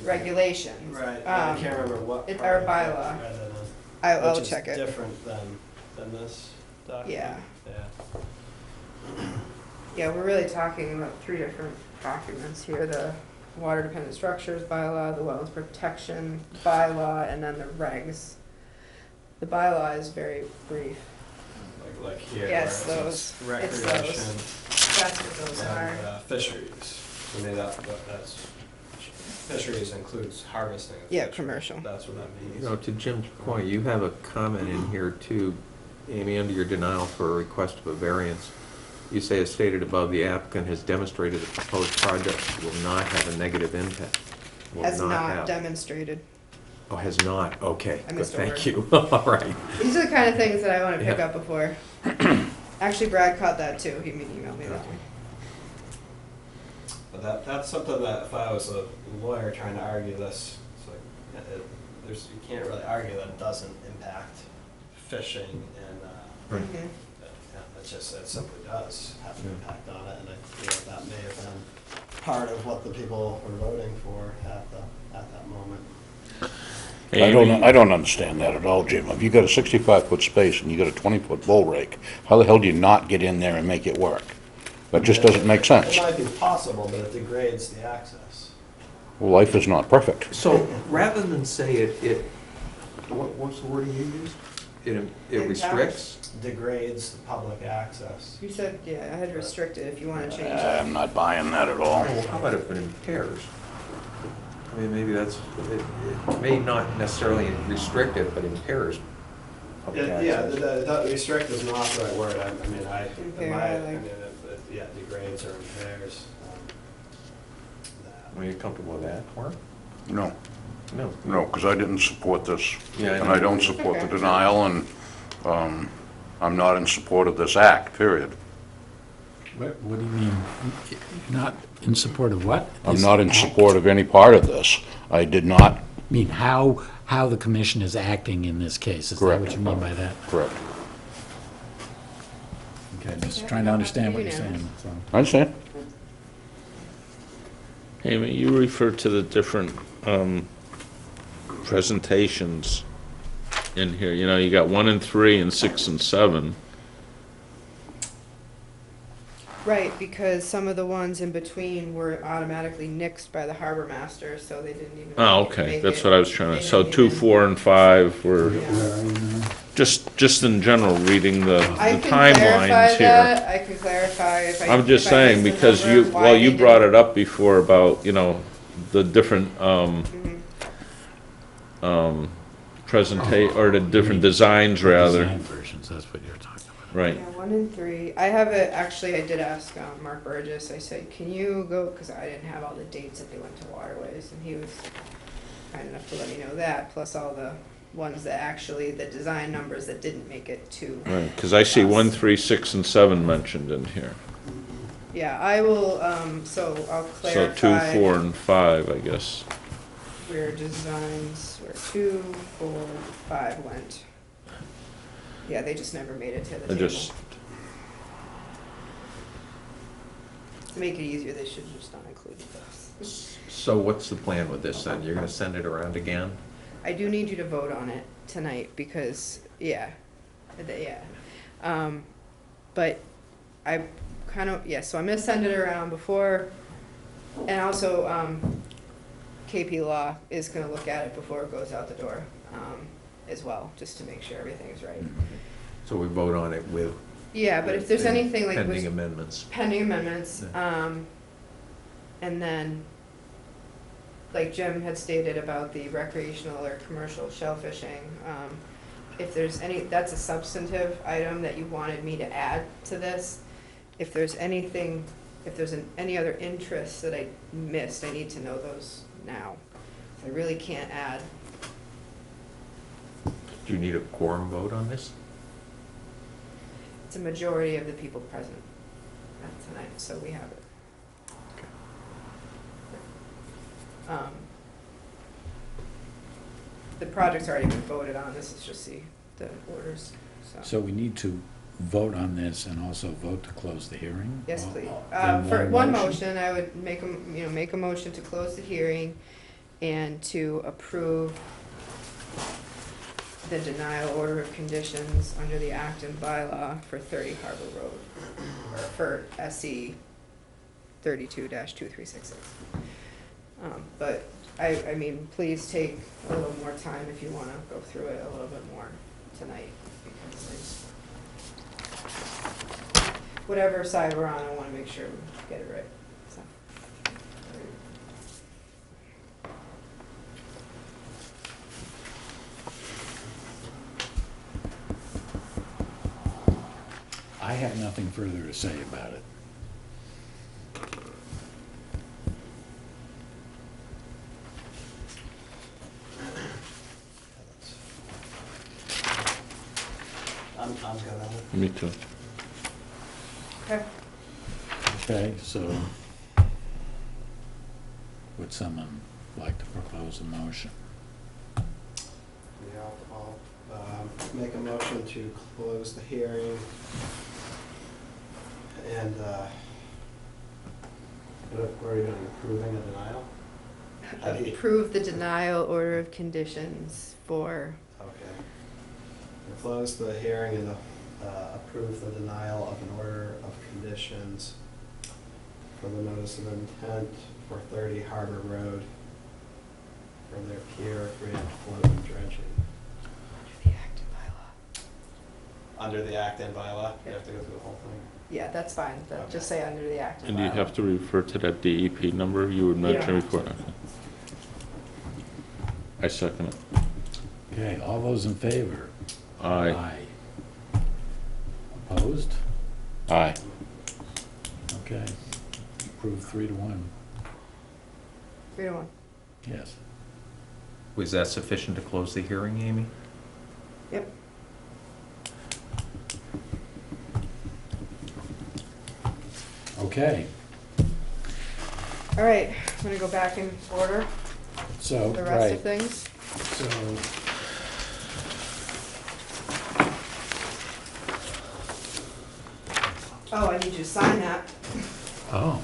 regulations. Right, I Um, can't remember what. it's part our of bylaw. it rather than- I'll which is check it. different than this document. Yeah. Yeah. Yeah, we're really talking about three different documents here, the water dependent structures bylaw, the wetlands protection bylaw, and then the regs. The bylaw is very brief. Like here. Yes, where it those. says It's those. Recreation That's what those are. and fisheries. To me, that's, fisheries includes harvesting of Yeah, fish. commercial. That's what that means. To Jim's point, you have a comment in here too, Amy, under your denial for a request of a variance. You say, as stated above, the applicant has demonstrated the proposed project will not have a negative impact. Will Has not have. demonstrated. Oh, has not, okay, I good, missed a thank word. you, all right. These are the kind of things that I want to pick Yeah. up before. Actually, Brad caught that too. He emailed me that one. But that's something that if I was a lawyer trying to argue this, it's like, you can't really argue that it doesn't impact fishing and, Mhm. yeah, it simply does have an impact on it, and that may have been part of what the people were voting for at that moment. I don't understand that at all, Jim. If you got a 65-foot space and you got a 20-foot bull rake, how the hell do you not get in there and make it work? That just doesn't make sense. It might be possible, but it degrades the access. Well, life is not perfect. So rather than say what's the wording you used? It restricts? Degrades the public access. You said, yeah, I had restricted if you want to change it. I'm not buying that at all. Well, how about if it impairs? I mean, maybe it may not necessarily restrict it, but impairs public access. The restrict is not the right word. I mean, in my Impair, opinion, it degrades or impairs. Are you comfortable with that, Warren? No, No. no, because I didn't support this. Yeah, I And know. I don't support the Okay. denial, and I'm not in support of this act, period. What do you mean? You're not in support of what? I'm This not in act? support of any part of this. I did not, I mean, how the commission is acting in this case, is that Correct. what you mean by that? correct. Okay, just trying to understand what you're saying, so. I understand. Amy, you refer to the different presentations in here. You know, you got 1 and 3 and 6 and 7. Right, because some of the ones in between were automatically nixed by the harbor master, so they didn't even. Oh, okay, make that's it. what I was trying They to, so didn't 2, even- 4, and 5 were, Yeah. just in general, reading the I can timelines clarify here. that, I can clarify if I. I'm just if I saying, missed a because number you, of why well, they you brought didn't- it up before about, you know, the different, or the different designs, rather. Design versions, that's what you're talking about. Right. Yeah, 1 and 3. I have it, actually, I did ask Mark Burgess, I said, can you go, because I didn't have all the dates that they went to waterways, and he was kind enough to let me know that, plus all the ones that actually, the design numbers that didn't make it to. Right, because I see 1, 3, 6, and 7 mentioned in here. Yeah, I will, so I'll So clarify. 2, 4, and 5, I guess. Where designs, where 2, 4, 5 went. Yeah, they just never made it to the I table. just, To make it easier, they should just not include those. So what's the plan with this then? You're gonna send it around again? I do need you to vote on it tonight because, yeah, but I kind of, yeah, so I'm gonna send it around before, and also, KP Law is gonna look at it before it goes out the door, as well, just to make sure everything's right. So we vote on it with Yeah, but if there's anything like. pending was- amendments. Pending amendments, and then, like Jim had stated about the recreational or commercial shellfishing, if there's any, that's a substantive item that you wanted me to add to this. If there's anything, if there's any other interests that I missed, I need to know those now. I really can't add. Do you need a quorum vote on this? It's a majority of the people present tonight, so we have it. The project's already been voted on, this is just the orders, so. So we need to vote on this and also vote to close the hearing? Yes, All- please. in For one motion, I would make a motion to close the hearing and to approve the denial order of conditions under the act and bylaw for 30 Harbor Road, or for SE 32-2366. But I mean, please take a little more time if you want to go through it a little bit more tonight, because there's, whatever side we're on, I want to make sure we get it right, so. I have nothing further to say about it. I'm good on it. me too. Okay. Okay, so would someone like to propose a motion? Yeah, I'll make a motion to close the hearing And, what are you doing, approving a denial? How do you- Approve the denial order of conditions for, Okay. Close the hearing and approve the denial of an order of conditions for the notice of intent for 30 Harbor Road for their pier, ramp, float, and dredging. the act and bylaw. Under the act and bylaw, you have to go through the whole thing. Yeah, that's fine. Just say under the act and And do you bylaw. have to refer to that DEP number you were mentioning before? Okay. I second it. Okay, all those in favor? Aye. Opposed? Aye. Okay. Approved 3-1. 3-1. Yes. Was that sufficient to close the hearing, Amy? Yep. Okay, All right, I'm gonna go back in order, so, the rest right. of things. so, Oh, I need you to sign that. oh.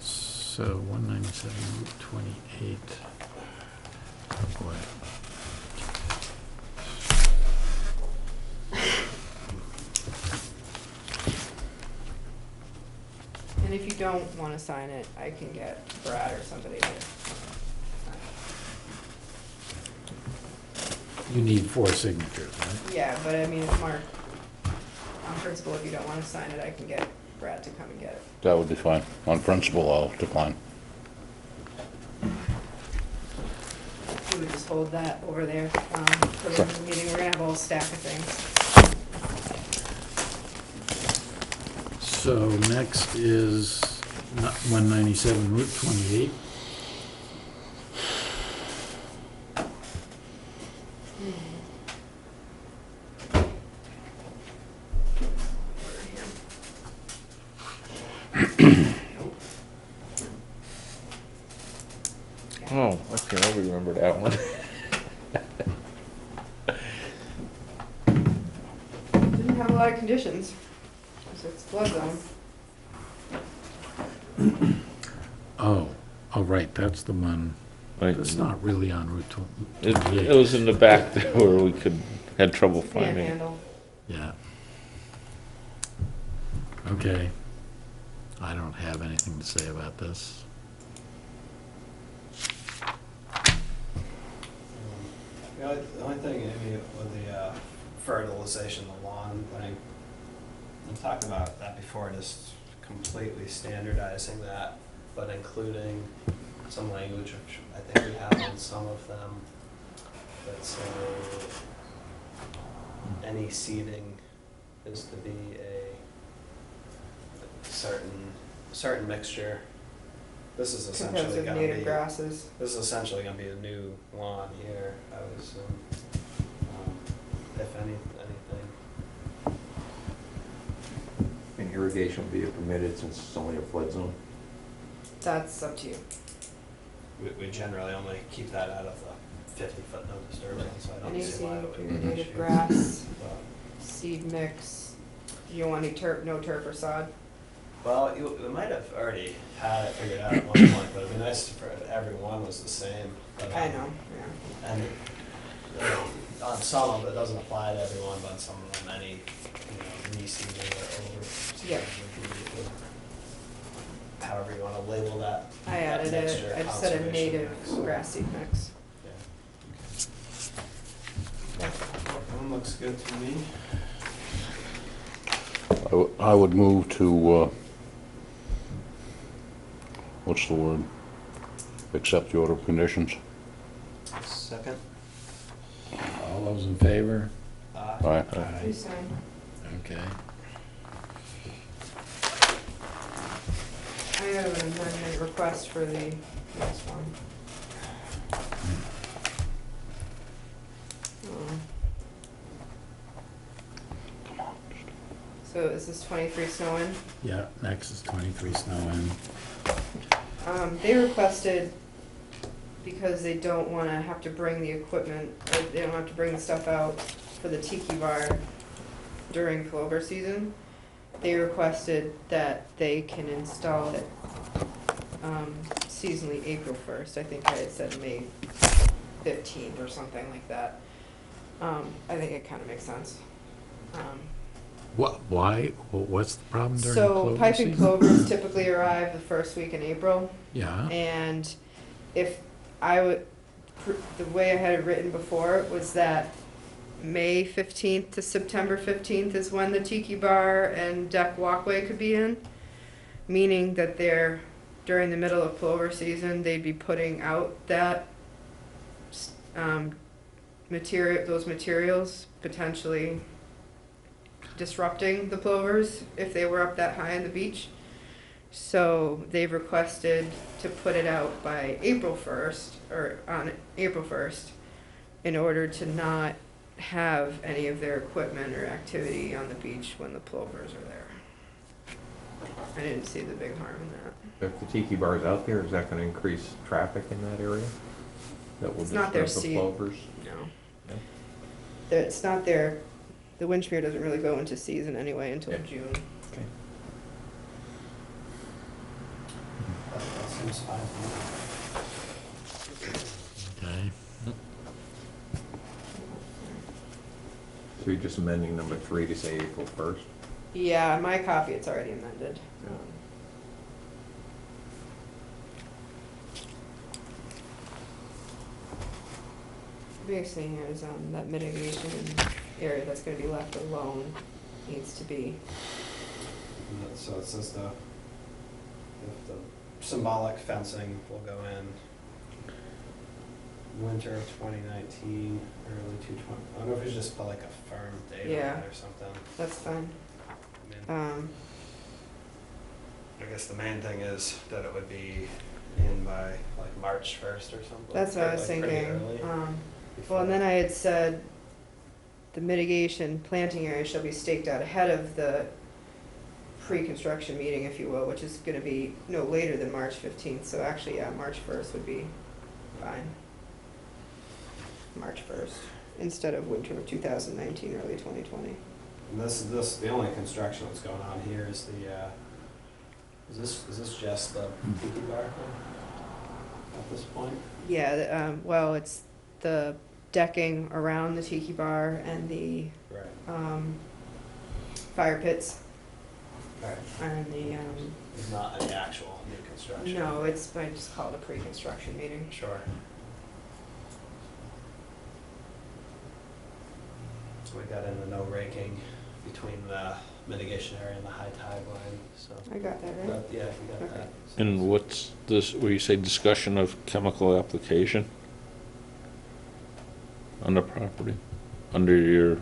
So 197, 28. Oh boy. And if you don't wanna sign it, I can get Brad or somebody to sign You need 4 signatures, right? it. Yeah, but I mean, it's marked on principle, if you don't wanna sign it, I can get Brad to come and get it. That would be fine. On principle, I'll decline. We would just hold that over there, for the Sure. meeting, we're gonna have a whole stack of things. So next is 197 Route 28. Oh, okay, I remember that one. Didn't have a lot of conditions, so it's flood zone. Oh, right, that's the one. Right. It's not really on Route It 28. was in the back there where we had trouble finding it. Panhandle. Yeah. Okay. I don't have anything to say about this. The only thing, Amy, with the fertilization, the lawn thing, I'm talking about that before, just completely standardizing that, but including some language, which I think we have on some of them, that say any seeding is to be a certain mixture. This is Composed essentially of gonna native be, grasses. this is essentially gonna be a new lawn here, I would assume, if anything. And irrigation will be permitted since it's only a flood zone? That's up to you. We generally only keep that out of the 50-foot no disturbance, so I Any don't see why it would seed, be an native issue. grass, But- seed mix. You don't want any turf, no turf or sod? Well, we might have already had it figured out at one point, but it'd be nice if everyone was the same. But, I know, yeah. And on some of it doesn't apply to everyone, but on some of them, any, reseeding or over. Yep. However you wanna label that. I added that mixture, it, I just said a conservation native mix. grass seed mix. Yeah. That one looks good to me. I would move to, what's the word? Accept the order of conditions. Second. All those in favor? Aye. Please sign. Okay. I have an amendment request for the next one. So is this 23 Snowin? Yeah, next is 23 Snowin. They requested, because they don't wanna have to bring the equipment, or they don't have to bring the stuff out for the tiki bar during plover season, they requested that they can install it seasonally April 1st. I think I had said May 15th or something like that. I think it kind of makes sense. Why? What's the problem during So clover piping season? plovers typically arrive the first week in April, Yeah, and if I would, the way I had it written before was that May 15th to September 15th is when the tiki bar and deck walkway could be in, meaning that they're, during the middle of plover season, they'd be putting out that those materials, potentially disrupting the plovers if they were up that high on the beach. So they've requested to put it out by April 1st, or on April 1st, in order to not have any of their equipment or activity on the beach when the plovers are there. I didn't see the big harm in that. If the tiki bar is out there, is that gonna increase traffic in that area? That will It's not their disturb the seat. plovers? No. No? It's not their, the Winchmere doesn't really go into season anyway until Yeah. June. Okay. That seems fine to me. okay. So you're just amending number 3 to say April 1st? Yeah, my copy, it's already amended. Biggest thing here is that mitigation area that's gonna be left alone needs to be, So it says if the symbolic fencing will go in winter of 2019, early 2020. I don't know if we should just put like a firm date on Yeah. it or something. that's fine. I mean, I guess the main thing is that it would be in by like March 1st or something. That's what I or, was like, pretty thinking. early Well, and then before- I had said the mitigation planting area shall be staked out ahead of the pre-construction meeting, if you will, which is gonna be no later than March 15th, so actually, yeah, March 1st would be fine. March 1st, instead of winter of 2019, early 2020. And the only construction that's going on here is is this just the tiki bar at this point? Yeah, well, it's the decking around the tiki bar and the Right. fire pits Right. and the, It's not an actual new construction. no, it's, I just call it a pre-construction meeting. Sure. So we got in the no raking between the mitigation area and the high tide line, so. I got that, right? Yeah, we got Okay. that. And what's this, where you say discussion of chemical application on the property, under your,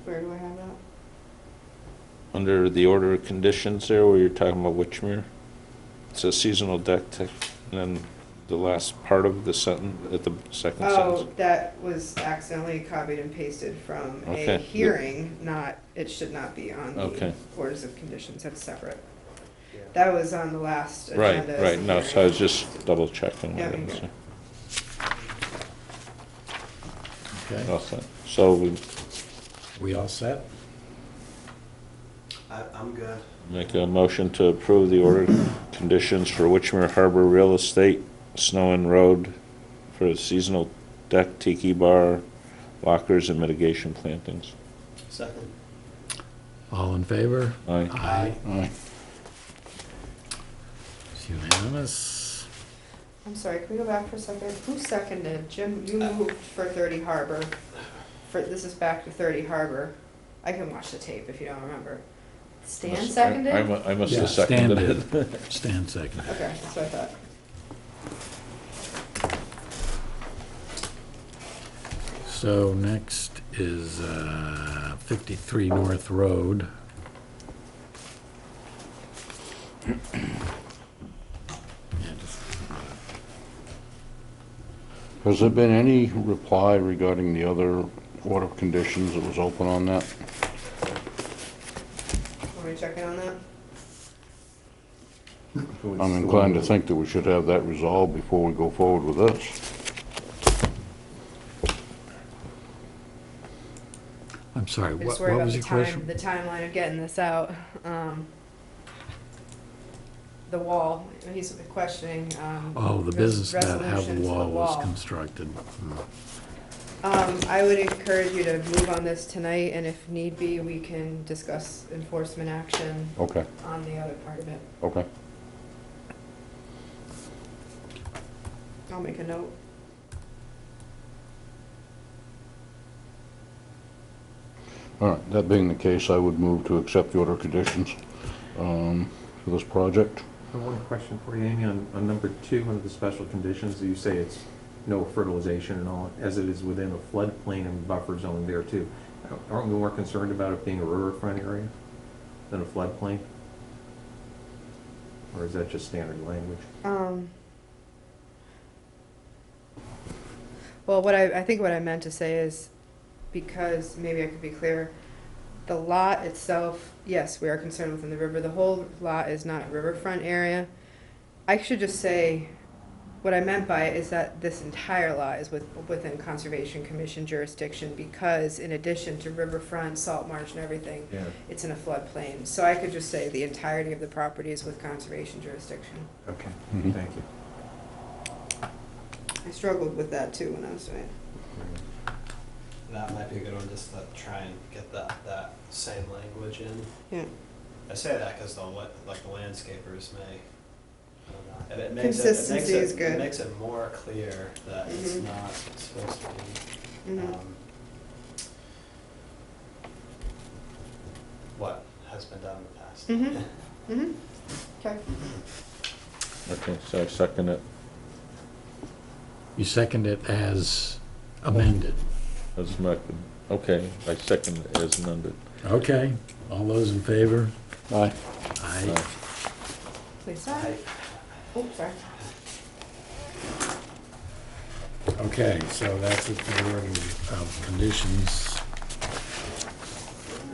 Where do I have that? under the order of conditions there, where you're talking about Witchmere? It says seasonal deck tech, and then the last part of the sentence, at the second Oh, sentence. that was accidentally copied and pasted from a Okay. hearing, not, it should not be on the Okay. orders of conditions, that's separate. Yeah. That was on the last Right, agenda. as right, a no, so I hearing. was just double checking. Yeah, what it okay. was. Okay, All set. So we we all set? I'm good. make a motion to approve the order conditions for Witchmere Harbor Real Estate, Snow and Road, for the seasonal deck, tiki bar, lockers, and mitigation plantings. Second. All in favor? Aye. Aye. Aye. It's unanimous. I'm sorry, can we go back for a second? Who seconded? Jim, you moved for 30 Harbor. This is back to 30 Harbor. I can watch the tape if you don't remember. Stan seconded? I must Yeah, have Stan seconded did. it. Stan seconded. Okay, that's what I thought. So next is 53 North Road. Yeah, just- Has there been any reply regarding the other order of conditions that was open on that? Want me to check in on that? I'm inclined to think that we should have that resolved before we go forward with this. I'm sorry, I what just worry what about was the your question? the timeline of getting this out. The wall, he's questioning, Oh, the business about how resolution the to the wall was wall. constructed. Hmm. I would encourage you to move on this tonight, and if need be, we can discuss enforcement action Okay, on the other part of it. okay. I'll make a note. All right, that being the case, I would move to accept the order of conditions for this project. One question for you, Amy, on number 2, under the special conditions, you say it's no fertilization and all, as it is within a floodplain and buffer zone there too. Aren't we more concerned about it being a riverfront area than a floodplain? Or is that just standard language? Well, what I think what I meant to say is, because maybe I could be clear, the lot itself, yes, we are concerned within the river. The whole lot is not a riverfront area. I should just say, what I meant by it is that this entire lot is within Conservation Commission jurisdiction, because in addition to riverfront, salt marsh and everything, Yeah. it's in a floodplain. So I could just say the entirety of the property is with Conservation jurisdiction. Okay, Mhm. thank you. I struggled with that too when I was doing it. That might be a good one, just to try and get that same language in. Yeah. I say that because the landscapers may, I don't know, it makes Consistency is good. It makes it more clear that it's Mhm. not supposed to be, Mhm. what has been done in the past. Mm-hmm. Mm-hmm. Okay. Okay, so I second it. You second it as amended. As okay, I second it as amended. Okay, all those in favor? Aye. Aye. Please sign. Oh, sorry. Okay, so that's it for the order of conditions.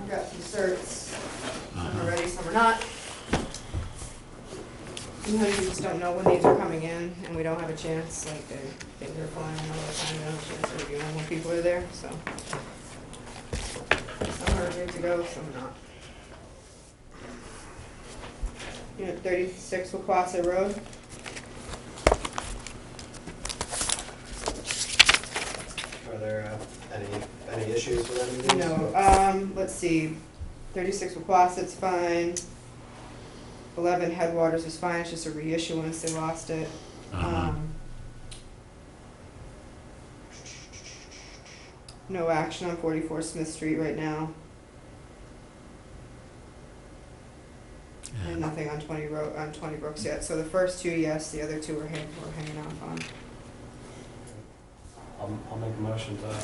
We've got some certs. Some Uh-huh. are ready, some are not. Sometimes we just don't know when these are coming in, and we don't have a chance, like, things are flying all the time, we don't have a chance to review them when people are there, so. Some are good to go, some not. Unit 36 Wacquasit Road. Are there any issues with any of these? No, let's see, 36 Wacquasit's fine. 11 Headwaters is fine, it's just a reissuance, they lost it. Uh-huh. No action on 44 Smith Street right now, and nothing on 20 Brooks yet. So the first two, yes, the other two we're hanging off on. I'll make a motion to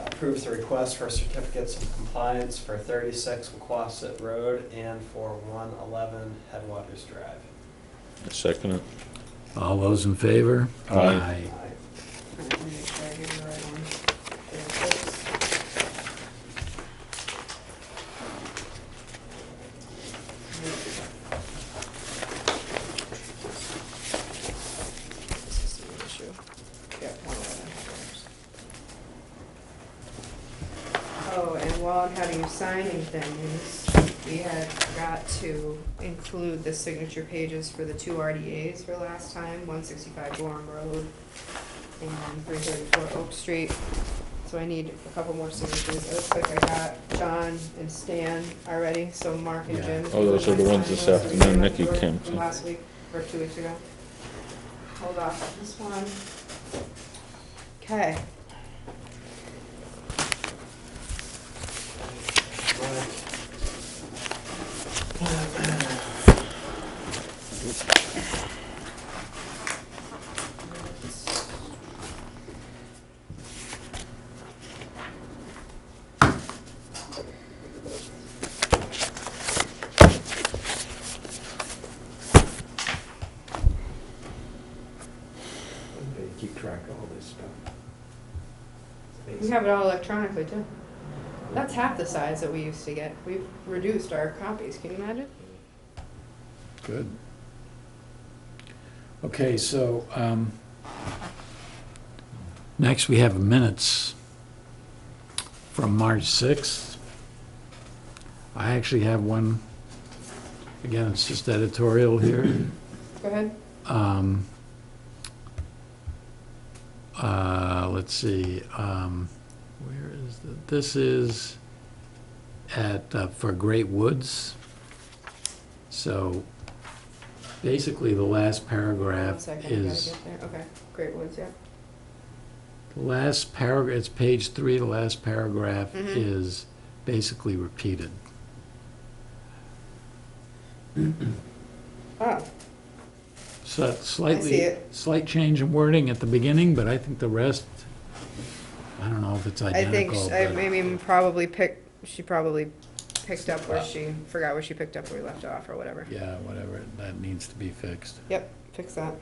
approve the request for certificates of compliance for 36 Wacquasit Road and for 111 Headwaters Drive. I second it. All those in favor? Aye. Alright, let me make sure I give you the right one. 36. This is the issue. Yeah, 111 Headwaters. Oh, and while I'm having you signing things, we had forgot to include the signature pages for the two RDAs for last time, 165 Gorham Road and 334 Oak Street. So I need a couple more signatures. It looks like I got John and Stan already, so Mark and Yeah. Jim. Oh, those are the ones this afternoon Nikki came From to. last week, or 2 weeks ago. Hold off this one. Okay. Keep track of all this stuff. We have it all electronically too. That's half the size that we used to get. We've reduced our copies, can you imagine? Good. Okay, so, next we have minutes from March 6th. I actually have one, again, it's just editorial here. Go ahead. Let's see, where is this is for Great Woods. So basically, the last One paragraph second, I gotta is, get there. Okay, Great Woods, yeah. the last paragraph, it's page 3, the last paragraph Mhm. is basically repeated. Oh, So I see slightly, it. slight change in wording at the beginning, but I think the rest, I don't know if it's I think identical, but she probably picked up where she, forgot where she picked up where we left off or whatever. yeah, whatever, that needs to be fixed. Yep, fix that.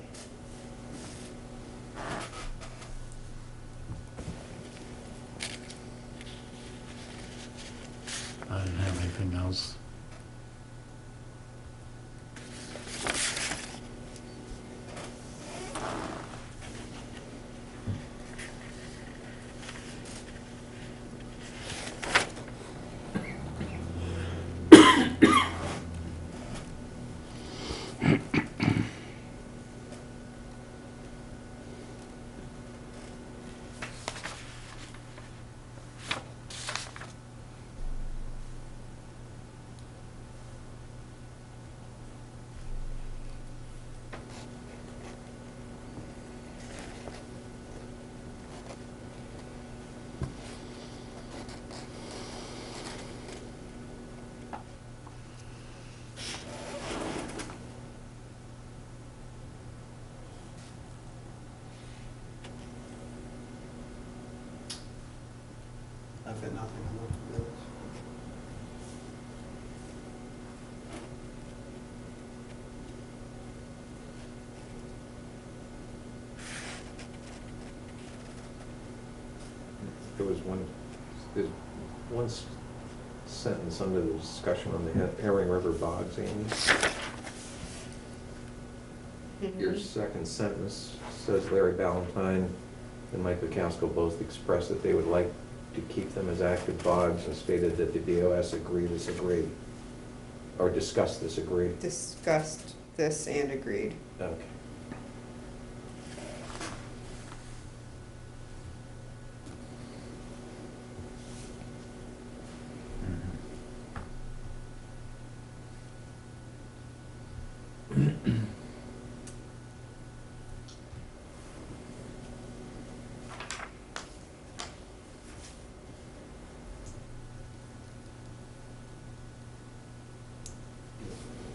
I didn't have anything else. I've got nothing on the minutes. There was there's one sentence under the discussion on the Herring River bogs, Amy. Your second sentence says Larry Ballantyne and Mike Bukowsko both expressed that they would like to keep them as active bogs and stated that the DOS disagree, or disagree. Discussed this and agreed. Okay.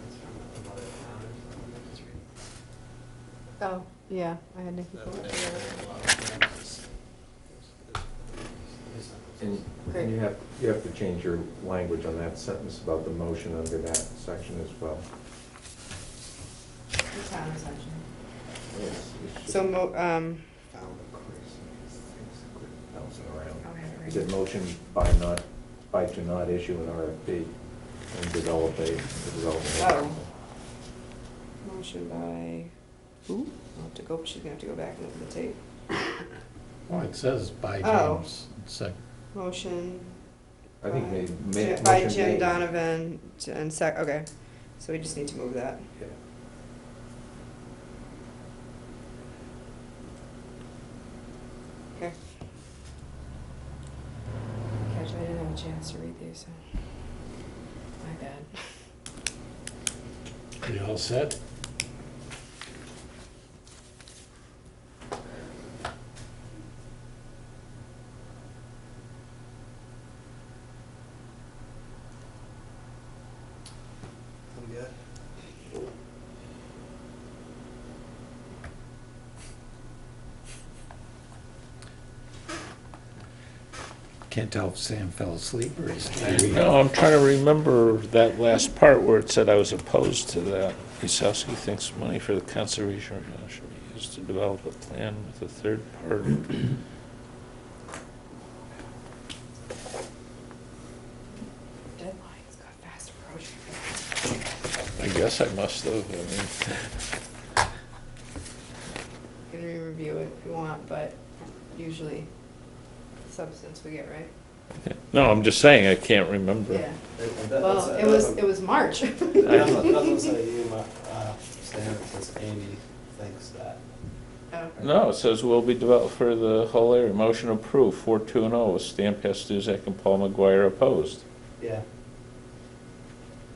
It's from another town or something, I'm just reading. Oh, yeah, I had Nikki pull it together. And you have to change your language on that sentence about the motion under that section as well. The town section. Yes, it should- So, Bouncing around. I'll have it right Is it here. motion to not issue an RFP and develop a development? Oh. Motion by, who? I'll have to go, she's gonna have to go back and look at the tape. Well, it says by Oh. James, Motion I think by motion Jim made. Donovan and okay, so we just need to move that. Yeah. Okay. Catch, I didn't have a chance to read these, so, my bad. Are you all set? I'm good. Can't tell if Sam fell asleep or he's tired. No, I'm trying to remember that last part where it said I was opposed to that. Isowski thinks money for the conservation should be used to develop a plan with a third party. Deadline's got fast approaching. I guess I must have, You can re-review it if you want, but usually substance we get right. No, I'm just saying, I can't remember. Yeah. That- Well, that's- it was March. It doesn't say you, Stan, it says Amy thinks that. Oh. No, it says will be developed for the whole area. Motion approved, 4-0, with Stan Pastuzak and Paul McGuire opposed. Yeah.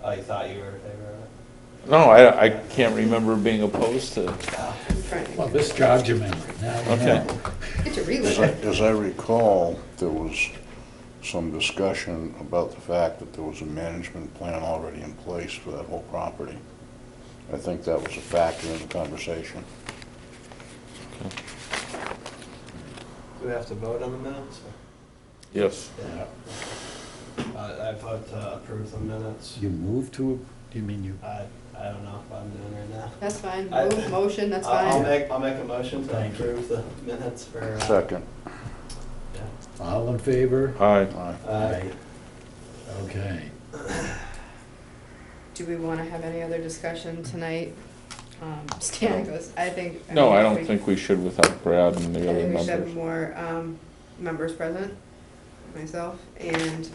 Oh, you thought you were in favor of it? No, I can't remember being opposed to. I'm trying to- Well, this jogs your memory. Now you Okay. know. Get to relive As I, it. as I recall, there was some discussion about the fact that there was a management plan already in place for that whole property. I think that was a factor in the conversation. Do we have to vote on the minutes? Yes. Yeah. I vote to approve the minutes. You moved to, you mean you? I don't know what I'm doing right now. That's fine. I- Move, motion, that's I'll fine. make a motion to Thank you. approve the minutes for. Second. Yeah. All in favor? Aye. Aye. Okay. Do we want to have any other discussion tonight? Stan goes, I think. No, I mean, don't we- think we should without Brad and the I other think we should have members. more members present, myself, and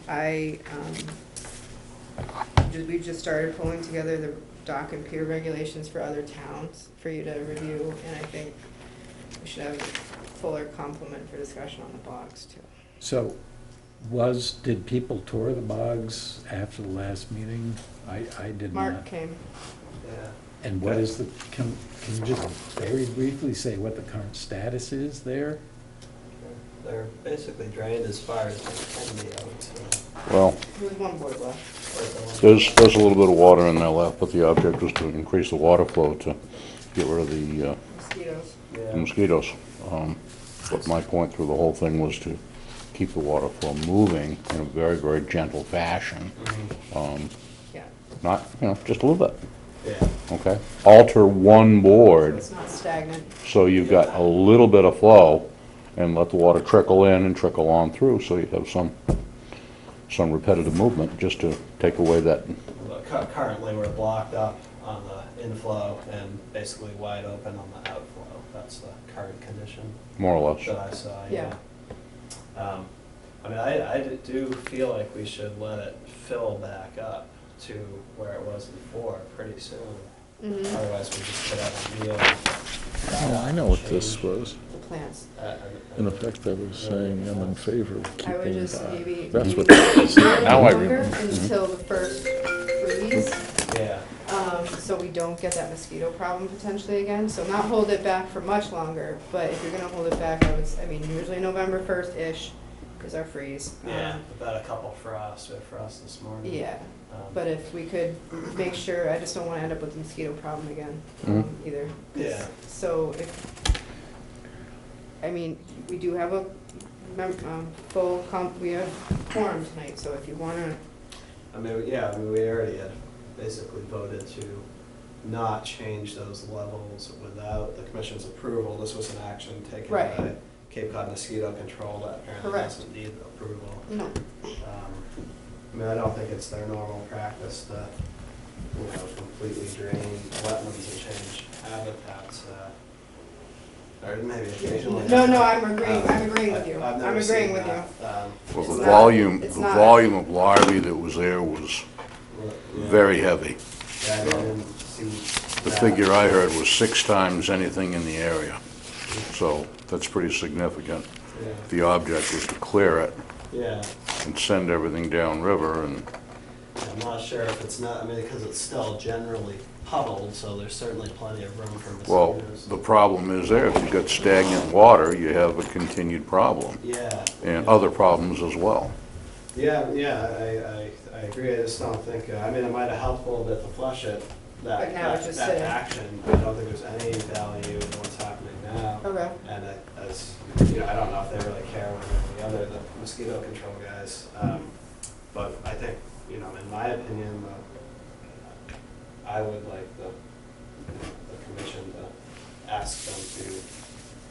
we just started pulling together the dock and pier regulations for other towns for you to review, and I think we should have a fuller complement for discussion on the bogs too. So did people tour the bogs after the last meeting? I did not. Mark came. Yeah. And what is can you just very briefly say what the current status is there? They're basically drained as far as they can be, I would say. Well, There was one board left. there's a little bit of water in there left, but the object was to increase the water flow to get rid of the Mosquitoes. Yeah. mosquitoes. But my point through the whole thing was to keep the water flow moving in a very, very gentle fashion. Yeah. Not, just a little bit, Yeah. okay? Alter one So board, it's not stagnant. so you've got a little bit of flow, and let the water trickle in and trickle on through, so you have some repetitive movement, just to take away that. Currently, we're blocked up on the inflow and basically wide open on the outflow. That's the current condition More or less. that I saw, Yeah. I mean, I do feel like we should let it fill back up to where it was before pretty soon. Mhm. Otherwise, we just put out a real. Oh, I know what this was. The plants. In effect, I was saying I'm in favor of I would keeping. just maybe. That's maybe what that is. a little Now I longer remember. Until the first freeze, Yeah, so we don't get that mosquito problem potentially again. So not hold it back for much longer, but if you're gonna hold it back, I mean, usually November 1st-ish is our freeze. yeah, we've had a couple frosts, we had frost this morning. Yeah, Um, but if we could make sure, I just don't wanna end up with the mosquito problem again, Mhm. either. Yeah. So if, I mean, we do have a we have quorum tonight, so if you wanna, I mean, yeah, I mean, we already had basically voted to not change those levels without the commission's approval. This was an action taken Right. by Cape Cod Mosquito Control that apparently Correct. doesn't need approval. no, I mean, I don't think it's their normal practice to, completely drain wetlands and change habitats. Or maybe occasionally. no, I'm agreeing with you. I've never I'm agreeing seen with you. that. Well, It's the not- volume, it's the not- volume of larvae that was there was Yeah. very heavy. Yeah, I didn't see The that. figure I heard was 6 times anything in the area. So that's pretty significant. Yeah. The object was to clear it Yeah. and send everything downriver, and I'm not sure if it's not, I mean, because it's still generally puddled, so there's certainly plenty of room for well, mosquitoes. the problem is there, if you've got stagnant water, you have a continued problem, Yeah. and yeah. other problems as well. Yeah, I agree, I just don't think, I mean, it might have helped a little bit to flush it, But now it's just that sitting. action, but I don't think there's any value in what's happening now. Okay. And as, I don't know if they really care one way or the other, the mosquito control guys, but I think, in my opinion, I would like the commission to ask them to,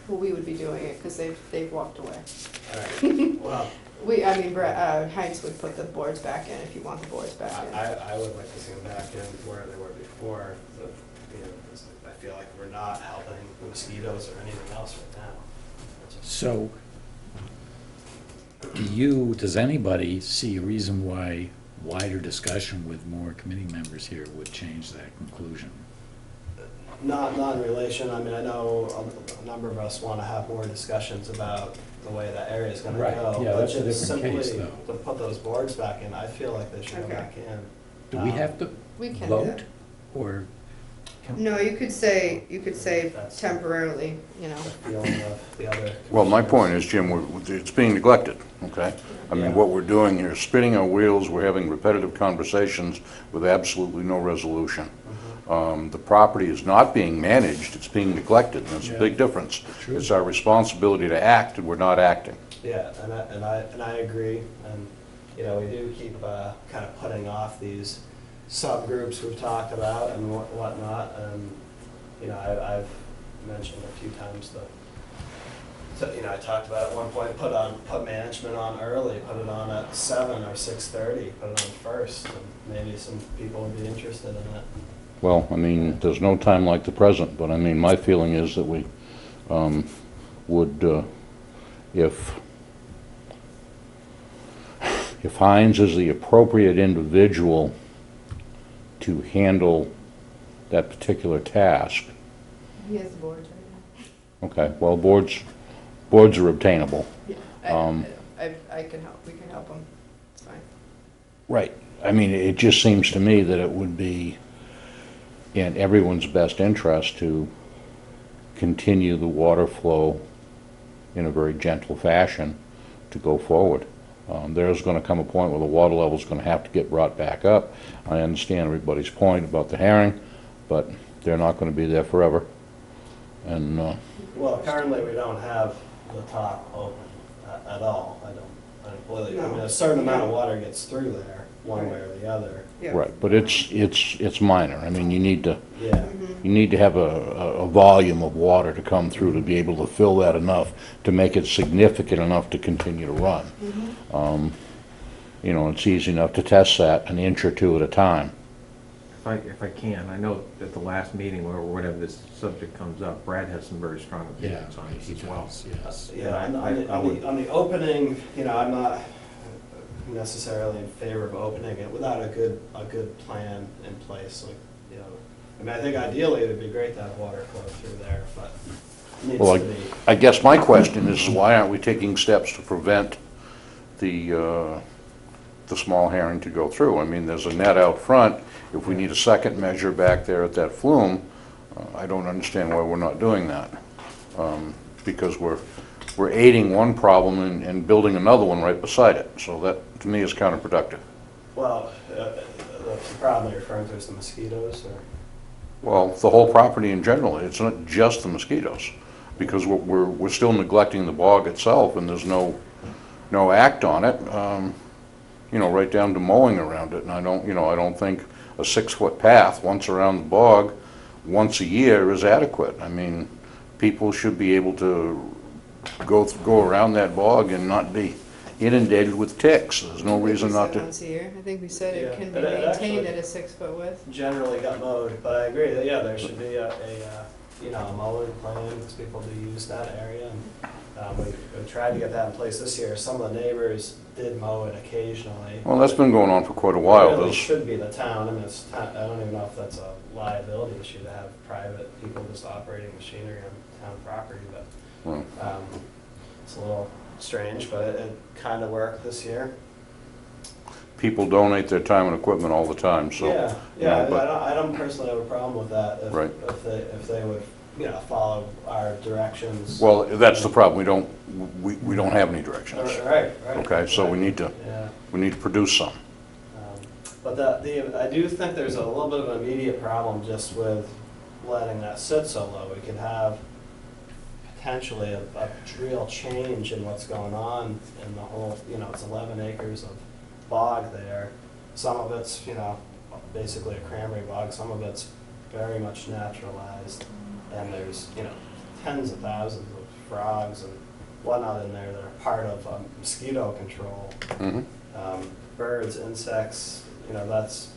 Well, we would be doing it, cause they've walked away. all right, well, Heinz would put the boards back in if you want the boards back in. I would like to see them back in where they were before, but, 'cause I feel like we're not helping the mosquitoes or anything else right now. It's just- So, does anybody see a reason why wider discussion with more committee members here would change that conclusion? Not in relation, I mean, I know a number of us want to have more discussions about the way that area is going to Right, go. yeah, but that's a just different case, simply though. to put those boards back in, I feel like they should go Okay. back in. Do we have to We can do vote, that. or? No, you could say That's- temporarily, you know. The feeling of the other. Well, my commissioners. point is, Jim, it's being neglected, okay? I mean, Yeah. what we're doing here is spinning our wheels, we're having repetitive conversations with absolutely no resolution. The property is not being managed, it's being neglected, and there's a big difference. True. It's our responsibility to act, and we're not acting. Yeah, and I agree, and, you know, we do keep kind of putting off these subgroups we've talked about and whatnot, and, you know, I've mentioned a few times you know, I talked about at one point, put management on early, put it on at 7 or 6:30, put it on first, and maybe some people would be interested in it. Well, I mean, there's no time like the present, but I mean, my feeling is that we would, if Hines is the appropriate individual to handle that particular task, He has the boards right okay, well, boards are obtainable. now. I can help, we can help him, it's fine. Right. I mean, it just seems to me that it would be in everyone's best interest to continue the water flow in a very gentle fashion to go forward. There's going to come a point where the water level is going to have to get brought back up. I understand everybody's point about the herring, but they're not going to be there forever. And, Well, currently, we don't have the top open at all, I don't believe. I mean, a certain amount of water gets through there, one way or the other. Yeah. right, but it's minor. I mean, you need to Yeah, have a volume of water to come through to be able to fill that enough to make it significant enough to continue to run. You know, it's easy enough to test that an inch or two at a time. If I can, I know at the last meeting or whenever this subject comes up, Brad has some very strong opinions on this as well. Yes. yeah, I would- on the opening, you know, I'm not necessarily in favor of opening it without a good plan in place, like, you know. I mean, I think ideally, it'd be great to have water flow through there, but it needs Well, to be. I guess my question is, why aren't we taking steps to prevent the small herring to go through? I mean, there's a net out front. If we need a second measure back there at that flume, I don't understand why we're not doing that. Because we're aiding one problem and building another one right beside it. So that, to me, is counterproductive. Well, the problem you're referring to is the mosquitoes, or? Well, the whole property in general, it's not just the mosquitoes, because we're still neglecting the bog itself, and there's no act on it, you know, right down to mowing around it. And I don't think a 6-foot path once around the bog, once a year is adequate. I mean, people should be able to go around that bog and not be inundated with ticks. There's no reason not to. Once a year, I think we said it Yeah, can be it maintained actually- at a 6-foot width. Generally got mowed, but I agree that, yeah, there should be a mowing plan, because people do use that area. And we tried to get that in place this year. Some of the neighbors did mow it occasionally. Well, that's been going on for quite a It while. really There's- should be the town. I mean, I don't even know if that's a liability issue to have private people just operating machinery on town property, but well, it's a little strange, but it kind of worked this year. people donate their time and equipment all the time, so. Yeah, you know, yeah, but- I don't personally have a problem with that, Right. if they would, you know, follow our directions. Well, that's the problem. We don't have any directions. Right. Okay, so we need to Yeah. produce some. But I do think there's a little bit of an immediate problem just with letting that sit so low. We could have potentially a real change in what's going on in the whole, you know, it's 11 acres of bog there. Some of it's, you know, basically a cranberry bog, some of it's very much naturalized, and there's, you know, tens of thousands of frogs and whatnot in there that are part of mosquito control. Mhm. Birds, insects, you know, that's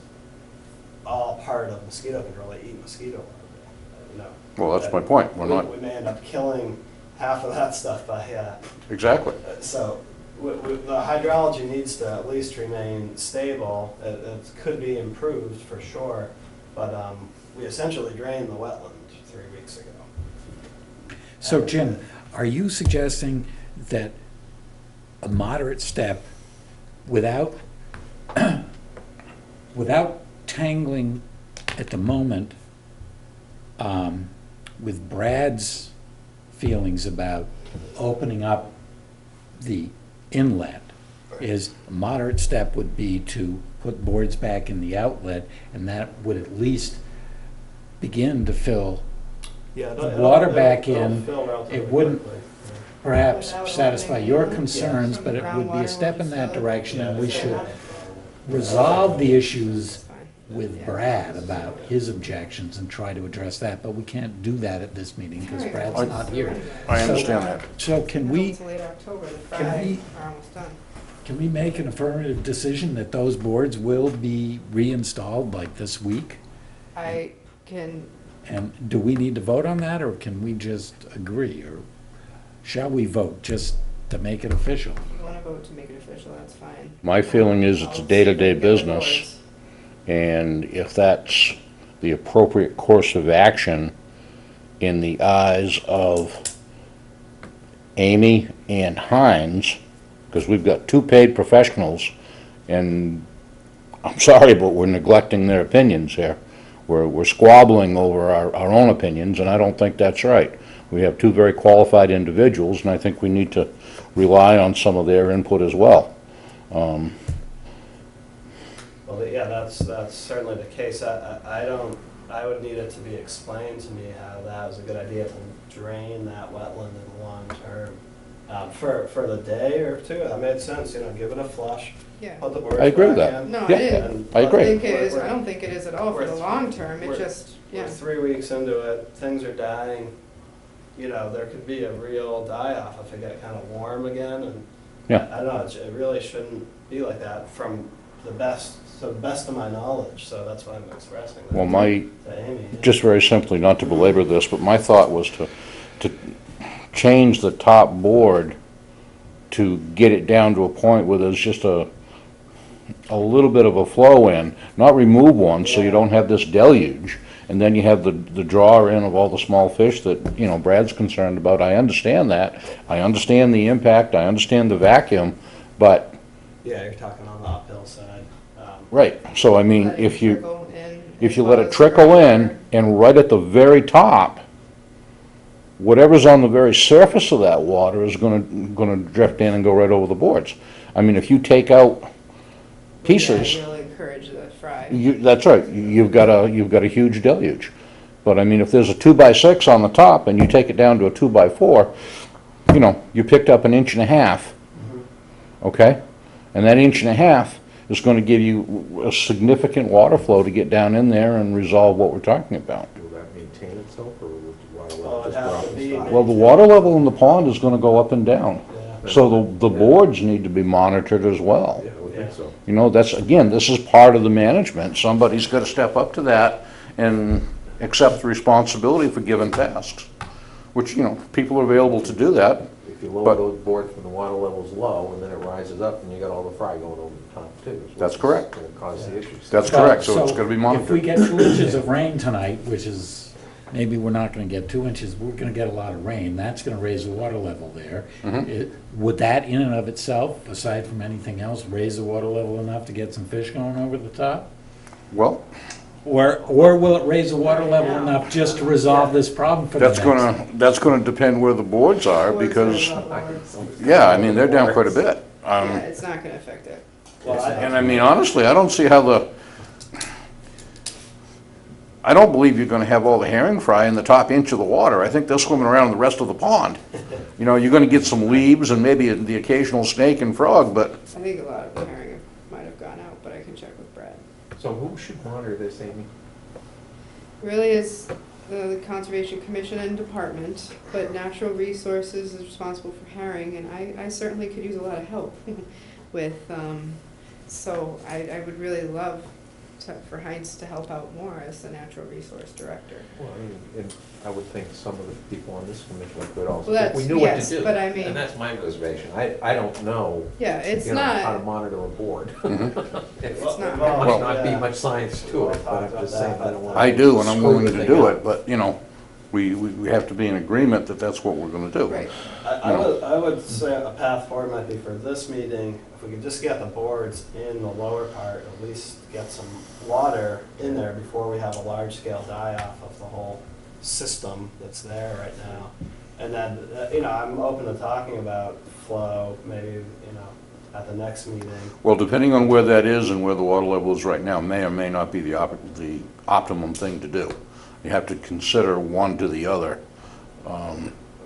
all part of mosquito control. They eat mosquito larvae, you know. Well, that's my point. We're not, We may end up killing half of that stuff by, exactly. so, The hydrology needs to at least remain stable. It could be improved for sure, but we essentially drained the wetland 3 weeks ago. So Jim, are you suggesting that a moderate step without, without tangling at the moment with Brad's feelings about opening up the inlet, is a moderate step would be to put boards back in the outlet, and that would at least begin to fill Yeah, the water back it'll in. fill relatively It wouldn't quickly. perhaps Without satisfy opening your it, concerns, some but it would be a groundwater step in will that fill. direction, and we Yeah. should resolve the issues That's fine. with Yeah. Brad about his objections and try to address that, but we can't do that at this meeting because Right. Brad's not here. I So- understand that. So can we, Until late October, the can Friday we- are almost done. can we make an affirmative decision that those boards will be reinstalled like this week? I can, And do we need to vote on that, or can we just agree, or shall we vote just to make it official? if you want to vote to make it official, that's fine. My feeling is it's a I'll day-to-day get the business, boards. and if that's the appropriate course of action in the eyes of Amy and Hines, because we've got two paid professionals, and I'm sorry, but we're neglecting their opinions here. We're squabbling over our own opinions, and I don't think that's right. We have two very qualified individuals, and I think we need to rely on some of their input as well. Well, yeah, that's certainly the case. I would need it to be explained to me how that was a good idea to drain that wetland in the long term. For the day or two, that made sense, give it a flush, Yeah. put the boards I agree with back that. in. No, Yeah, it is. and- I agree. I think it is, We're- I don't think it is at all for we're the th- long term, it we're- just, yeah. We're 3 weeks into it, things are dying, there could be a real die-off if it got kind of warm again, and Yeah. I don't know, it really shouldn't be like that to the best of my knowledge, so that's why I'm expressing that Well, my, to Amy. yeah. just very simply, not to belabor this, but my thought was to change the top board to get it down to a point where there's just a little bit of a flow in, not remove one, so you don't have this deluge, and then you have the draw in of all the small fish that, Brad's concerned about. I understand that. I understand the impact, I understand the vacuum, but, Yeah, you're talking on the uphill side. right, so I mean, Let it if you trickle in if you as let well it as trickle in, groundwater. and right at the very top, whatever's on the very surface of that water is gonna drift in and go right over the boards. I mean, if you take out pieces, Yeah, really encourage the fry. that's right, you've got a huge deluge. But I mean, if there's a 2x6 on the top and you take it down to a 2x4, you picked up 1.5 inches, okay? And that 1.5 inches is gonna give you a significant water flow to get down in there and resolve what we're talking about. Will that maintain itself, or will the water Well, level it'd just have drop to and be- stop? Well, the water level in the pond is gonna go up and down. Yeah. So the boards need to be monitored as well. Yeah, I would think so. This is part of the management. Somebody's gotta step up to that and accept the responsibility for given tasks, which, people are available to do that. If you lower But- those boards when the water level's low, and then it rises up, and you got all the fry going over the top too. which That's is correct. gonna cause the issues. That's correct, so it's gonna be If we monitored. get 2 inches of rain tonight, which is, maybe we're not gonna get 2 inches, we're gonna get a lot of rain, that's gonna raise the water level there. Would that in and of itself, aside from anything else, raise the water level enough to get some fish going over the top? Well, Or will it raise the water level enough just to resolve this problem for the that's next? that's gonna depend where the boards are, Boards because, are a lot lower. yeah, I mean, they're down quite a bit. Yeah, it's not gonna affect it. Well, And I mean, honestly, I don't see how I don't believe you're gonna have all the herring fry in the top inch of the water. I think they're swimming around in the rest of the pond. You're gonna get some leaves and maybe the occasional snake and frog, but I think a lot of the herring might have gone out, but I can check with Brad. So who should monitor this, Amy? Really is the Conservation Commission and Department, but Natural Resources is responsible for herring, and I certainly could use a lot of help with, so I would really love for Heinz to help out more as the natural resource director. Well, I mean, and I would think some of the people on this commission could also, Well, if we that's- knew what yes, to do. but I mean- And that's my reservation. I don't know, Yeah, it's you know, how to not, monitor a board. it's not. There Well, might not be yeah. much science to it, but I'm just saying, I don't want to. I do, and I'm willing to do it, but, you know, we have to be in agreement that that's what we're gonna do. Right. I would say a path forward might be for this meeting, if we could just get the boards in the lower part, at least get some water in there before we have a large-scale die-off of the whole system that's there right now. And then, you know, I'm open to talking about flow, maybe, you know, at the next meeting. Well, depending on where that is and where the water level is right now, may or may not be the optimum thing to do. You have to consider one to the other.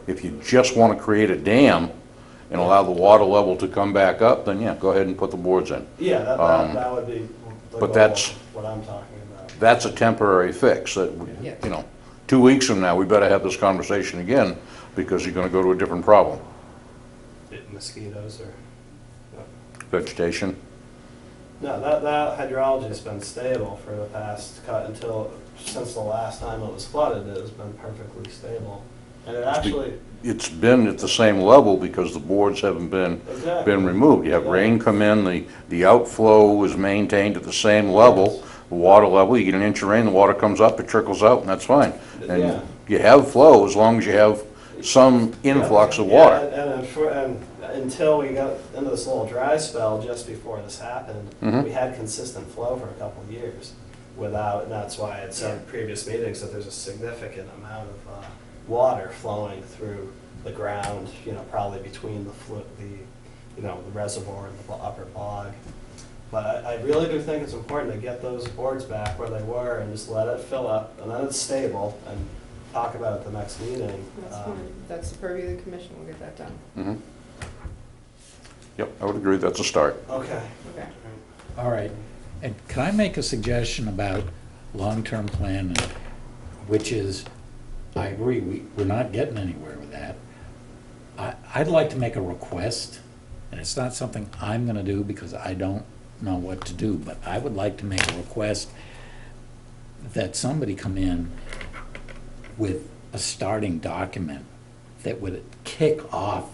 If you just want to create a dam and allow the water level to come back up, then yeah, go ahead and put the boards in. Yeah, that would be the but goal that's- of what I'm talking about. That's a temporary fix. That, Yeah. you know, 2 weeks from now, we better have this conversation again because you're going to go to a different problem. Mosquitoes or, Vegetation. no, that hydrology's been stable for the past, since the last time it was flooded, it has been perfectly stable. And it actually, It's been at the same level because the boards haven't been exactly. removed. You have rain come in, the outflow is maintained at the same level, the water level, you get an inch of rain, the water comes up, it trickles out, and that's fine. Yeah. And you have flow as long as you have some influx of water. And until we got into this little dry spell just before this happened, Mhm. we had consistent flow for a couple of years without, and that's why I'd said in previous meetings that there's a significant amount of water flowing through the ground, you know, probably between the reservoir and the upper bog. But I really do think it's important to get those boards back where they were and just let it fill up, and then it's stable, and talk about it at the next meeting. That's fine. That's the purview of the commission, we'll get that done. Mhm. Yep, I would agree, that's a start. Okay. Okay. All right, and can I make a suggestion about long-term plan, which is, I agree, we're not getting anywhere with that. I'd like to make a request, and it's not something I'm gonna do because I don't know what to do, but I would like to make a request that somebody come in with a starting document that would kick off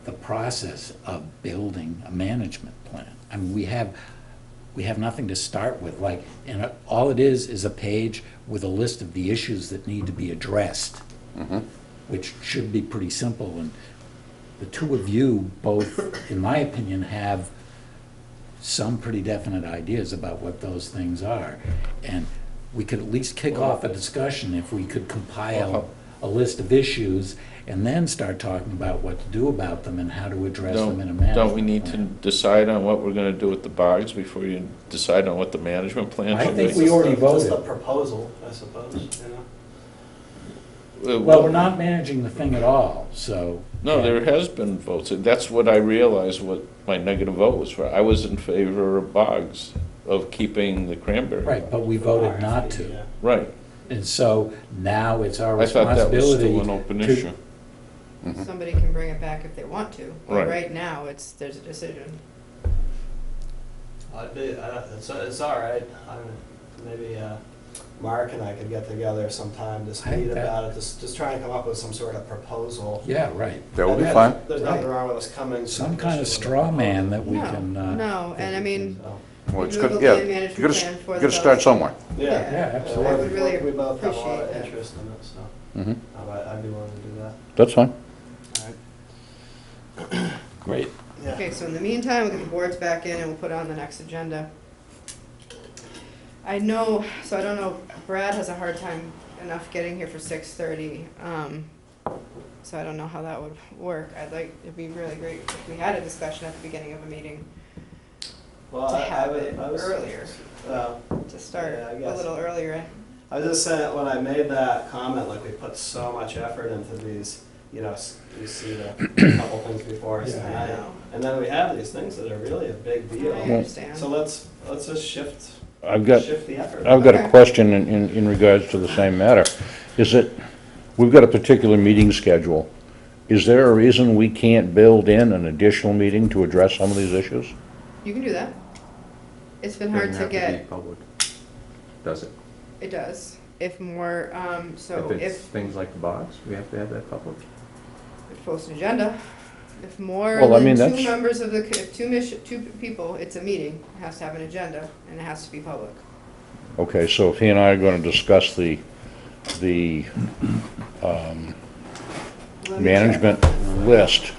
the process of building a management plan. I mean, we have nothing to start with, like, and all it is a page with a list of the issues that need to be addressed, which should be pretty simple. And the two of you both, in my opinion, have some pretty definite ideas about what those things are. And we could at least kick off a discussion if we could compile a list of issues and then start talking about what to do about them and how to address them in a management Don't we need to plan. decide on what we're gonna do with the bogs before you decide on what the management plan I should think be? we already Just a voted. proposal, I suppose, you know? Well, we're not managing the thing at all, so. No, there has been votes. That's what I realized what my negative vote was for. I was in favor of bogs, of keeping the cranberry. Right, but we voted not to. Yeah. Right. And so now it's our I thought that was responsibility. still an open to- issue. Somebody can bring it back if they want to, but Right. right now, there's a decision. It's all right. Maybe Mark and I could get together sometime to I- meet that- about it, just try and come up with some sort of proposal. Yeah, right. That would be And fine. There's nothing wrong with us coming. to Some the kind of commission with a straw man proposal. that we No, can. no, and I mean, So, Well, it's Remove good, the yeah, land you management gotta, plan for you gotta the start boats. somewhere. Yeah. Yeah, absolutely. I would really We both have a lot appreciate of that. interest in it, so Mhm. I'd be willing to do that. That's fine. All right. Great. Yeah. okay, so in the meantime, we'll get the boards back in and we'll put it on the next agenda. I know, so I don't know, Brad has a hard time enough getting here for 6:30, so I don't know how that would work. It'd be really great if we had a discussion at the beginning of a meeting Well, to I have would- it I was- earlier, uh, to start Yeah, I a guess. little earlier. I was just saying, when I made that comment, like, we put so much effort into these, you know, you see the couple things before us Yeah, I tonight. know. And then we have these things that are really a big I deal. understand. So let's just shift I've got, the effort. I've got a Okay. question in regards to the same matter. Is it, we've got a particular meeting schedule. Is there a reason we can't build in an additional meeting to address some of these issues? You can do that. It's been hard to get, Public, does it? it does. If more, so If it's if things like the box, we have to have that public? post an agenda, if more Well, I mean, than two that's- members of the, if two people, it's a meeting, it has to have an agenda, and it has to be public. Okay, so if he and I are gonna discuss the Let me check. management list,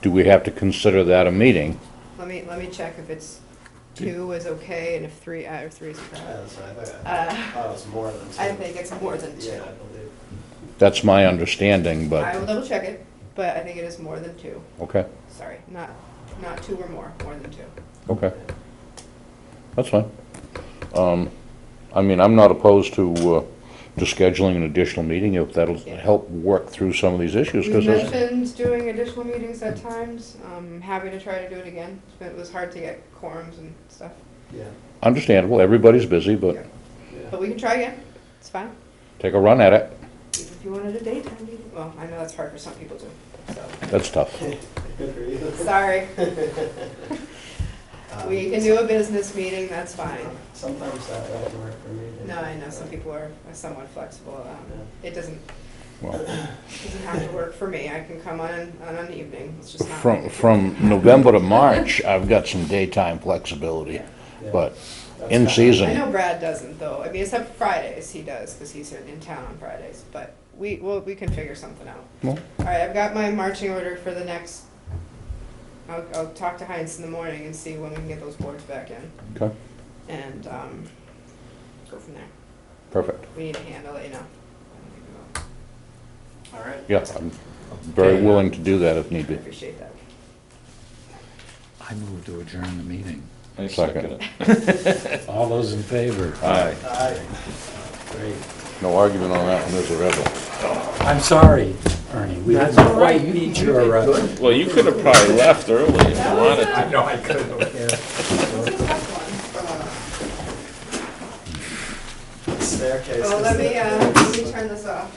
do we have to consider that a meeting? Let me check if it's two is okay, and if three, or three is okay. Yeah, so I think, Uh, I thought it was more than two. I think it's more than two. Yeah, I believe. That's my understanding, I but, will double check it, but I think it is more than two. okay, Sorry, not two or more than two. okay. That's fine. I mean, I'm not opposed to scheduling an additional meeting if that'll Yeah. help work through some of these issues, We've because mentioned doing additional meetings at times. I'm happy to try to do it again. It was hard to get quorums and stuff, Yeah, understandable, everybody's busy, but Yeah. yeah. but we can try again. It's fine. take a run at it. Even if you wanted a daytime meeting. Well, I know that's hard for some people too, so, That's tough. Good for you. sorry. We can do a business meeting, that's fine. Sometimes that doesn't work for me. No, I know some people are somewhat flexible. It doesn't Well, have to work for me. I can come on an evening. It's just not. From November to March, I've got some daytime flexibility, Yeah. but That's in kinda- I season, know Brad doesn't though. I mean, except Fridays he does because he's in town on Fridays. But we can figure something out. well, All right, I've got my marching order for the next. I'll talk to Heinz in the morning and see when we can get those boards back in, okay, and go from there. perfect. We need a hand. I'll let you know. All right. Yeah, I'm very willing to do that if need I be. appreciate that. I move to adjourn the meeting. I Second. second it. All those in favor? Aye. Aye. Great. No argument on that one, is there ever? I'm sorry, Ernie, we didn't quite beat your, Well, you could have probably left early if you wanted to. No, I couldn't, Staircase. Oh, let me turn this off.